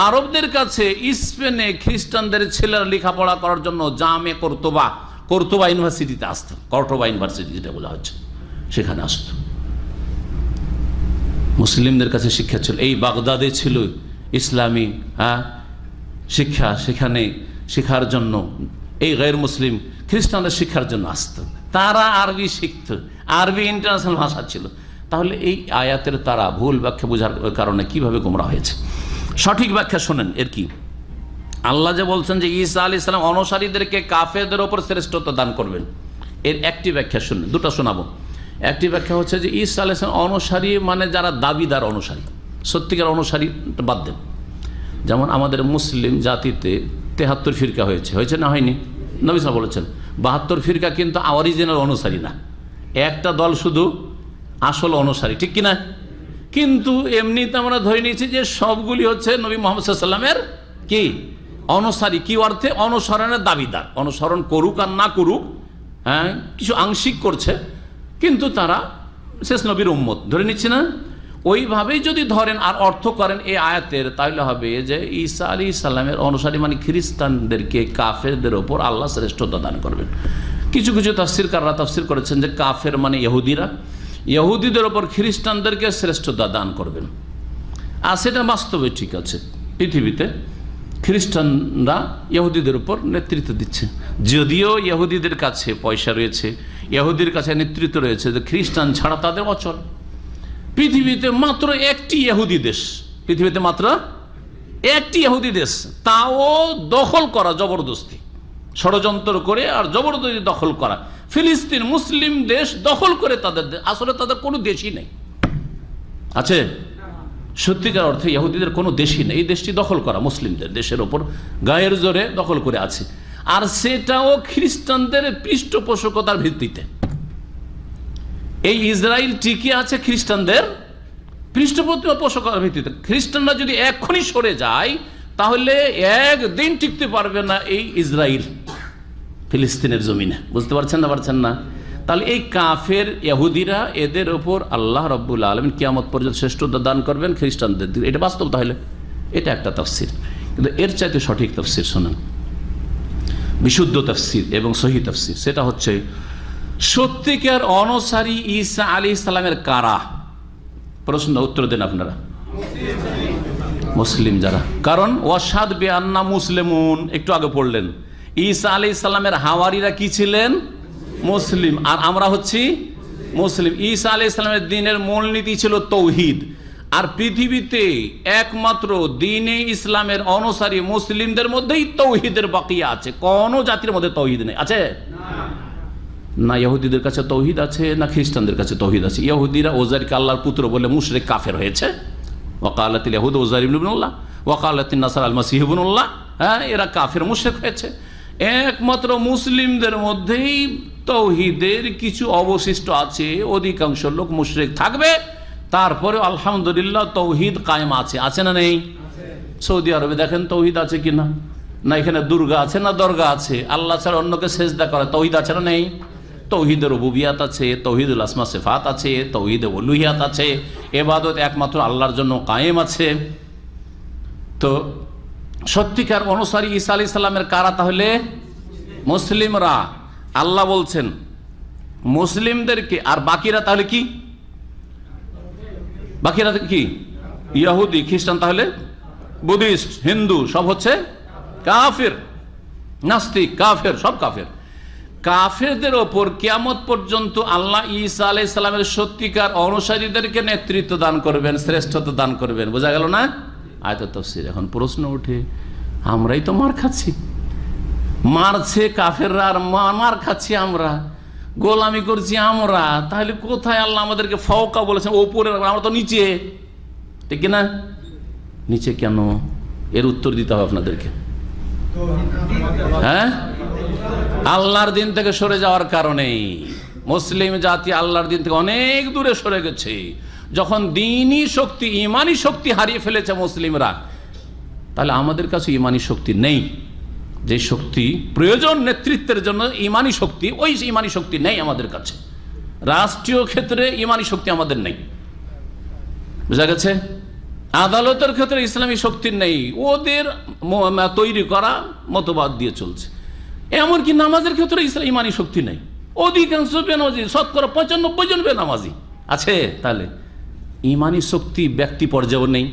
আরবদের কাছে স্পেনে খ্রিস্টানদের ছেলেরা লেখাপড়া করার জন্য জামে কর্তোবা ইউনিভার্সিটিতে আসতো, কর্তোবা ইউনিভার্সিটি যেটা বলা হচ্ছে, সেখানে আসতো। মুসলিমদের কাছে শিক্ষা ছিল। এই বাগদাদে ছিল ইসলামী শিক্ষা, সেখানে শিক্ষার জন্য এই গैर মুসলিম খ্রিস্টানরা শিক্ষার জন্য আসতো, তারা আরবি শিখত, আরবি ইন্টারন্যাশনাল ভাষা ছিল। তাহলে এই আয়াতের তারা ভুল ব্যাখ্যা বোঝার কারণে কিভাবে গোমরা হয়েছে। সঠিক ব্যাখ্যা শোনেন। এর কি আল্লাহ যে বলছেন যে ঈসা আলাইহিস সালাম অনুসারীদেরকে কাফেরদের ওপর শ্রেষ্ঠত্ব দান করবেন, এর একটি ব্যাখ্যা শুনুন, দুটো শোনাবো। একটি ব্যাখ্যা হচ্ছে যে ঈসা আলাইহিস সালাম অনুসারী মানে যারা দাবিদার অনুসারী, সত্যিকার অনুসারী বাদ দেন। যেমন আমাদের মুসলিম জাতিতে 73 ফিরকা হয়েছে না হয়নি? নবী সাল্লাল্লাহু বলেছেন 72 ফিরকা কিন্তু অরিজিনাল অনুসারী না, একটা দল শুধু আসল অনুসারী, ঠিক কিনা? কিন্তু এমনিতে আমরা ধরে নিয়েছি যে সবগুলি হচ্ছে নবী মুহাম্মদ সাল্লাল্লাহু আলাইহি ওয়াসাল্লামের কি অনুসারী। কি অর্থে? অনুসরণের দাবিদার, অনুসরণ করুক আর না করুক, কিছু আংশিক করছে, কিন্তু তারা শেষ নবীর উম্মত ধরে নিচ্ছে না। ওইভাবেই যদি ধরেন আর অর্থ করেন এই আয়াতের, তাহলে হবে যে ঈসা আলাইহিস সালামের অনুসারী মানে খ্রিস্টানদেরকে কাফেরদের ওপর আল্লাহ শ্রেষ্ঠতা দান করবেন। কিছু কিছু তাফসীরকাররা তাফসীর করেছেন যে কাফের মানে ইহুদিরা, ইহুদিদের ওপর খ্রিস্টানদেরকে শ্রেষ্ঠতা দান করবেন। আর সেটা বাস্তবে ঠিক আছে, পৃথিবীতে খ্রিস্টানরা ইহুদিদের উপর নেতৃত্ব দিচ্ছে, যদিও ইহুদিদের কাছে পয়সা রয়েছে, ইহুদির কাছে নেতৃত্ব রয়েছে, যে খ্রিস্টান ছাড়া তাদের অচল। পৃথিবীতে মাত্র একটি ইহুদি দেশ, পৃথিবীতে মাত্র একটি ইহুদি দেশ, তাও দখল করা জবরদস্তি, ষড়যন্ত্র করে আর জবরদস্তি দখল করা। ফিলিস্তিন মুসলিম দেশ দখল করে তাদের, আসলে তাদের কোনো দেশই নেই, আছে সত্যিকার অর্থে ইহুদিদের কোনো দেশই নেই। এই দেশটি দখল করা মুসলিমদের দেশের ওপর গায়ের জোরে দখল করে আছে, আর সেটাও খ্রিস্টানদের পৃষ্ঠপোষকতার ভিত্তিতে। এই ইসরায়েল টিকে আছে খ্রিস্টানদের পৃষ্ঠপোষকতার ভিত্তিতে। খ্রিস্টানরা যদি এক্ষুনি সরে যায় তাহলে একদিন টিকতে পারবে না এই ইসরায়েল ফিলিস্তিনের জমিনে। বুঝতে পারছেন না? তাহলে এই কাফের ইহুদিরা, এদের ওপর আল্লাহ রাব্বুল আলামিন কিয়ামত পর্যন্ত শ্রেষ্ঠতা দান করবেন খ্রিস্টানদের। এটা বাস্তব। তাহলে এটা একটা তাফসীর, কিন্তু এর চাইতে সঠিক তাফসীর শোনেন, বিশুদ্ধ তাফসীর এবং সহিহ তাফসীর। সেটা হচ্ছে সত্যিকার অনুসারী ঈসা আলাইহিস সালামের কারা? প্রশ্ন উত্তর দেন আপনারা। মুসলিম যারা, কারণ ওয়াশহাদ বিআন্না মুসলিমুন, একটু আগে পড়লেন, ঈসা আলাইহিস সালামের হাওয়ারিরা কি ছিলেন? মুসলিম, আর আমরা হচ্ছি মুসলিম। ঈসা আলাইহিস সালামের দ্বীনের মূলনীতি ছিল তৌহিদ, আর পৃথিবীতে একমাত্র দ্বীনে ইসলামের অনুসারী মুসলিমদের মধ্যেই তৌহিদের বাকিয়া আছে, কোন জাতির মধ্যে তৌহিদ নেই। আছে না? ইহুদিদের কাছে তৌহিদ আছে না খ্রিস্টানদের কাছে তৌহিদ আছে? ইহুদিরা ওজাইরকে আল্লাহর পুত্র বলে মুশরিক কাফের হয়েছে, ওয়াকালাতিল ইয়াহুদ উযাইর ইবনুল্লাহ ওয়াকালাতিন নাসারা আল মাসীহ ইবনুল্লাহ, এরা কাফের মুশরিক হয়েছে। একমাত্র মুসলিমদের মধ্যেই তৌহিদের কিছু অবশিষ্ট আছে, অধিকাংশ লোক মুশরিক থাকবে, তারপরে আলহামদুলিল্লাহ তৌহিদ কায়েম আছে। আছে না নেই? সৌদি আরবে দেখেন তৌহিদ আছে কিনা, না এখানে দুর্গা আছে না দরগা আছে, আল্লাহ ছাড়া অন্যকে সেজদা করে, তৌহিদ আছে না নেই? তৌহিদের রুবুবিয়াত আছে, তৌহিদুল আসমা সিফাত আছে, তৌহিদে উলুহিয়াত আছে, ইবাদত একমাত্র আল্লাহর জন্য কায়েম আছে। তো সত্যিকার অনুসারী ঈসা আলাইহিস সালামের কারা? তাহলে মুসলিমরা। আল্লাহ বলছেন মুসলিমদেরকে, আর বাকিরা তাহলে কি? বাকিরা কি? ইহুদি, খ্রিস্টান, তাহলে বুদ্ধিস্ট, হিন্দু, সব হচ্ছে কাফের, নাস্তিক, কাফের, সব কাফের। কাফেরদের ওপর কিয়ামত পর্যন্ত আল্লাহ ঈসা আলাইহিস সালামের সত্যিকার অনুসারীদেরকে নেতৃত্ব দান করবেন, শ্রেষ্ঠত্ব দান করবেন। বোঝা গেল না? আয়াতের তাফসীর। এখন প্রশ্ন ওঠে, আমরাই তো মার খাচ্ছি, মারছে কাফেররা আর মার খাচ্ছি আমরা, গোলামি করছি আমরা, তাহলে কোথায় আল্লাহ আমাদেরকে ফাওকা বলেছেন? ওপরে, আমরা তো নিচে, ঠিক না? নিচে কেন? এর উত্তর দিতে হবে আপনাদেরকে। হ্যাঁ, আল্লাহর দিন থেকে সরে যাওয়ার কারণেই মুসলিম জাতি আল্লাহর দিন থেকে অনেক দূরে সরে গেছে। যখন দ্বীনি শক্তি, ইমানি শক্তি হারিয়ে ফেলেছে মুসলিমরা, তাহলে আমাদের কাছে ইমানি শক্তি নেই। যে শক্তি প্রয়োজন নেতৃত্বের জন্য, ইমানি শক্তি, ওই ইমানি শক্তি নেই আমাদের কাছে। রাষ্ট্রীয় ক্ষেত্রে ইমানি শক্তি আমাদের নেই, বুঝা গেছে? আদালতের ক্ষেত্রে ইসলামী শক্তি নেই, ওদের তৈরি করা মতবাদ দিয়ে চলছে। এমনকি নামাজের ক্ষেত্রে ইমানি শক্তি নেই, অধিকাংশ বেনামাজি, শতকরা 95 জন বেনামাজি আছে। তাহলে ইমানি শক্তি ব্যক্তি পর্যায়েও নেই,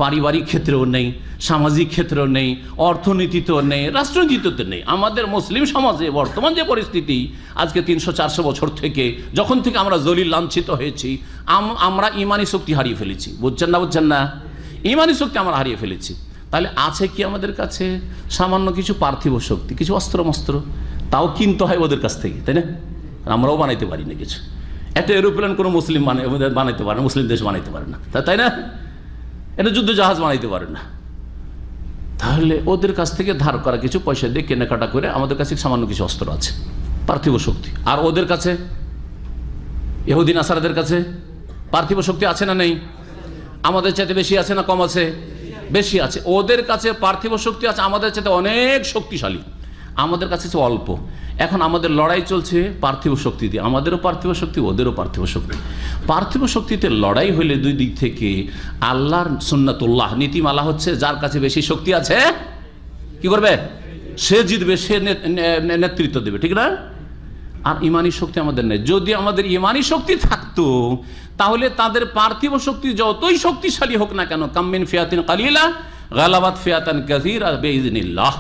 পারিবারিক ক্ষেত্রেও নেই, সামাজিক ক্ষেত্রেও নেই, অর্থনীতিতেও নেই, রাষ্ট্রনীতিতে নেই। আমাদের মুসলিম সমাজে বর্তমান যে পরিস্থিতি, আজকে 300-400 বছর থেকে, যখন থেকে আমরা জলিল লাঞ্ছিত হয়েছি, আমরা ইমানি শক্তি হারিয়ে ফেলেছি। বুঝছেন না? ইমানি শক্তি আমরা হারিয়ে ফেলেছি। তাহলে আছে কি আমাদের কাছে? সামান্য কিছু পার্থিব শক্তি, কিছু অস্ত্র, তাও কিনতে হয় ওদের কাছ থেকে, তাই না? আমরাও বানাইতে পারি না কিছু। একটা এরোপ্লেন কোনো মুসলিম বানাইতে পারে না, মুসলিম দেশ বানাইতে পারে না, তাই না? এটা যুদ্ধ জাহাজ বানাইতে পারে না। তাহলে ওদের কাছ থেকে ধার করা কিছু পয়সা দিয়ে কেনাকাটা করে আমাদের কাছে সামান্য কিছু অস্ত্র আছে, পার্থিব শক্তি। আর ওদের কাছে, ইহুদি নাসারাদের কাছে পার্থিব শক্তি আছে না নেই? আমাদের চাইতে বেশি আছে না কম আছে? বেশি আছে। ওদের কাছে পার্থিব শক্তি আছে আমাদের চাইতে অনেক শক্তিশালী, আমাদের কাছে অল্প। এখন আমাদের লড়াই চলছে পার্থিব শক্তি দিয়ে, আমাদেরও পার্থিব শক্তি, ওদেরও পার্থিব শক্তি। পার্থিব শক্তিতে লড়াই হলে দুই দিক থেকে আল্লাহর সুন্নাতুল্লাহ, নীতিমালা হচ্ছে যার কাছে বেশি শক্তি আছে কি করবে? সে জিতবে, সে নেতৃত্ব দেবে, ঠিক না? আর ইমানি শক্তি আমাদের নেই। যদি আমাদের ইমানি শক্তি থাকতো তাহলে তাদের পার্থিব শক্তি যতই শক্তিশালী হোক না কেন, কাম্মিন ফিয়াতিন কালিলা গালাবাত ফিয়াতান কাসীরা বিইজনিল্লাহ,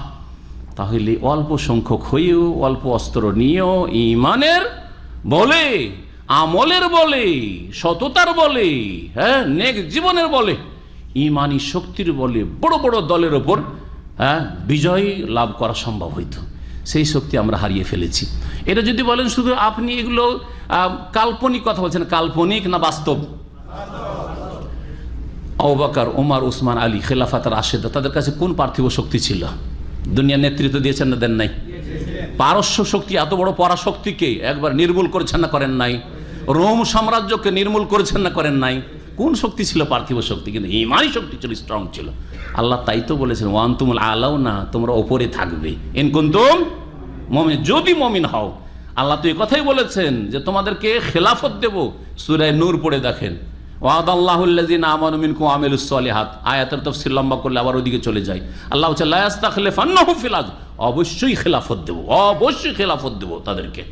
তাহলে অল্প সংখ্যক হয়েও, অল্প অস্ত্র নিয়েও, ইমানের বলে, আমলের বলে, সততার বলে, হ্যাঁ, নেক জীবনের বলে, ইমানি শক্তির বলে বড় বড় দলের ওপর বিজয় লাভ করা সম্ভব হইতো। সেই শক্তি আমরা হারিয়ে ফেলেছি। এটা যদি বলেন শুধু আপনি এগুলো কাল্পনিক কথা বলছেন, কাল্পনিক না বাস্তব? আবু বকর, ওমর, উসমান, আলী, খেলাফাত রাশেদা, তাদের কাছে কোন পার্থিব শক্তি ছিল? দুনিয়া নেতৃত্ব দিয়েছেন না দেন নাই? পারস্য শক্তি, এত বড় পরাশক্তিকে একবার নির্মূল করেছেন না করেন নাই? রোম সাম্রাজ্যকে নির্মূল করেছেন না করেন নাই? কোন শক্তি ছিল? পার্থিব শক্তি। কিন্তু ইমানি শক্তি ছিল, স্ট্রং ছিল। আল্লাহ তাই তো বলেছেন, ওয়ান্তুমুল আলাউনা, তোমরা ওপরে থাকবে, ইন কুনতুম মুমিন, যদি মুমিন হও। আল্লাহ তো এই কথাই বলেছেন যে তোমাদেরকে খেলাফত দেব। সূরা নূর পড়ে দেখেন, ওয়াদাল্লাহুল্লাযিনা আমানু মিনকুম ওয়া আমিলুস সলিহাত। আয়াতের তাফসীর লম্বা করলে আবার ওদিকে চলে যায়। আল্লাহ বলছে লা ইস্তাখলিফান্নাহুম ফিল আরদ, অবশ্যই খেলাফত দেব, অবশ্যই খেলাফত দেব তাদেরকে,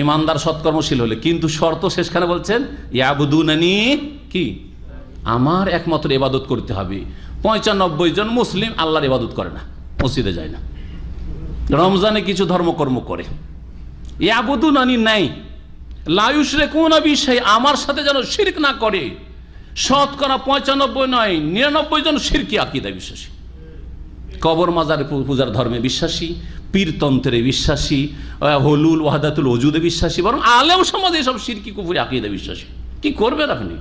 ইমানদার সৎকর্মশীল হলে। কিন্তু শর্ত শেষখানে বলছেন ইয়াবুদুনানি, কি? আমার একমাত্র ইবাদত করতে হবে। 95 জন মুসলিম আল্লাহর ইবাদত করে না, মসজিদে যায় না, রমজানে কিছু ধর্মকর্ম করে, ইয়াবুদুনানি নাই, লা ইউশরিকুনা বি শাই, আমার সাথে যেন শিরক না করে। শতকরা 95 নয়, 99 জন শিরকি আকীদা বিশ্বাসী, কবর মাজার পূজার ধর্মে বিশ্বাসী, পীরতন্ত্রে বিশ্বাসী, হলুল ওয়াহদাতুল ওজুদে বিশ্বাসী, বরং আলেম সমাজে এসব শিরকি কুফরি আকীদা বিশ্বাসী। কি করবেন আপনি?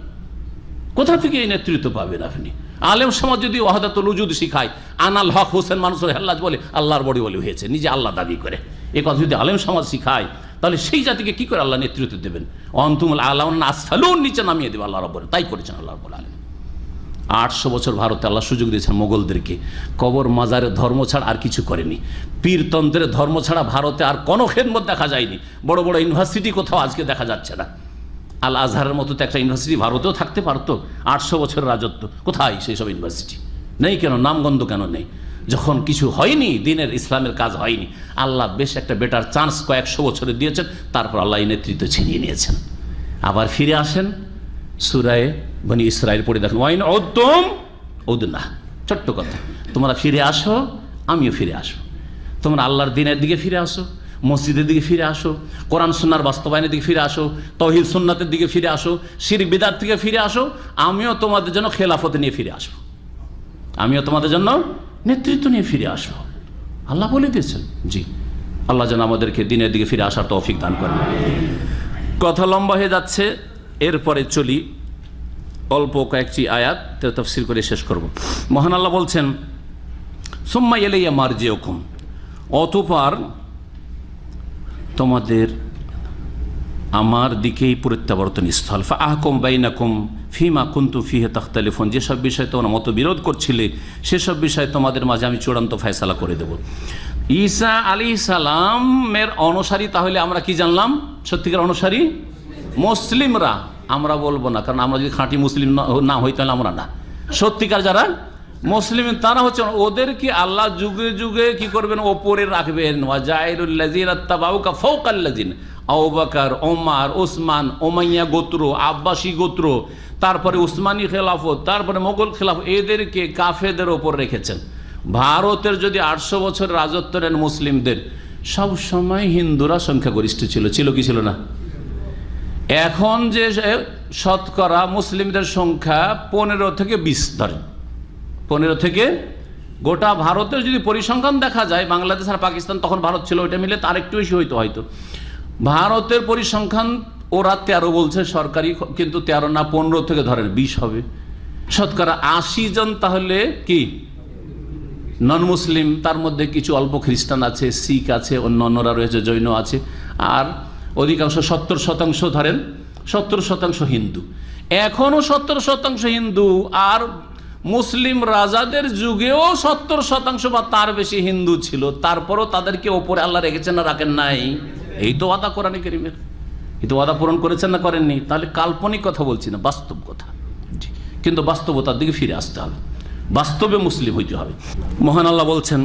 কোথা থেকে এই নেতৃত্ব পাবেন আপনি? আলেম সমাজ যদি ওয়াহদাতুল ওজুদ শিখায়, আনাল হক হোসেন মানুষের হেল্লাজ বলে আল্লাহর বড়ি বলে হয়েছে, নিজে আল্লাহ দাবি করে, এ কথা যদি আলেম সমাজ শিখায়, তাহলে সেই জাতিকে কি করে আল্লাহ নেতৃত্ব দেবেন? অন্তুমুল আলাউন আসফালুন, নিচে নামিয়ে দেবে আল্লাহ রাব্বুল। তাই করেছেন আল্লাহ রাব্বুল আলামিন। 800 বছর ভারতে আল্লাহ সুযোগ দিয়েছেন মোগলদেরকে, কবর মাজারের ধর্ম ছাড়া আর কিছু করেনি। পীরতন্ত্রের ধর্ম ছাড়া ভারতে আর কোনো খেদমত দেখা যায়নি। বড় বড় ইউনিভার্সিটি কোথাও আজকে দেখা যাচ্ছে না। আল আজহারের মতো তো একটা ইউনিভার্সিটি ভারতেও থাকতে পারতো। 800 বছরের রাজত্ব, কোথায় সেই সব ইউনিভার্সিটি? নেই কেন? নামগন্ধ কেন নেই? যখন কিছু হয়নি, দিনের ইসলামের কাজ হয়নি, আল্লাহ বেশ একটা বেটার চান্স কয়েকশো বছরে দিয়েছেন, তারপর আল্লাহ এই নেতৃত্ব ছিনিয়ে নিয়েছেন। আবার ফিরে আসেন সূরায়ে বনি ইসরাইল পড়ে দেখেন, ওয়াইন উদ্তুম উদনা, ছোট্ট কথা, তোমরা ফিরে আসো, আমিও ফিরে আসবো। তোমরা আল্লাহর দিনের দিকে ফিরে আসো, মসজিদের দিকে ফিরে আসো, কোরআন সুন্নাহর বাস্তবায়নের দিকে ফিরে আসো, তাওহীদ সুন্নাতের দিকে ফিরে আসো, শিরক বিদআত থেকে ফিরে আসো, আমিও তোমাদের জন্য খেলাফত নিয়ে ফিরে আসবো, আমিও তোমাদের জন্য নেতৃত্ব নিয়ে ফিরে আসবো। আল্লাহ বলে দিয়েছেন। জি, আল্লাহ যেন আমাদেরকে দিনের দিকে ফিরে আসার তৌফিক দান করেন। কথা লম্বা হয়ে যাচ্ছে, এরপরে চলি অল্প কয়েকটি আয়াত তাফসীর করে শেষ করব। মহান আল্লাহ বলছেন, সুম্মা ইলাইয়া মারজিউকুম, অতঃপর তোমাদের আমার দিকেই প্রত্যাবর্তন স্থল, ফাআহকুম বাইনাকুম ফিমা কুনতুম ফিহি তাখতালিফুন, যেসব বিষয়ে তোমরা মতবিরোধ করছিলে সেসব বিষয়ে তোমাদের মাঝে আমি চূড়ান্ত ফয়সালা করে দেব। ঈসা আলাইহিস সালামের অনুসারী, তাহলে আমরা কি জানলাম? সত্যিকার অনুসারী মুসলিমরা। আমরা বলবো না, কারণ আমরা যদি খাঁটি মুসলিম না হই তাহলে আমরা না। সত্যিকার যারা মুসলিম তারা হচ্ছে, ওদেরকে আল্লাহ যুগে যুগে কি করবেন? ওপরে রাখবেন। ওয়াজাইরুল্লাযিনা তাবাউকা ফাওকাল্লাযিনা, আবু বকর, ওমর, ওসমান, ওমাইয়া গোত্র, আব্বাসী গোত্র, তারপরে উসমানী খেলাফত, তারপরে মোগল খেলাফত, এদেরকে কাফেরদের ওপর রেখেছেন। ভারতের যদি 800 বছর রাজত্ব নেন মুসলিমদের, সব সময় হিন্দুরা সংখ্যাগরিষ্ঠ ছিল। ছিল কি ছিল না? এখন যে শতকরা মুসলিমদের সংখ্যা 15 থেকে 20 ধরেন, 15 থেকে, গোটা ভারতের যদি পরিসংখ্যান দেখা যায়, বাংলাদেশ আর পাকিস্তান, তখন ভারত ছিল, ওইটা মিলে তার একটু বেশি হয়তো। ভারতের পরিসংখ্যান ওরা 13 বলছে সরকারি, কিন্তু 13 না, 15 থেকে ধরেন 20 হবে। শতকরা 80 জন তাহলে কি নন মুসলিম, তার মধ্যে কিছু অল্প খ্রিস্টান আছে, শিখ আছে, অন্যান্যরা রয়েছে, জৈন আছে, আর অধিকাংশ 70% ধরেন, 70% হিন্দু। এখনও 70% হিন্দু, আর মুসলিম রাজাদের যুগেও 70% বা তার বেশি হিন্দু ছিল। তারপরও তাদেরকে ওপরে আল্লাহ রেখেছেন না রাখেন নাই? এই তো ওয়াদা কোরআনে কারীমের, এই তো ওয়াদা পূরণ করেছেন না করেননি? তাহলে কাল্পনিক কথা বলছি না, বাস্তব কথা। কিন্তু বাস্তবতার দিকে ফিরে আসতে হবে, বাস্তবে মুসলিম হইতে হবে। মহান আল্লাহ বলছেন,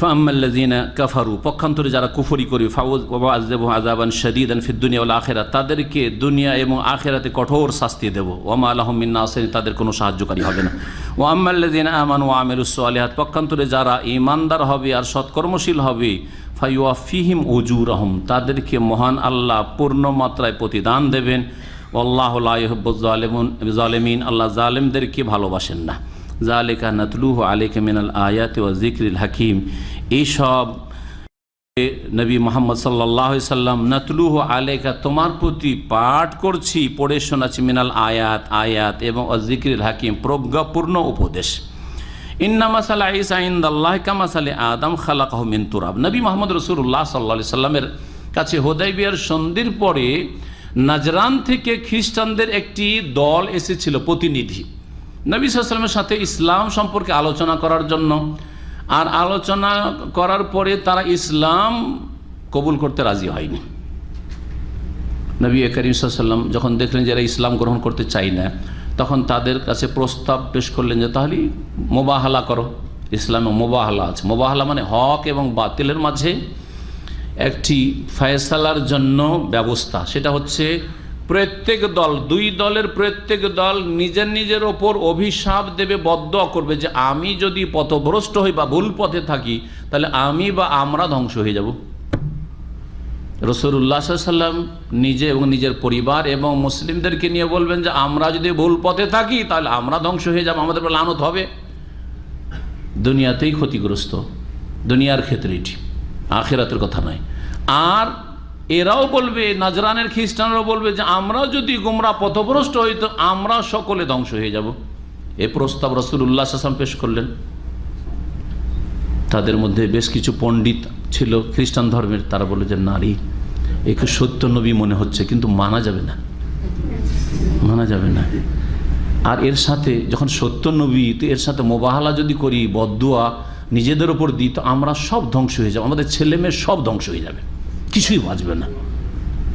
ফাআম্মাল্লাযীনা কাফারু, পক্ষান্তরে যারা কুফরি করে, ফাউযিবু আযাবান শাদীদান ফিদ দুনিয়া ওয়াল আখিরাহ, তাদেরকে দুনিয়া এবং আখিরাতে কঠোর শাস্তি দেব। ওয়া মা লাহুম মিন নাসির, তাদের কোনো সাহায্যকারী হবে না। ওয়া আম্মাল্লাযীনা আমানু ওয়া আমিলুস সালিহাত, পক্ষান্তরে যারা ঈমানদার হবে আর সৎকর্মশীল হবে, ফায়ুওয়াফিহিম উজুরাহুম, তাদেরকে মহান আল্লাহ পূর্ণ মাত্রায় প্রতিদান দেবেন। আল্লাহু লা ইউহিব্বুয জালিমিন, আল্লাহ জালেমদেরকে ভালোবাসেন না। যালিকা নাতলুহু আলাইকা মিনাল আয়াতি ওয়া যিকরিল হাকীম, এইসব নবী মুহাম্মদ সাল্লাল্লাহু আলাইহি সাল্লাম, নাতলুহু আলাইকা, তোমার প্রতি পাঠ করছি, পড়ে শোনাচ্ছি, মিনাল আয়াত, আয়াত, এবং ওয়া যিকরিল হাকীম, প্রজ্ঞাপূর্ণ উপদেশ। ইন্না মাসালা ঈসা ইনদাল্লাহি কামাসালি আদম খালাকাহু মিন তুরাব, নবী মুহাম্মদ রাসূলুল্লাহ সাল্লাল্লাহু আলাইহি সাল্লামের কাছে হুদায়বিয়ার সন্ধির পরে নাজরান থেকে খ্রিস্টানদের একটি দল এসেছিল, প্রতিনিধি, নবী সাল্লাল্লাহু আলাইহি ওয়াসাল্লামের সাথে ইসলাম সম্পর্কে আলোচনা করার জন্য। আর আলোচনা করার পরে তারা ইসলাম কবুল করতে রাজি হয়নি। নবী করিম সাল্লাল্লাহু আলাইহি ওয়াসাল্লাম যখন দেখলেন যে এরা ইসলাম গ্রহণ করতে চায় না, তখন তাদের কাছে প্রস্তাব পেশ করলেন যে তাহলে মোবাহালা করো। ইসলামে মোবাহালা আছে। মোবাহালা মানে হক এবং বাতিলের মাঝে একটি ফয়সালার জন্য ব্যবস্থা। সেটা হচ্ছে প্রত্যেক দল, দুই দলের প্রত্যেক দল নিজের নিজের ওপর অভিশাপ দেবে, বদদোয়া করবে যে আমি যদি পথভ্রষ্ট হই বা ভুল পথে থাকি, তাহলে আমি বা আমরা ধ্বংস হয়ে যাব। রাসূলুল্লাহ সাল্লাল্লাহু আলাইহি ওয়াসাল্লাম নিজে এবং নিজের পরিবার এবং মুসলিমদেরকে নিয়ে বলবেন যে আমরা যদি ভুল পথে থাকি তাহলে আমরা ধ্বংস হয়ে যাব, আমাদের উপর লানত হবে। দুনিয়াতেই ক্ষতিগ্রস্ত, দুনিয়ার ক্ষেত্রে এটি, আখিরাতের কথা নয়। আর এরাও বলবে, নাজরানের খ্রিস্টানরাও বলবে যে আমরা যদি গোমরাহ পথভ্রষ্ট হই তো আমরা সকলে ধ্বংস হয়ে যাব। এ প্রস্তাব রাসূলুল্লাহ সাল্লাল্লাহু আলাইহি ওয়াসাল্লাম পেশ করলেন। তাদের মধ্যে বেশ কিছু পণ্ডিত ছিল খ্রিস্টান ধর্মের, তারা বলে যে নারী একে সত্য নবী মনে হচ্ছে, কিন্তু মানা যাবে না, মানা যাবে না। আর এর সাথে যখন সত্য নবী, তো এর সাথে মোবাহালা যদি করি, বদদুয়া নিজেদের ওপর দিই, তো আমরা সব ধ্বংস হয়ে যাব, আমাদের ছেলে মেয়ে সব ধ্বংস হয়ে যাবে, কিছুই বাঁচবে না।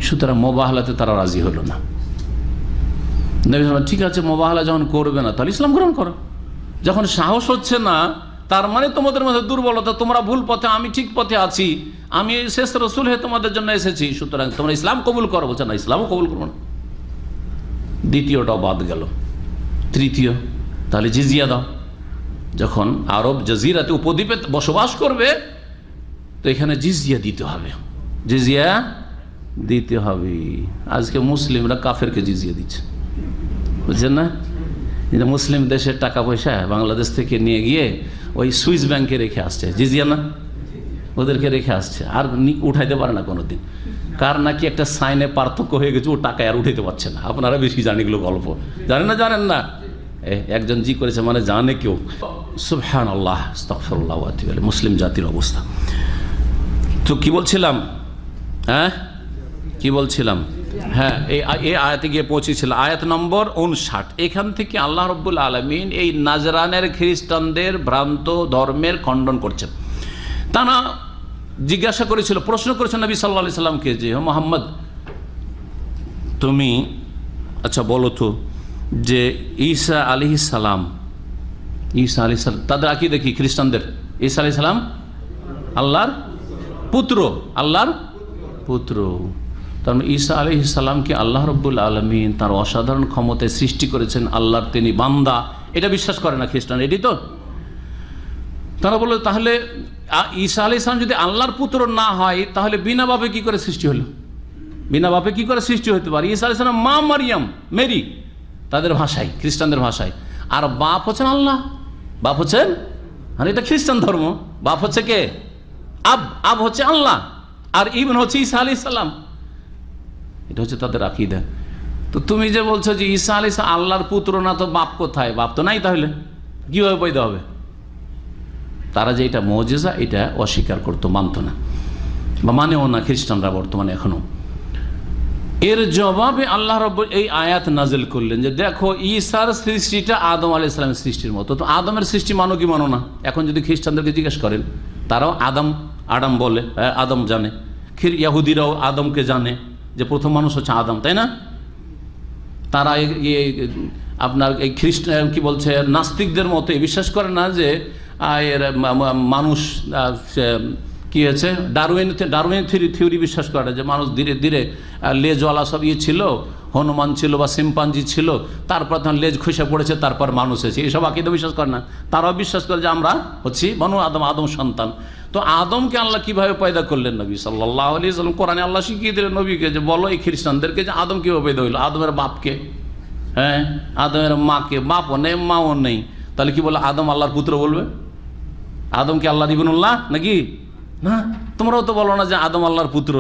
সুতরাং মোবাহালাতে তারা রাজি হলো না। নবী বললেন ঠিক আছে, মোবাহালা যখন করবে না তাহলে ইসলাম গ্রহণ করো। যখন সাহস হচ্ছে না, তার মানে তোমাদের মধ্যে দুর্বলতা, তোমরা ভুল পথে, আমি ঠিক পথে আছি, আমি শেষ রসুল হয়ে তোমাদের জন্য এসেছি, সুতরাং তোমরা ইসলাম কবুল করো। বলছে না, ইসলামও কবুল করবো না। দ্বিতীয়টাও বাদ গেল। তৃতীয়, তাহলে জিজিয়া দাও। যখন আরব জাজিরাতে উপদ্বীপে বসবাস করবে, তো এখানে জিজিয়া দিতে হবে, জিজিয়া দিতে হবে। আজকে মুসলিমরা কাফেরকে জিজিয়া দিচ্ছে, বুঝছেন না? মুসলিম দেশের টাকা পয়সা বাংলাদেশ থেকে নিয়ে গিয়ে ওই সুইস ব্যাংকে রেখে আসছে, জিজিয়া না, ওদেরকে রেখে আসছে, আর উঠাইতে পারে না কোনোদিন। কার নাকি একটা সাইনে পার্থক্য হয়ে গেছে, ও টাকা আর উঠাইতে পারছে না। আপনারা বেশি জানেন এগুলো গল্প, জানেন না? জানেন না? একজন জি করেছে মানে জানে কেউ। সুবহানাল্লাহ, আস্তাগফিরুল্লাহ ওয়া আতুবু ইলাইহি। মুসলিম জাতির অবস্থা। তো কি বলছিলাম? হ্যাঁ, কি বলছিলাম? হ্যাঁ, এই আয়াতে গিয়ে পৌঁছেছিল, আয়াত নম্বর 59। এখান থেকে আল্লাহ রাব্বুল আলামিন এই নাজরানের খ্রিস্টানদের ভ্রান্ত ধর্মের খণ্ডন করছেন। তারা জিজ্ঞাসা করেছিল, প্রশ্ন করেছেন নবী সাল্লাল্লাহু আলাইহি সাল্লামকে যে মুহাম্মদ তুমি আচ্ছা বলো তো যে ঈসা আলাইহিস সালাম তাদের আকীদা কি? খ্রিস্টানদের ঈসা আলাইহিস সালাম আল্লাহর পুত্র, আল্লাহর পুত্র। তার মানে ঈসা আলাইহিস সালামকে আল্লাহ রাব্বুল আলামিন তার অসাধারণ ক্ষমতায় সৃষ্টি করেছেন, আল্লাহর তিনি বান্দা, এটা বিশ্বাস করে না খ্রিস্টান, এটি তো। তারা বলল তাহলে ঈসা আলাইহিস সালাম যদি আল্লাহর পুত্র না হয় তাহলে বিনা বাপে কি করে সৃষ্টি হলো? বিনা বাপে কি করে সৃষ্টি হতে পারে? ঈসা আলাইহিস সালাম মা মারিয়াম, মেরি তাদের ভাষায়, খ্রিস্টানদের ভাষায়, আর বাপ হচ্ছেন আল্লাহ, বাপ হচ্ছেন, আর এটা খ্রিস্টান ধর্ম, বাপ হচ্ছে কে? আব হচ্ছে আল্লাহ, আর ইবন হচ্ছে ঈসা আলাইহিস সালাম। এটা হচ্ছে তাদের আকীদা। তো তুমি যে বলছো যে ঈসা আলাইহিস সালাম আল্লাহর পুত্র না, তো বাপ কোথায়? বাপ তো নাই, তাহলে কিভাবে পয়দা হবে? তারা যে এটা মুজিজা, এটা অস্বীকার করতো, মানতো না বা মানেও না খ্রিস্টানরা বর্তমানে এখনো। এর জবাবে আল্লাহ রাব্বুল এই আয়াত নাজিল করলেন যে দেখো ঈসার সৃষ্টিটা আদম আলাইহিস সালামের সৃষ্টির মতো। তো আদমের সৃষ্টি মানো কি মানো না? এখন যদি খ্রিস্টানদেরকে জিজ্ঞেস করেন, তারাও আদম বলে, আদম জানে। ইহুদিরাও আদমকে জানে যে প্রথম মানুষ হচ্ছে আদম, তাই না? তারা আপনার এই খ্রিস্টান কি বলছে, নাস্তিকদের মতো বিশ্বাস করে না যে মানুষ কি হয়েছে, ডারউইন থিওরি বিশ্বাস করে যে মানুষ ধীরে ধীরে লেজওয়ালা সব ছিল, হনুমান ছিল বা সিম্পাঞ্জি ছিল, তারপর তখন লেজ খসে পড়েছে, তারপর মানুষ হয়েছে, এইসব আকীদা বিশ্বাস করে না। তারাও বিশ্বাস করে যে আমরা হচ্ছি বনু আদম সন্তান। তো আদমকে আল্লাহ কিভাবে পয়দা করলেন? নবী সাল্লাল্লাহু আলাইহি ওয়াসাল্লাম কোরআনে আল্লাহ শিখিয়ে দিলেন নবীকে যে বলো এই খ্রিস্টানদেরকে যে আদম কিভাবে পয়দা হইল। আদমের বাপকে, হ্যাঁ, আদমের মাকে, বাপও নেই মাও নেই, তাহলে কি বলে আদম আল্লাহর পুত্র বলবে? আদমকে আল্লাহর ইবনুল্লাহ নাকি? না, তোমরাও তো বলো না যে আদম আল্লাহর পুত্র।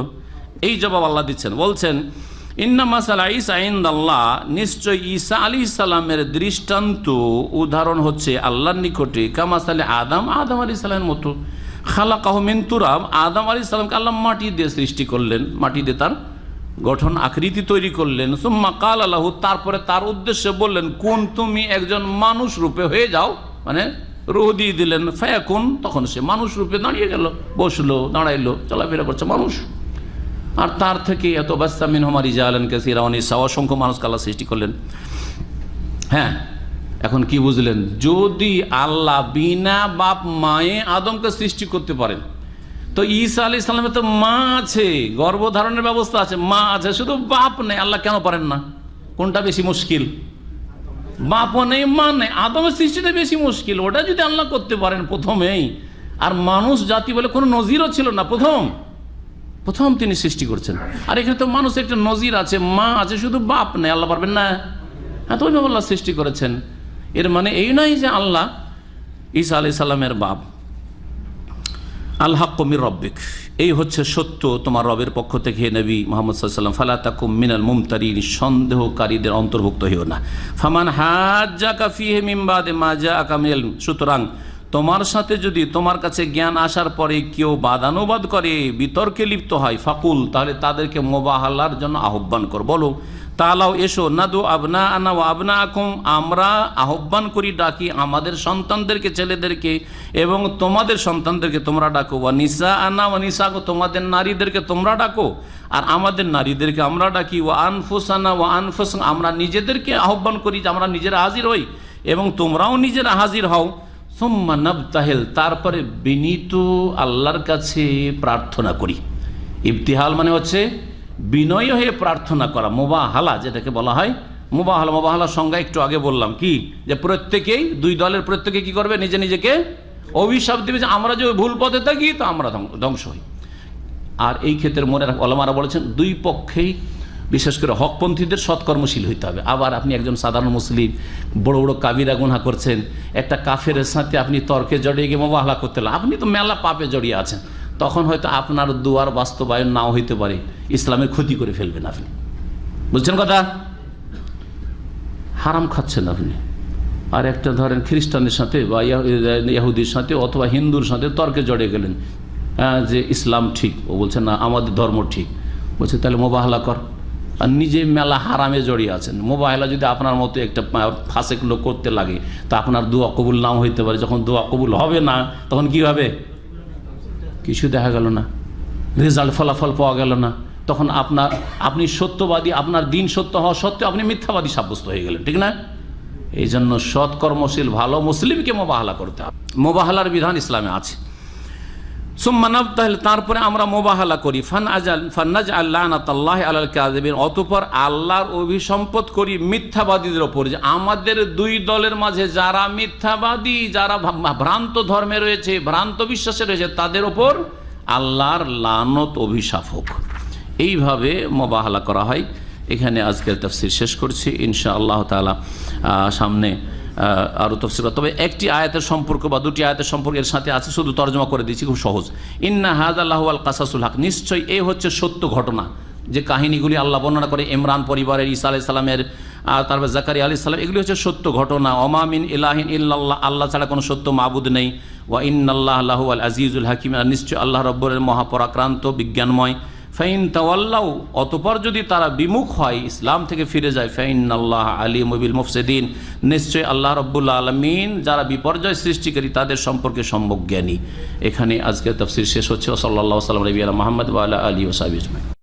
এই জবাব আল্লাহ দিচ্ছেন, বলছেন ইন্না মাসালা ঈসা ইনদাল্লাহ, নিশ্চয় ঈসা আলাইহিস সালামের দৃষ্টান্ত উদাহরণ হচ্ছে আল্লাহর নিকটে কামাসালে আদম আলাইহিস সালামের মতো। খালাকাহু মিন তুরাব, আদম আলাইহিস সালামকে আল্লাহ মাটি দিয়ে সৃষ্টি করলেন, মাটি দিয়ে তার গঠন আকৃতি তৈরি করলেন। সুম্মা কালা লাহু, তারপরে তার উদ্দেশ্যে বললেন কুন, তুমি একজন মানুষ রূপে হয়ে যাও, মানে রূহ দিয়ে দিলেন। ফায়াকুন, তখন সে মানুষ রূপে দাঁড়িয়ে গেল, বসলো, দাঁড়াইলো, চলাফেরা করছে মানুষ। আর তার থেকে এত বাস্তা মিনহুমা রিজালান কাসীরা ওয়া নিসা, অসংখ্য মানুষকে আল্লাহ সৃষ্টি করলেন। হ্যাঁ, এখন কি বুঝলেন? যদি আল্লাহ বিনা বাপ মায়ে আদমকে সৃষ্টি করতে পারেন, তো ঈসা আলাইহিস সালামের তো মা আছে, গর্ভধারণের ব্যবস্থা আছে, মা আছে, শুধু বাপ নেই, আল্লাহ কেন পারেন না? কোনটা বেশি মুশকিল? বাপও নেই, মা নেই, আদমের সৃষ্টিটা বেশি মুশকিল। ওটা যদি আল্লাহ করতে পারেন প্রথমেই, আর মানুষ জাতি বলে কোনো নজিরও ছিল না, প্রথম তিনি সৃষ্টি করছেন। আর এখানে তো মানুষ একটা নজির আছে, মা আছে, শুধু বাপ নেই, আল্লাহ পারবেন না? হ্যাঁ, তো ওইভাবে আল্লাহ সৃষ্টি করেছেন। এর মানে এই নয় যে আল্লাহ ঈসা আলাইহিস সালামের বাপ। আল হাক্কু মির রব্বিক, এই হচ্ছে সত্য তোমার রবের পক্ষ থেকে, হে নবী মুহাম্মদ সাল্লাল্লাহু আলাইহি ওয়াসাল্লাম। ফালা তাকুম মিনাল মুমতারিন, সন্দেহকারীদের অন্তর্ভুক্ত হইও না। ফামান হাজ্জাকা ফীহি মিন বাদি মা জাআকা মিনাল ইলম, সুতরাং তোমার সাথে যদি তোমার কাছে জ্ঞান আসার পরে কেউ বাদানুবাদ করে, বিতর্কে লিপ্ত হয়, ফাকুল, তাহলে তাদেরকে মুবাহালার জন্য আহ্বান কর, বলো তালাও এসো, নাদু আবনা আনা ও আবনা আকুম, আমরা আহ্বান করি, ডাকি আমাদের সন্তানদেরকে, ছেলেদেরকে, এবং তোমাদের সন্তানদেরকে তোমরা ডাকো, ওয়া নিসা আনা ওয়া নিসাকো, তোমাদের নারীদেরকে তোমরা ডাকো আর আমাদের নারীদেরকে আমরা ডাকি, ওয়া আনফুসানা ওয়া আনফুস, আমরা নিজেদেরকে আহ্বান করি যে আমরা নিজেরা হাজির হই এবং তোমরাও নিজেরা হাজির হও। সুম্মা নাবতাহিল, তারপরে বিনীত আল্লাহর কাছে প্রার্থনা করি। ইবতিহাল মানে হচ্ছে বিনয় হয়ে প্রার্থনা করা, মুবাহালা যেটাকে বলা হয়। মুবাহালার সংজ্ঞা একটু আগে বললাম কি, যে প্রত্যেকেই, দুই দলের প্রত্যেকে কি করবে, নিজে নিজেকে অভিশাপ দিবে যে আমরা যে ভুল পথে থাকি তো আমরা ধ্বংস হই। আর এই ক্ষেত্রে মনে রাখ, ওলামারা বলেছেন দুই পক্ষেই, বিশেষ করে হকপন্থীদের সৎকর্মশীল হইতে হবে। আবার আপনি একজন সাধারণ মুসলিম বড় বড় কাবিরা গুনাহ করছেন, একটা কাফেরের সাথে আপনি তর্কে জড়িয়ে গিয়ে মুবাহালা করতে হলো, আপনি তো মেলা পাপে জড়িয়ে আছেন, তখন হয়তো আপনার দুয়ার বাস্তবায়ন নাও হইতে পারে, ইসলামের ক্ষতি করে ফেলবেন আপনি। বুঝছেন কথা? হারাম খাচ্ছেন আপনি। আর একটা ধরেন খ্রিস্টানের সাথে বা ইহুদির সাথে অথবা হিন্দুর সাথে তর্কে জড়িয়ে গেলেন যে ইসলাম ঠিক, ও বলছে না আমাদের ধর্ম ঠিক, বলছে তাহলে মুবাহালা কর। আর নিজে মেলা হারামে জড়িয়ে আছেন। মুবাহালা যদি আপনার মতো একটা ফাসেক লোক করতে লাগে তা আপনার দোয়া কবুল নাও হইতে পারে। যখন দোয়া কবুল হবে না তখন কি হবে? কিছু দেখা গেল না, রেজাল্ট ফলাফল পাওয়া গেল না, তখন আপনি সত্যবাদী, আপনার দিন সত্য হওয়া সত্ত্বেও আপনি মিথ্যাবাদী সাব্যস্ত হয়ে গেলেন, ঠিক না? এই জন্য সৎকর্মশীল ভালো মুসলিমকে মোবাহালা করতে হবে। মোবাহালার বিধান ইসলামে আছে। তারপরে আমরা মোবাহালা করি, অতঃপর আল্লাহর অভিসম্পদ করি মিথ্যাবাদীদের ওপর, যে আমাদের দুই দলের মাঝে যারা মিথ্যাবাদী, যারা ভ্রান্ত ধর্মে রয়েছে, ভ্রান্ত বিশ্বাসে রয়েছে, তাদের ওপর আল্লাহর লানত অভিশাপ হোক। এইভাবে মোবাহালা করা হয়। এখানে আজকের তাফসীর শেষ করছি, ইনশাআল্লাহ তাআলা সামনে আরও তফসির। তবে একটি আয়াতের সম্পর্ক বা দুটি আয়াতের সম্পর্ক এর সাথে আছে, শুধু তর্জমা করে দিচ্ছি, খুব সহজ। ইন্না হাযা লাহুয়াল কাসাসুল হক, নিশ্চয়ই এই হচ্ছে সত্য ঘটনা। যে কাহিনীগুলি আল্লাহ বর্ণনা করে ইমরান পরিবারের, ঈসা আলাইহিস সালামের, তারপর জাকারিয়া আলাইহিস সালাম, এগুলি হচ্ছে সত্য ঘটনা। ওমা মিন ইলাহিন ইল্লাল্লাহ, আল্লাহ ছাড়া কোনো সত্য মাবুদ নেই। ওয়া ইন্নাল্লাহ লাহুয়াল আজিজুল হাকিম, আর নিশ্চয় আল্লাহ রব্বুল মহাপরাক্রান্ত বিজ্ঞানময়। ফাইন তাওয়াল্লাউ, অতঃপর যদি তারা বিমুখ হয়, ইসলাম থেকে ফিরে যায়, ফাইন্নাল্লাহ আলিমু বিল মুফসিদিন, নিশ্চয় আল্লাহ রাব্বুল আলামিন যারা বিপর্যয় সৃষ্টিকারী তাদের সম্পর্কে সম্যক জ্ঞানী। এখানে আজকের তাফসীর শেষ হচ্ছে। সাল্লাল্লাহু আলাইহি ওয়া সাল্লাম নবী মুহাম্মদ ওয়া আলা আলিহি ওয়া সাহবিহি আজমাইন।